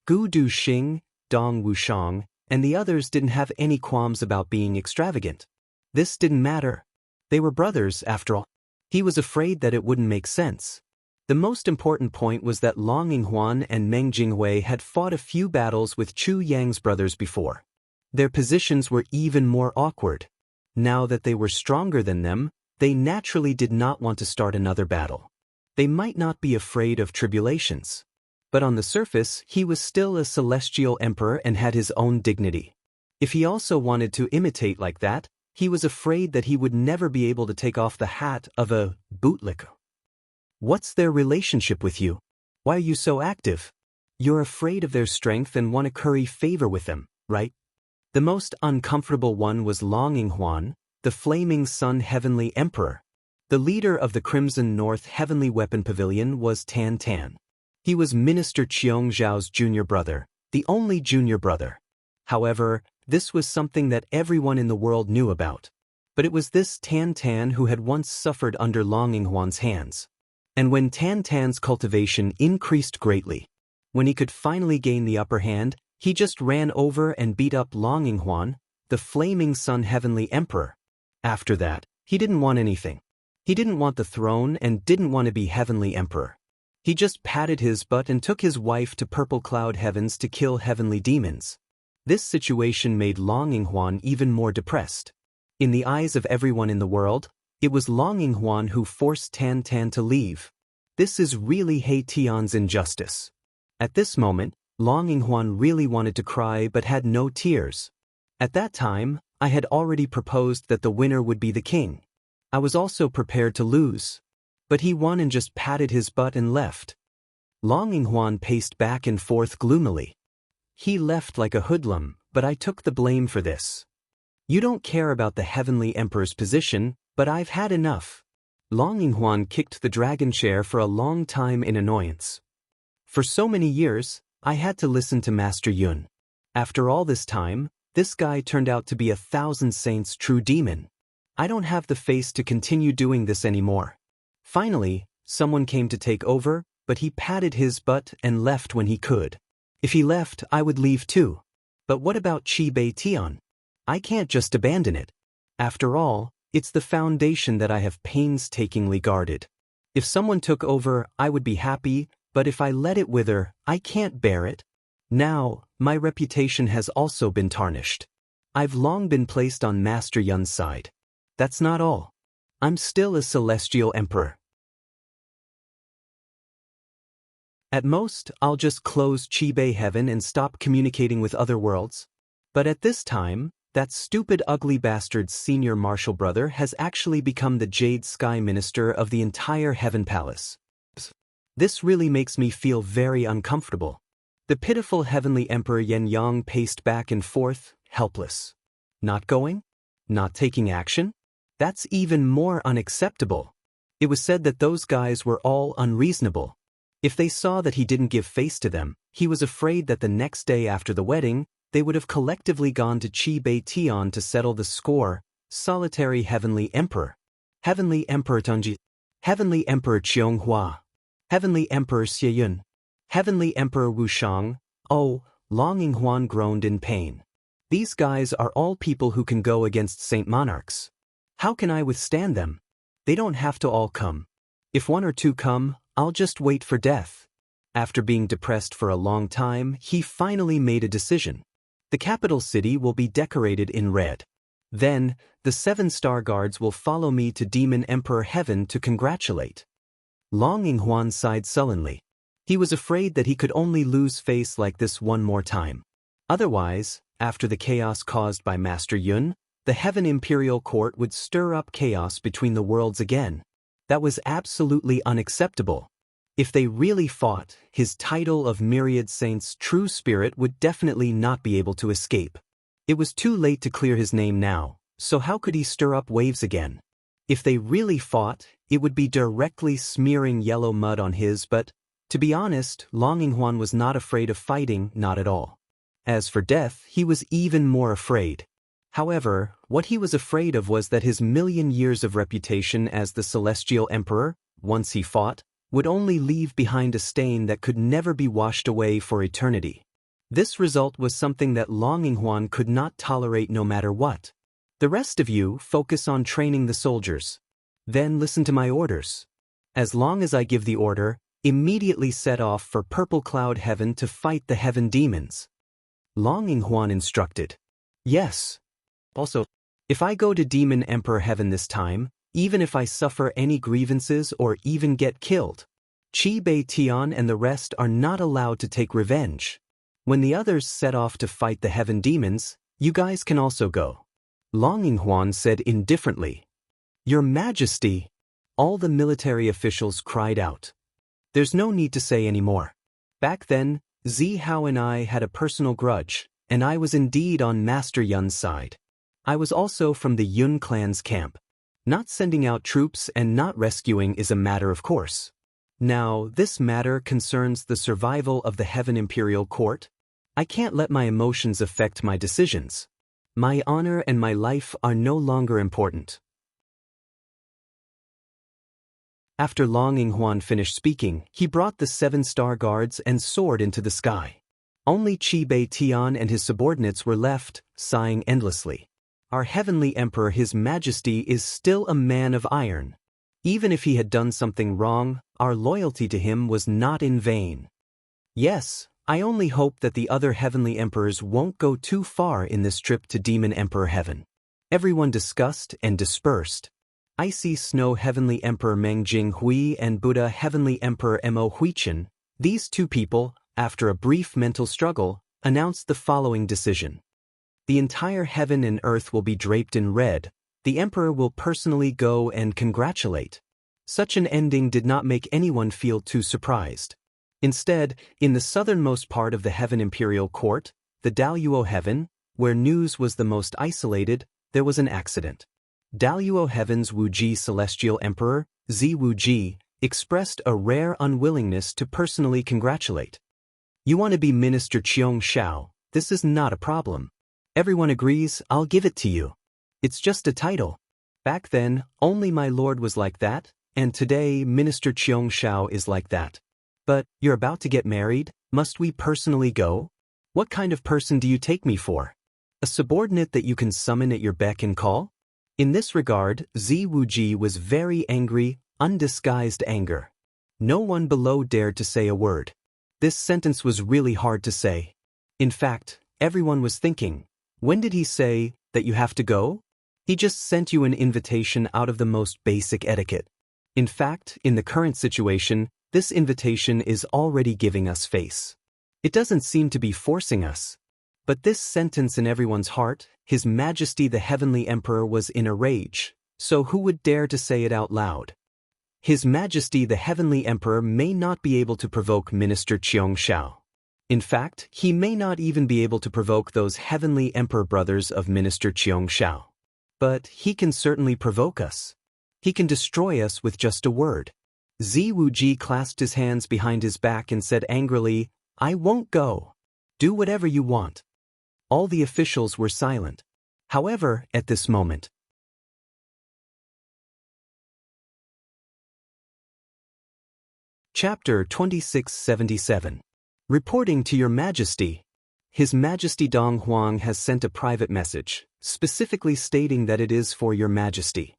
Gu Duxing, Dong Wushang, and the others didn't have any qualms about being extravagant. This didn't matter. They were brothers, after all. He was afraid that it wouldn't make sense. The most important point was that Longinghuan and Meng Jinghui had fought a few battles with Chu Yang's brothers before. Their positions were even more awkward. Now that they were stronger than them, they naturally did not want to start another battle. They might not be afraid of tribulations. But on the surface, he was still a celestial emperor and had his own dignity. If he also wanted to imitate like that, he was afraid that he would never be able to take off the hat of a bootlicker. What's their relationship with you? Why are you so active? You're afraid of their strength and want to curry favor with them, right? The most uncomfortable one was Long Yinghuan, the Flaming Sun Heavenly Emperor. The leader of the Crimson North Heavenly Weapon Pavilion was Tan Tan. He was Minister Qiong Zhao's junior brother, the only junior brother. However, this was something that everyone in the world knew about. But it was this Tan Tan who had once suffered under Long Yinghuan's hands. And when Tan Tan's cultivation increased greatly, when he could finally gain the upper hand, he just ran over and beat up Long Yinghuan, the Flaming Sun Heavenly Emperor. After that, he didn't want anything. He didn't want the throne and didn't want to be Heavenly Emperor. He just patted his butt and took his wife to Purple Cloud Heavens to kill heavenly demons. This situation made Long Yinghuan even more depressed. In the eyes of everyone in the world, it was Long Yinghuan who forced Tan Tan to leave. This is really He Tian's injustice. At this moment, Long Yinghuan really wanted to cry but had no tears. At that time, I had already proposed that the winner would be the king. I was also prepared to lose. But he won and just patted his butt and left. Long Yinghuan paced back and forth gloomily. He left like a hoodlum, but I took the blame for this. You don't care about the Heavenly Emperor's position, but I've had enough. Long Yinghuan kicked the dragon chair for a long time in annoyance. For so many years, I had to listen to Master Yun. After all this time, this guy turned out to be 1,000 saints true demon. I don't have the face to continue doing this anymore. Finally, someone came to take over, but he patted his butt and left when he could. If he left, I would leave too. But what about Qi Tian? I can't just abandon it. After all, it's the foundation that I have painstakingly guarded. If someone took over, I would be happy, but if I let it wither, I can't bear it. Now, my reputation has also been tarnished. I've long been placed on Master Yun's side. That's not all. I'm still a celestial emperor. At most, I'll just close Qi Heaven and stop communicating with other worlds. But at this time, that stupid ugly bastard's senior martial brother has actually become the Jade Sky Minister of the entire Heaven Palace. This really makes me feel very uncomfortable. The pitiful Heavenly Emperor Yen Yang paced back and forth, helpless. Not going? Not taking action? That's even more unacceptable. It was said that those guys were all unreasonable. If they saw that he didn't give face to them, he was afraid that the next day after the wedding, they would have collectively gone to Qi Tian to settle the score. Solitary Heavenly Emperor. Heavenly Emperor Tongji. Heavenly Emperor Qianghua. Heavenly Emperor Xie Heavenly Emperor Wushang. Oh, Long Yinghuan groaned in pain. These guys are all people who can go against Saint Monarchs. How can I withstand them? They don't have to all come. If one or two come, I'll just wait for death. After being depressed for a long time, he finally made a decision. The capital city will be decorated in red. Then, the 7 star guards will follow me to Demon Emperor Heaven to congratulate. Long Yinghuan sighed sullenly. He was afraid that he could only lose face like this one more time. Otherwise, after the chaos caused by Master Yun, the Heaven Imperial Court would stir up chaos between the worlds again. That was absolutely unacceptable. If they really fought, his title of Myriad Saints' true spirit would definitely not be able to escape. It was too late to clear his name now, so how could he stir up waves again? If they really fought, it would be directly smearing yellow mud on his, but, to be honest, Long Yinghuan was not afraid of fighting, not at all. As for death, he was even more afraid. However, what he was afraid of was that his million years of reputation as the Celestial Emperor, once he fought, would only leave behind a stain that could never be washed away for eternity. This result was something that Long Yinghuan could not tolerate no matter what. The rest of you focus on training the soldiers. Then listen to my orders. As long as I give the order, immediately set off for Purple Cloud Heaven to fight the heaven demons. Long Yinghuan instructed. Yes. Also, if I go to Demon Emperor Heaven this time, even if I suffer any grievances or even get killed, Qi Tian and the rest are not allowed to take revenge. When the others set off to fight the heaven demons, you guys can also go. Long Yinghuan said indifferently. Your Majesty! All the military officials cried out. There's no need to say any more. Back then, Zihao and I had a personal grudge, and I was indeed on Master Yun's side. I was also from the Yun clan's camp. Not sending out troops and not rescuing is a matter of course. Now, this matter concerns the survival of the Heaven Imperial Court. I can't let my emotions affect my decisions. My honor and my life are no longer important. After Long Yinghuan finished speaking, he brought the 7-star guards and soared into the sky. Only Qi Bei Tian and his subordinates were left, sighing endlessly. Our heavenly emperor, His Majesty, is still a man of iron. Even if he had done something wrong, our loyalty to him was not in vain. Yes, I only hope that the other heavenly emperors won't go too far in this trip to Demon Emperor Heaven. Everyone discussed and dispersed. Icy Snow Heavenly Emperor Meng Jinghui and Buddha Heavenly Emperor Mo Huichen, these two people, after a brief mental struggle, announced the following decision. The entire heaven and earth will be draped in red. The emperor will personally go and congratulate. Such an ending did not make anyone feel too surprised. Instead, in the southernmost part of the Heaven Imperial Court, the Daluo Heaven, where news was the most isolated, there was an accident. Daluo Heaven's Wuji Celestial Emperor, Zi Wuji, expressed a rare unwillingness to personally congratulate. You want to be Minister Qiong Shao, this is not a problem. Everyone agrees, I'll give it to you. It's just a title. Back then, only my lord was like that, and today Minister Qiong Shao is like that. But, you're about to get married, must we personally go? What kind of person do you take me for? A subordinate that you can summon at your beck and call? In this regard, Zi Wuji was very angry, undisguised anger. No one below dared to say a word. This sentence was really hard to say. In fact, everyone was thinking, when did he say that you have to go? He just sent you an invitation out of the most basic etiquette. In fact, in the current situation, this invitation is already giving us face. It doesn't seem to be forcing us. But this sentence in everyone's heart, His Majesty the Heavenly Emperor was in a rage, so who would dare to say it out loud? His Majesty the Heavenly Emperor may not be able to provoke Minister Qiong Shao. In fact, he may not even be able to provoke those Heavenly Emperor brothers of Minister Qiong Shao. But he can certainly provoke us. He can destroy us with just a word. Zi Wuji clasped his hands behind his back and said angrily, I won't go. Do whatever you want. All the officials were silent. However, at this moment, Chapter 2677. Reporting to Your Majesty. His Majesty Dong Huang has sent a private message, specifically stating that it is for Your Majesty.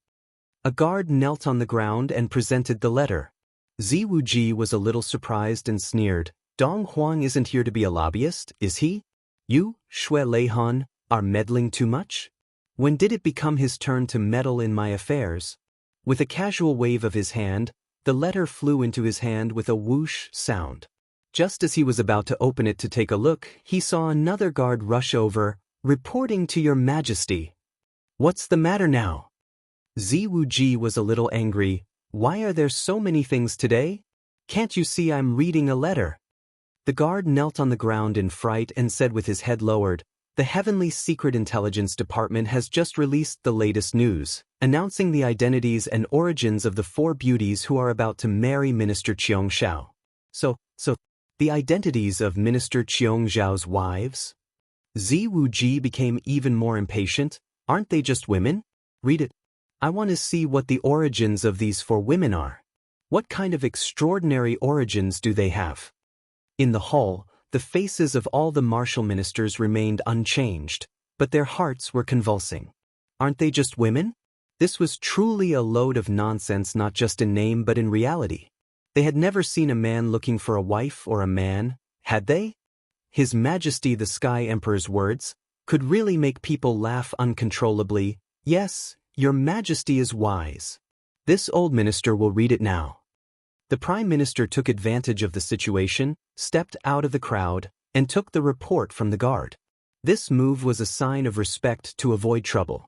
A guard knelt on the ground and presented the letter. Zi Wuji was a little surprised and sneered. Dong Huang isn't here to be a lobbyist, is he? You, Xue Leihan, are meddling too much? When did it become his turn to meddle in my affairs? With a casual wave of his hand, the letter flew into his hand with a whoosh sound. Just as he was about to open it to take a look, he saw another guard rush over, reporting to Your Majesty. What's the matter now? Zi Wuji was a little angry. Why are there so many things today? Can't you see I'm reading a letter? The guard knelt on the ground in fright and said with his head lowered, The Heavenly Secret Intelligence Department has just released the latest news, announcing the identities and origins of the 4 beauties who are about to marry Minister Qiong Shao. So, the identities of Minister Qiong Zhao's wives? Zi Wuji became even more impatient. Aren't they just women? Read it. I want to see what the origins of these 4 women are. What kind of extraordinary origins do they have? In the hall, the faces of all the martial ministers remained unchanged, but their hearts were convulsing. Aren't they just women? This was truly a load of nonsense, not just in name but in reality. They had never seen a man looking for a wife or a man, had they? His Majesty the Sky Emperor's words could really make people laugh uncontrollably. Yes, Your Majesty is wise. This old minister will read it now. The Prime Minister took advantage of the situation, stepped out of the crowd, and took the report from the guard. This move was a sign of respect to avoid trouble.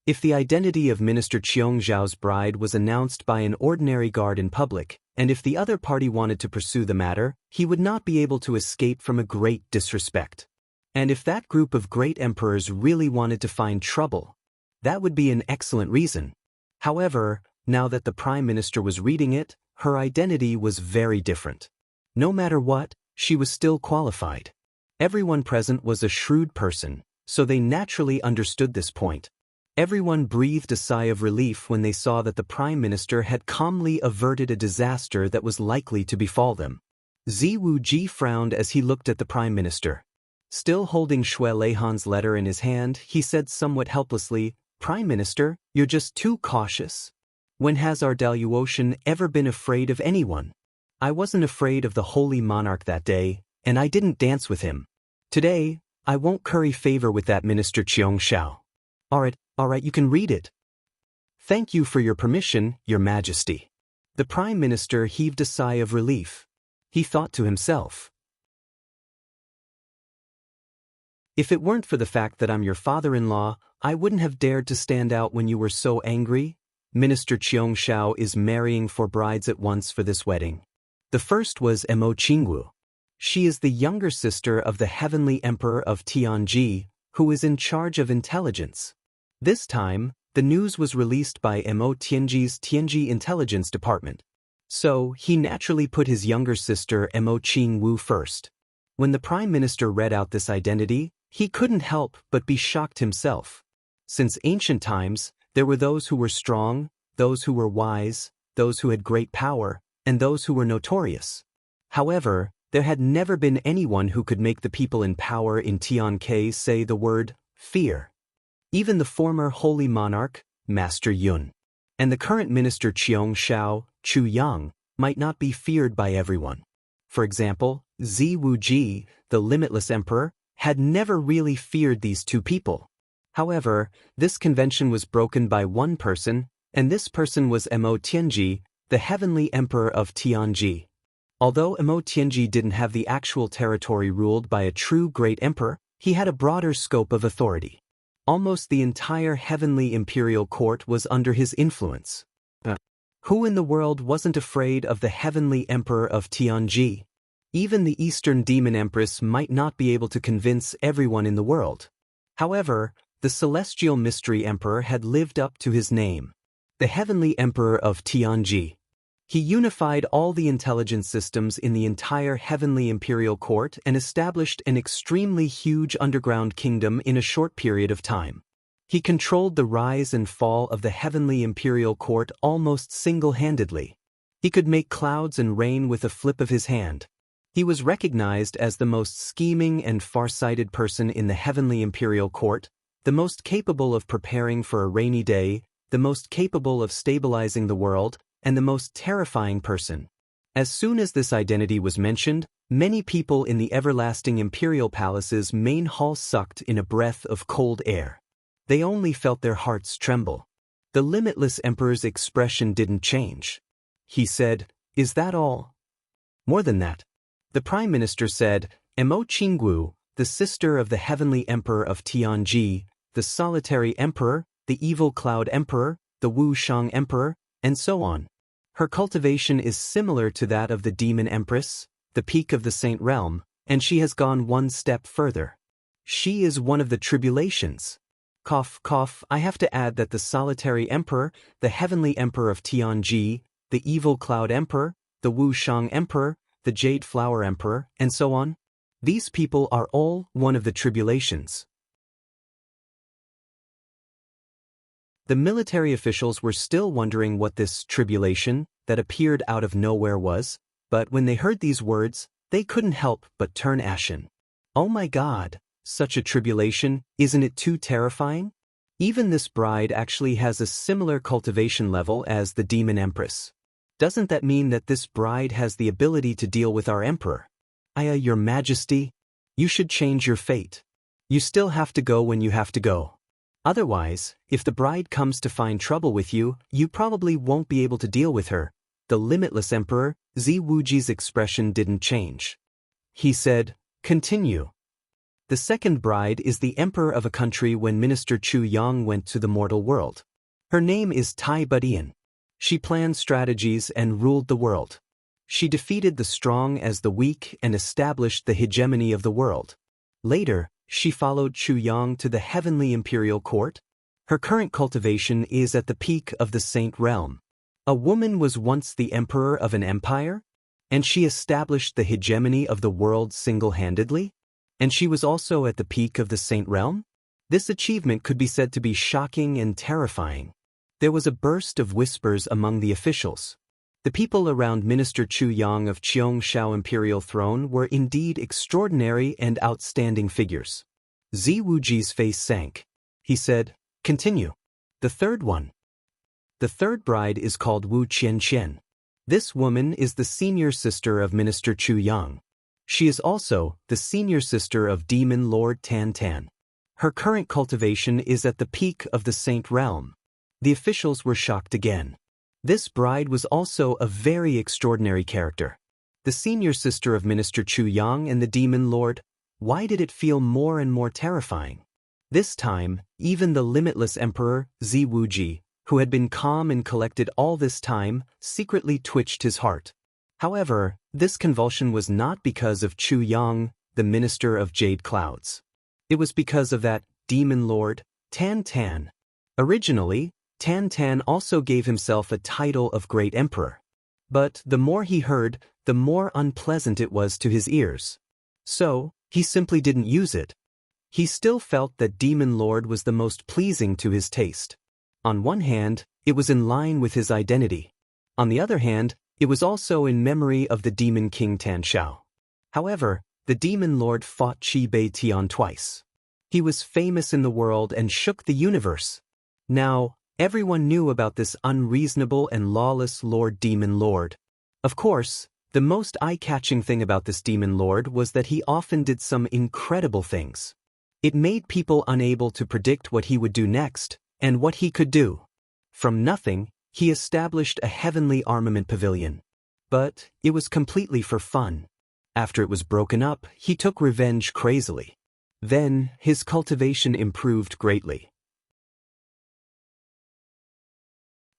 If the identity of Minister Qiong Zhao's bride was announced by an ordinary guard in public, and if the other party wanted to pursue the matter, he would not be able to escape from a great disrespect. And if that group of great emperors really wanted to find trouble, that would be an excellent reason. However, now that the Prime Minister was reading it, her identity was very different. No matter what, she was still qualified. Everyone present was a shrewd person, so they naturally understood this point. Everyone breathed a sigh of relief when they saw that the Prime Minister had calmly averted a disaster that was likely to befall them. Ziwu frowned as he looked at the Prime Minister. Still holding Shui Leihan's letter in his hand, he said somewhat helplessly, "Prime Minister, you're just too cautious. When has our Daluotian ever been afraid of anyone? I wasn't afraid of the holy monarch that day, and I didn't dance with him. Today, I won't curry favor with that Minister Qiong Shao." Alright, you can read it. "Thank you for your permission, Your Majesty." The Prime Minister heaved a sigh of relief. He thought to himself, "If it weren't for the fact that I'm your father-in-law, I wouldn't have dared to stand out when you were so angry. Minister Qiong Shao is marrying 4 brides at once for this wedding. The first was Jianghu. She is the younger sister of the Heavenly Emperor of Tianji, who is in charge of intelligence. This time, the news was released by Tianji's Tianji Intelligence Department. So, he naturally put his younger sister Qingwu first. When the Prime Minister read out this identity, he couldn't help but be shocked himself. Since ancient times, there were those who were strong, those who were wise, those who had great power, and those who were notorious. However, there had never been anyone who could make the people in power in Tiankei say the word fear. Even the former holy monarch, Master Yun, and the current minister Qiong Shao, Chu Yang, might not be feared by everyone. For example, Ziwu, the limitless emperor, had never really feared these two people. However, this convention was broken by one person, and this person was Tianji, the heavenly emperor of Tianji. Although Tianji didn't have the actual territory ruled by a true great emperor, he had a broader scope of authority. Almost the entire heavenly imperial court was under his influence. Who in the world wasn't afraid of the heavenly emperor of Tianji? Even the Eastern Demon Empress might not be able to convince everyone in the world. However, the Celestial Mystery Emperor had lived up to his name. The Heavenly Emperor of Tianji. He unified all the intelligence systems in the entire Heavenly Imperial Court and established an extremely huge underground kingdom in a short period of time. He controlled the rise and fall of the Heavenly Imperial Court almost single-handedly. He could make clouds and rain with a flip of his hand. He was recognized as the most scheming and far-sighted person in the Heavenly Imperial Court, the most capable of preparing for a rainy day, the most capable of stabilizing the world, and the most terrifying person. As soon as this identity was mentioned, many people in the everlasting imperial palace's main hall sucked in a breath of cold air. They only felt their hearts tremble. The limitless emperor's expression didn't change. He said, "Is that all?" More than that. The Prime Minister said, Qingwu, the sister of the Heavenly Emperor of Tianji, the Solitary Emperor, the Evil Cloud Emperor, the Wuxiang Emperor, and so on. Her cultivation is similar to that of the Demon Empress, the peak of the Saint Realm, and she has gone one step further. She is one of the tribulations. Cough, cough, I have to add that the Solitary Emperor, the Heavenly Emperor of Tianji, the Evil Cloud Emperor, the Wuxiang Emperor, the Jade Flower Emperor, and so on. These people are all one of the tribulations. The military officials were still wondering what this tribulation that appeared out of nowhere was, but when they heard these words, they couldn't help but turn ashen. Oh my God, such a tribulation, isn't it too terrifying? Even this bride actually has a similar cultivation level as the Demon Empress. Doesn't that mean that this bride has the ability to deal with our emperor? Your Majesty, you should change your fate. You still have to go when you have to go. Otherwise, if the bride comes to find trouble with you, you probably won't be able to deal with her. The limitless emperor, Ziwuji's expression didn't change. He said, "Continue." The second bride is the emperor of a country when Minister Chu Yang went to the mortal world. Her name is Tai Budian. She planned strategies and ruled the world. She defeated the strong as the weak and established the hegemony of the world. Later, she followed Chu Yang to the heavenly imperial court. Her current cultivation is at the peak of the saint realm. A woman was once the emperor of an empire, and she established the hegemony of the world single-handedly, and she was also at the peak of the saint realm? This achievement could be said to be shocking and terrifying. There was a burst of whispers among the officials. The people around Minister Chu Yang of Cheongshao imperial throne were indeed extraordinary and outstanding figures. Zi Wuji's face sank. He said, "Continue. The third one." The third bride is called Wu Qianqian. This woman is the senior sister of Minister Chu Yang. She is also the senior sister of Demon Lord Tan Tan. Her current cultivation is at the peak of the saint realm. The officials were shocked again. This bride was also a very extraordinary character. The senior sister of Minister Chu Yang and the Demon Lord. Why did it feel more and more terrifying? This time, even the limitless Emperor, Zi Wuji, who had been calm and collected all this time, secretly twitched his heart. However, this convulsion was not because of Chu Yang, the minister of Jade Clouds. It was because of that Demon Lord, Tan Tan. Originally, Tan Tan also gave himself a title of Great Emperor. But the more he heard, the more unpleasant it was to his ears. So, he simply didn't use it. He still felt that Demon Lord was the most pleasing to his taste. On one hand, it was in line with his identity. On the other hand, it was also in memory of the Demon King Tan Shao. However, the Demon Lord fought Qi Bei Tian twice. He was famous in the world and shook the universe. Now, everyone knew about this unreasonable and lawless Lord Demon Lord. Of course, the most eye-catching thing about this Demon Lord was that he often did some incredible things. It made people unable to predict what he would do next, and what he could do. From nothing, he established a heavenly armament pavilion. But it was completely for fun. After it was broken up, he took revenge crazily. Then, his cultivation improved greatly.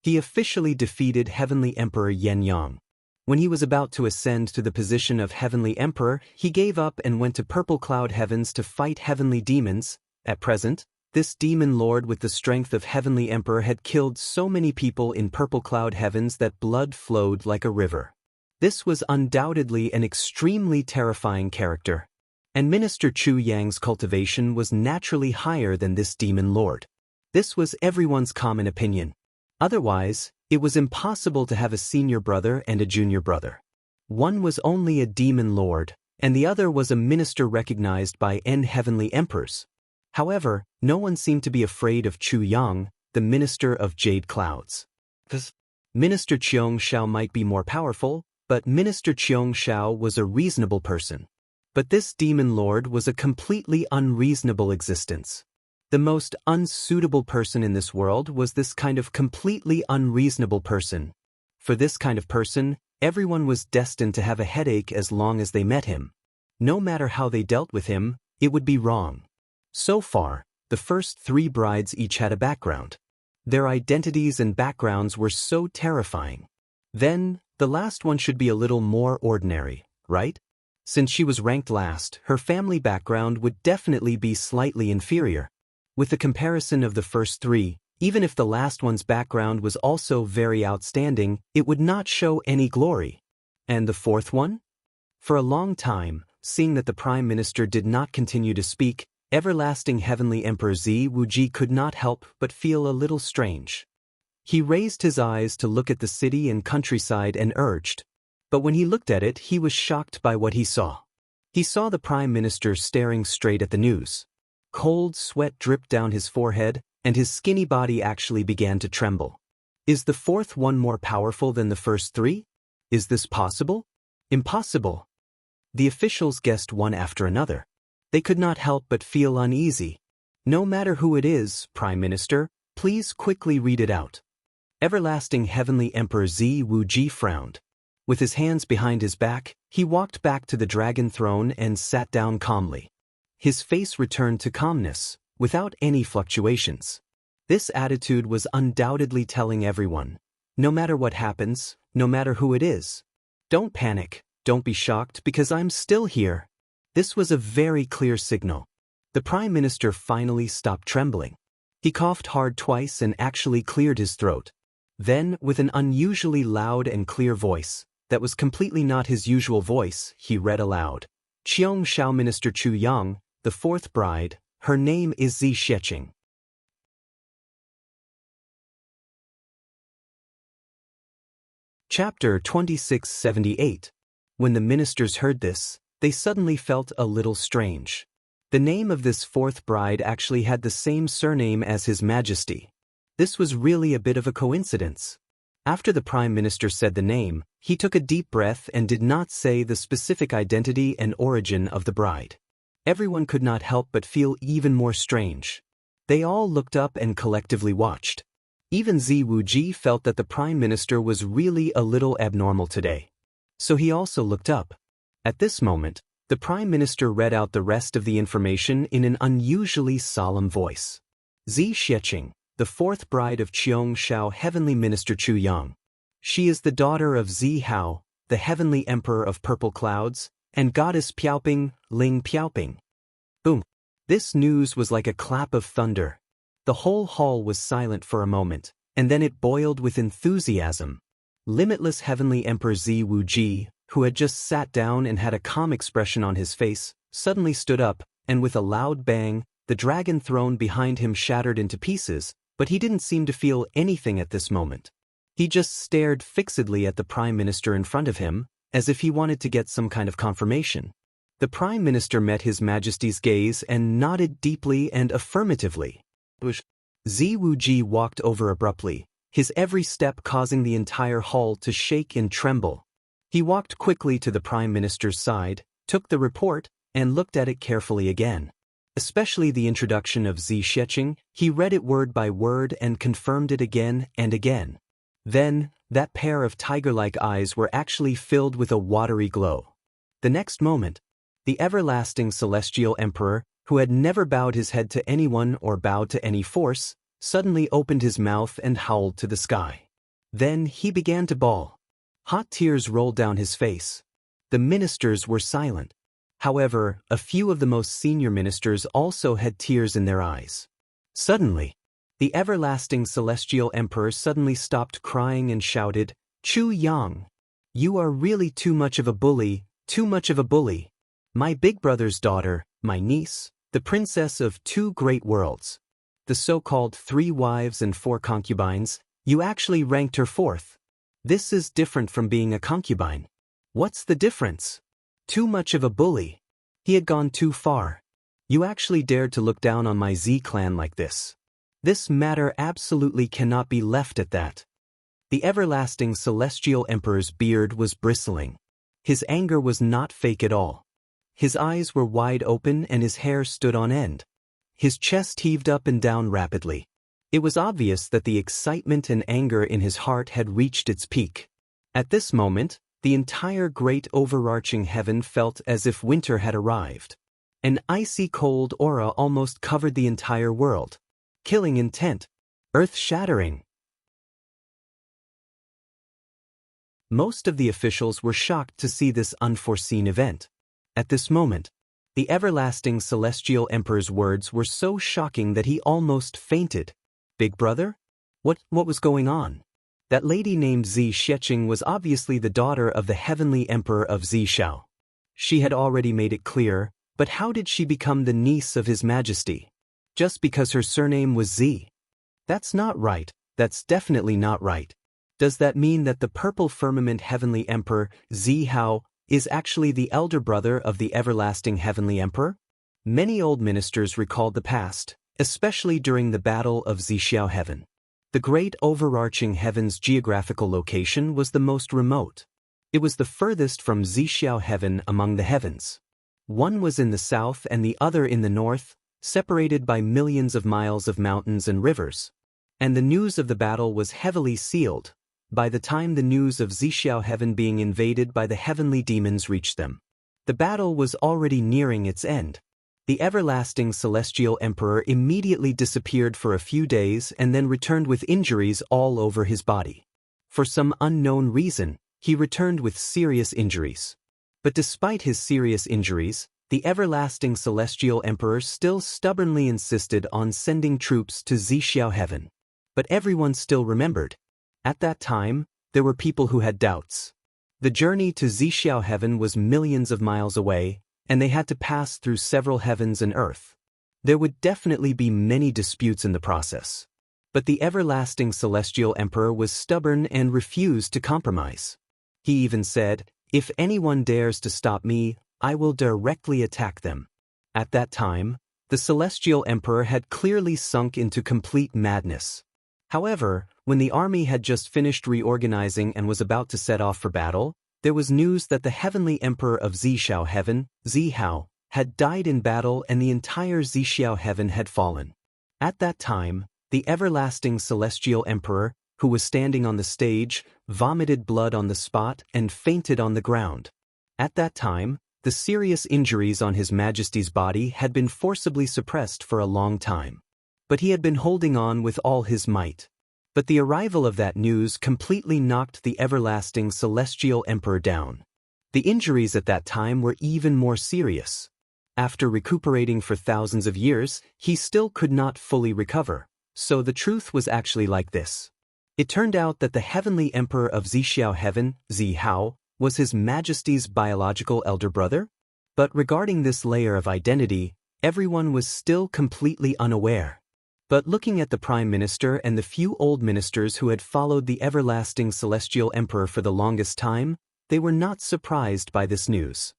He officially defeated Heavenly Emperor Yen Yang. When he was about to ascend to the position of Heavenly Emperor, he gave up and went to Purple Cloud Heavens to fight heavenly demons. At present, this Demon Lord with the strength of Heavenly Emperor had killed so many people in Purple Cloud Heavens that blood flowed like a river. This was undoubtedly an extremely terrifying character. And Minister Chu Yang's cultivation was naturally higher than this Demon Lord. This was everyone's common opinion. Otherwise, it was impossible to have a senior brother and a junior brother. One was only a Demon Lord, and the other was a minister recognized by Heavenly Emperors. However, no one seemed to be afraid of Chu Yang, the minister of Jade Clouds. Minister Cheongshao might be more powerful, but Minister Cheongshao was a reasonable person. But this Demon Lord was a completely unreasonable existence. The most unsuitable person in this world was this kind of completely unreasonable person. For this kind of person, everyone was destined to have a headache as long as they met him. No matter how they dealt with him, it would be wrong. So far, the first three brides each had a background. Their identities and backgrounds were so terrifying. Then, the last one should be a little more ordinary, right? Since she was ranked last, her family background would definitely be slightly inferior. With the comparison of the first three, even if the last one's background was also very outstanding, it would not show any glory. And the fourth one? For a long time, seeing that the Prime Minister did not continue to speak, everlasting Heavenly Emperor Zi Wuji could not help but feel a little strange. He raised his eyes to look at the city and countryside and urged. But when he looked at it, he was shocked by what he saw. He saw the Prime Minister staring straight at the news. Cold sweat dripped down his forehead, and his skinny body actually began to tremble. Is the fourth one more powerful than the first three? Is this possible? Impossible. The officials guessed one after another. They could not help but feel uneasy. No matter who it is, Prime Minister, please quickly read it out. Everlasting Heavenly Emperor Zi Wuji frowned. With his hands behind his back, he walked back to the dragon throne and sat down calmly. His face returned to calmness, without any fluctuations. This attitude was undoubtedly telling everyone, no matter what happens, no matter who it is, Don't panic, don't be shocked because I'm still here. This was a very clear signal. The Prime Minister finally stopped trembling. He coughed hard twice and actually cleared his throat. Then, with an unusually loud and clear voice, that was completely not his usual voice, he read aloud. Qiong Shao Minister Chu Yang, the fourth bride, her name is Zi Xieching. Chapter 2678. When the ministers heard this, they suddenly felt a little strange. The name of this fourth bride actually had the same surname as His Majesty. This was really a bit of a coincidence. After the Prime Minister said the name, he took a deep breath and did not say the specific identity and origin of the bride. Everyone could not help but feel even more strange. They all looked up and collectively watched. Even Zi Wuji felt that the Prime Minister was really a little abnormal today. So he also looked up. At this moment, the Prime Minister read out the rest of the information in an unusually solemn voice. Zi Xieching, the fourth bride of Qiong Shao Heavenly Minister Chu Yang. She is the daughter of Zi Hao, the Heavenly Emperor of Purple Clouds, and Goddess Piaoping, Ling Piaoping. Boom! This news was like a clap of thunder. The whole hall was silent for a moment, and then it boiled with enthusiasm. Limitless Heavenly Emperor Zi Wuji, who had just sat down and had a calm expression on his face, suddenly stood up, and with a loud bang, the dragon throne behind him shattered into pieces, but he didn't seem to feel anything at this moment. He just stared fixedly at the Prime Minister in front of him, as if he wanted to get some kind of confirmation. The Prime Minister met His Majesty's gaze and nodded deeply and affirmatively. Zi Wuji walked over abruptly, his every step causing the entire hall to shake and tremble. He walked quickly to the Prime Minister's side, took the report, and looked at it carefully again. Especially the introduction of Zi Xieching, he read it word by word and confirmed it again and again. Then, that pair of tiger-like eyes were actually filled with a watery glow. The next moment, the everlasting celestial emperor, who had never bowed his head to anyone or bowed to any force, suddenly opened his mouth and howled to the sky. Then he began to bawl. Hot tears rolled down his face. The ministers were silent. However, a few of the most senior ministers also had tears in their eyes. Suddenly, the everlasting celestial emperor suddenly stopped crying and shouted, "Chu Yang! You are really too much of a bully, too much of a bully. My big brother's daughter, my niece, the princess of two great worlds. The so-called 3 wives and 4 concubines, you actually ranked her 4th. This is different from being a concubine. What's the difference? Too much of a bully. He had gone too far. You actually dared to look down on my Z clan like this. This matter absolutely cannot be left at that." The everlasting celestial emperor's beard was bristling. His anger was not fake at all. His eyes were wide open and his hair stood on end. His chest heaved up and down rapidly. It was obvious that the excitement and anger in his heart had reached its peak. At this moment, the entire great overarching heaven felt as if winter had arrived. An icy cold aura almost covered the entire world. Killing intent. Earth-shattering. Most of the officials were shocked to see this unforeseen event. At this moment, the everlasting celestial emperor's words were so shocking that he almost fainted. Big brother? What was going on? That lady named Zi Xieching was obviously the daughter of the heavenly emperor of Zi Shao. She had already made it clear, but how did she become the niece of His Majesty? Just because her surname was Zi? That's not right, that's definitely not right. Does that mean that the purple firmament heavenly emperor, Zi Hao, is actually the elder brother of the everlasting heavenly emperor? Many old ministers recalled the past, especially during the battle of Zixiao Heaven. The great overarching heaven's geographical location was the most remote. It was the furthest from Zixiao Heaven among the heavens. One was in the south and the other in the north, separated by millions of miles of mountains and rivers. And the news of the battle was heavily sealed. By the time the news of Zixiao Heaven being invaded by the heavenly demons reached them, the battle was already nearing its end. The everlasting celestial emperor immediately disappeared for a few days and then returned with injuries all over his body. For some unknown reason, he returned with serious injuries. But despite his serious injuries, the everlasting celestial emperor still stubbornly insisted on sending troops to Zixiao heaven. But everyone still remembered. At that time, there were people who had doubts. The journey to Zixiao heaven was millions of miles away, and they had to pass through several heavens and earth. There would definitely be many disputes in the process. But the everlasting celestial emperor was stubborn and refused to compromise. He even said, "If anyone dares to stop me, I will directly attack them." At that time, the celestial emperor had clearly sunk into complete madness. However, when the army had just finished reorganizing and was about to set off for battle, there was news that the heavenly emperor of Zixiao heaven, Zihao, had died in battle and the entire Zixiao heaven had fallen. At that time, the everlasting celestial emperor, who was standing on the stage, vomited blood on the spot and fainted on the ground. At that time, the serious injuries on His Majesty's body had been forcibly suppressed for a long time. But he had been holding on with all his might. But the arrival of that news completely knocked the everlasting celestial emperor down. The injuries at that time were even more serious. After recuperating for thousands of years, he still could not fully recover. So the truth was actually like this. It turned out that the heavenly emperor of Zixiao heaven, Zihao, was His Majesty's biological elder brother? But regarding this layer of identity, everyone was still completely unaware. But looking at the Prime Minister and the few old ministers who had followed the everlasting celestial emperor for the longest time, they were not surprised by this news.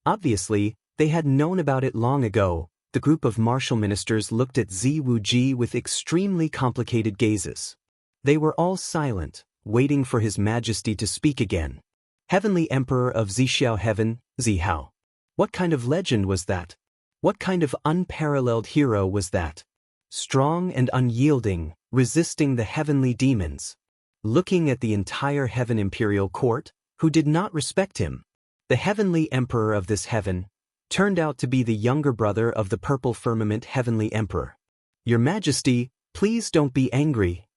Obviously, they had known about it long ago. The group of martial ministers looked at Ziwuji with extremely complicated gazes. They were all silent, waiting for His Majesty to speak again. Heavenly Emperor of Zixiao Heaven, Zihao. What kind of legend was that? What kind of unparalleled hero was that? Strong and unyielding, resisting the heavenly demons. Looking at the entire heaven imperial court, who did not respect him. The heavenly emperor of this heaven turned out to be the younger brother of the purple firmament heavenly emperor. Your Majesty, please don't be angry.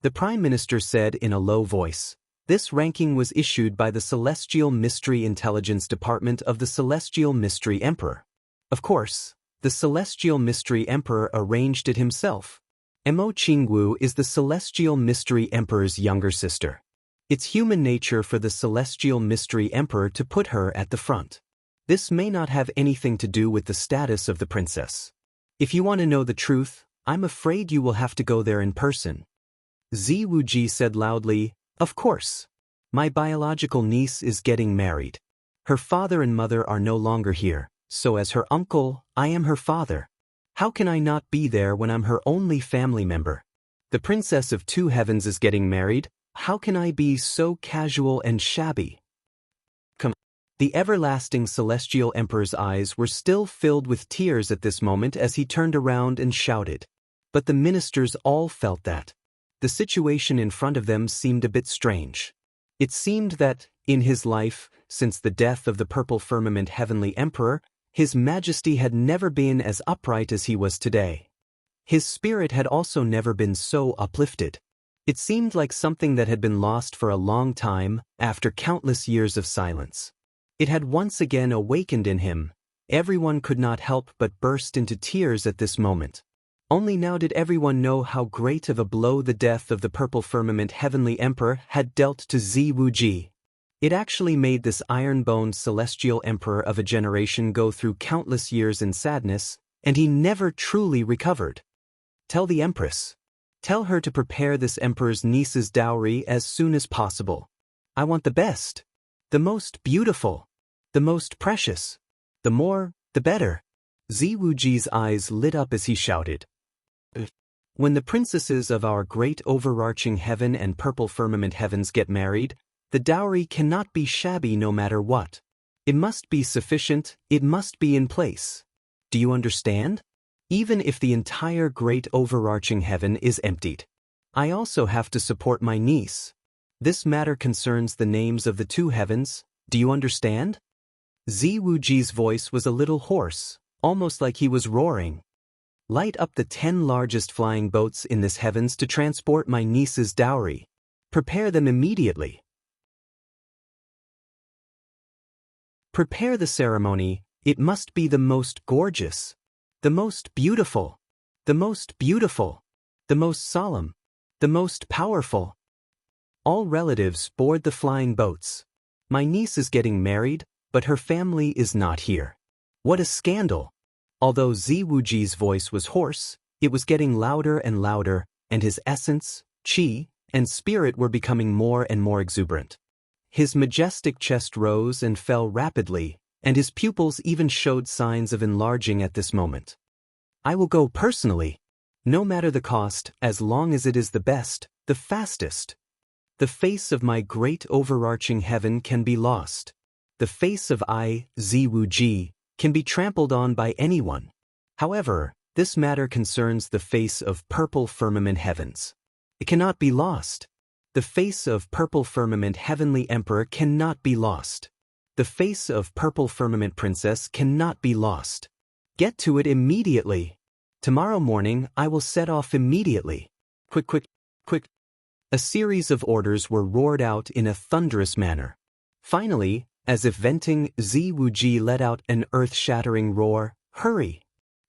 The Prime Minister said in a low voice. This ranking was issued by the Celestial Mystery Intelligence Department of the Celestial Mystery Emperor. Of course, the Celestial Mystery Emperor arranged it himself. Mo Qingwu is the Celestial Mystery Emperor's younger sister. It's human nature for the Celestial Mystery Emperor to put her at the front. This may not have anything to do with the status of the princess. If you want to know the truth, I'm afraid you will have to go there in person. Ziwuji said loudly, Of course. My biological niece is getting married. Her father and mother are no longer here, so as her uncle, I am her father. How can I not be there when I'm her only family member? The princess of two heavens is getting married. How can I be so casual and shabby? The everlasting celestial emperor's eyes were still filled with tears at this moment as he turned around and shouted. But the ministers all felt that. The situation in front of them seemed a bit strange. It seemed that, in his life, since the death of the purple firmament heavenly emperor, His Majesty had never been as upright as he was today. His spirit had also never been so uplifted. It seemed like something that had been lost for a long time, after countless years of silence. It had once again awakened in him. Everyone could not help but burst into tears at this moment. Only now did everyone know how great of a blow the death of the purple firmament heavenly emperor had dealt to Ziwuji. It actually made this iron-boned celestial emperor of a generation go through countless years in sadness, and he never truly recovered. Tell the empress. Tell her to prepare this emperor's niece's dowry as soon as possible. I want the best. The most beautiful. The most precious. The more, the better. Ziwuji's eyes lit up as he shouted. When the princesses of our great overarching heaven and purple firmament heavens get married, the dowry cannot be shabby no matter what. It must be sufficient, it must be in place. Do you understand? Even if the entire great overarching heaven is emptied. I also have to support my niece. This matter concerns the names of the two heavens, do you understand? Ziwuji's voice was a little hoarse, almost like he was roaring. Light up the 10 largest flying boats in this heavens to transport my niece's dowry. Prepare them immediately. Prepare the ceremony, it must be the most gorgeous, the most beautiful, the most beautiful, the most solemn, the most powerful. All relatives board the flying boats. My niece is getting married, but her family is not here. What a scandal! Although Ziwuji's voice was hoarse, it was getting louder and louder, and his essence, qi, and spirit were becoming more and more exuberant. His majestic chest rose and fell rapidly, and his pupils even showed signs of enlarging at this moment. I will go personally. No matter the cost, as long as it is the best, the fastest. The face of my great overarching heaven can be lost. The face of I, Ziwuji, can be trampled on by anyone. However, this matter concerns the face of purple firmament heavens. It cannot be lost. The face of purple firmament heavenly emperor cannot be lost. The face of purple firmament princess cannot be lost. Get to it immediately. Tomorrow morning I will set off immediately. Quick, quick, quick. A series of orders were roared out in a thunderous manner. Finally, as if venting, Ziwuji let out an earth-shattering roar, "Hurry!"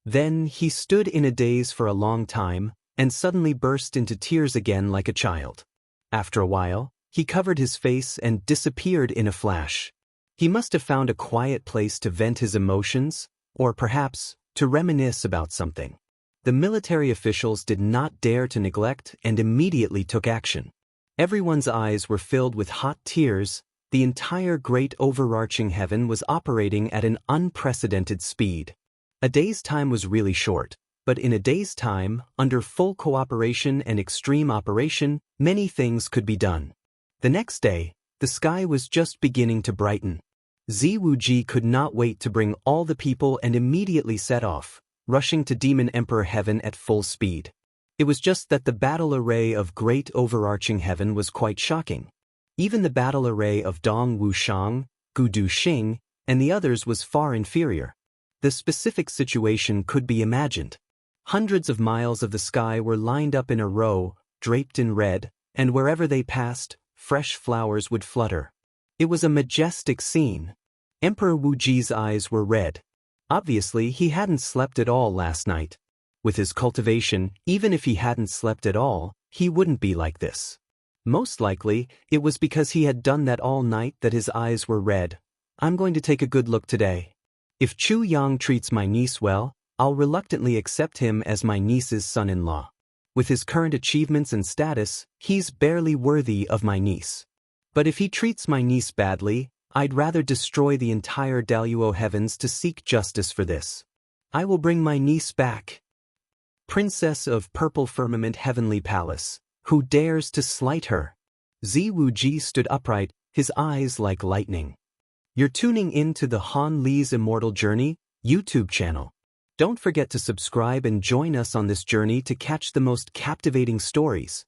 Then he stood in a daze for a long time, and suddenly burst into tears again like a child. After a while, he covered his face and disappeared in a flash. He must have found a quiet place to vent his emotions, or perhaps, to reminisce about something. The military officials did not dare to neglect and immediately took action. Everyone's eyes were filled with hot tears. The entire great overarching heaven was operating at an unprecedented speed. A day's time was really short, but in a day's time, under full cooperation and extreme operation, many things could be done. The next day, the sky was just beginning to brighten. Ziwuji could not wait to bring all the people and immediately set off, rushing to Demon Emperor Heaven at full speed. It was just that the battle array of great overarching heaven was quite shocking. Even the battle array of Dong Wushang, Gudu Xing, and the others was far inferior. The specific situation could be imagined. Hundreds of miles of the sky were lined up in a row, draped in red, and wherever they passed, fresh flowers would flutter. It was a majestic scene. Emperor Wuji's eyes were red. Obviously, he hadn't slept at all last night. With his cultivation, even if he hadn't slept at all, he wouldn't be like this. Most likely, it was because he had done that all night that his eyes were red. I'm going to take a good look today. If Chu Yang treats my niece well, I'll reluctantly accept him as my niece's son-in-law. With his current achievements and status, he's barely worthy of my niece. But if he treats my niece badly, I'd rather destroy the entire Daluo heavens to seek justice for this. I will bring my niece back. Princess of Purple Firmament Heavenly Palace, who dares to slight her? Ziwuji stood upright, his eyes like lightning. You're tuning in to the Han Li's Immortal Journey YouTube channel. Don't forget to subscribe and join us on this journey to catch the most captivating stories.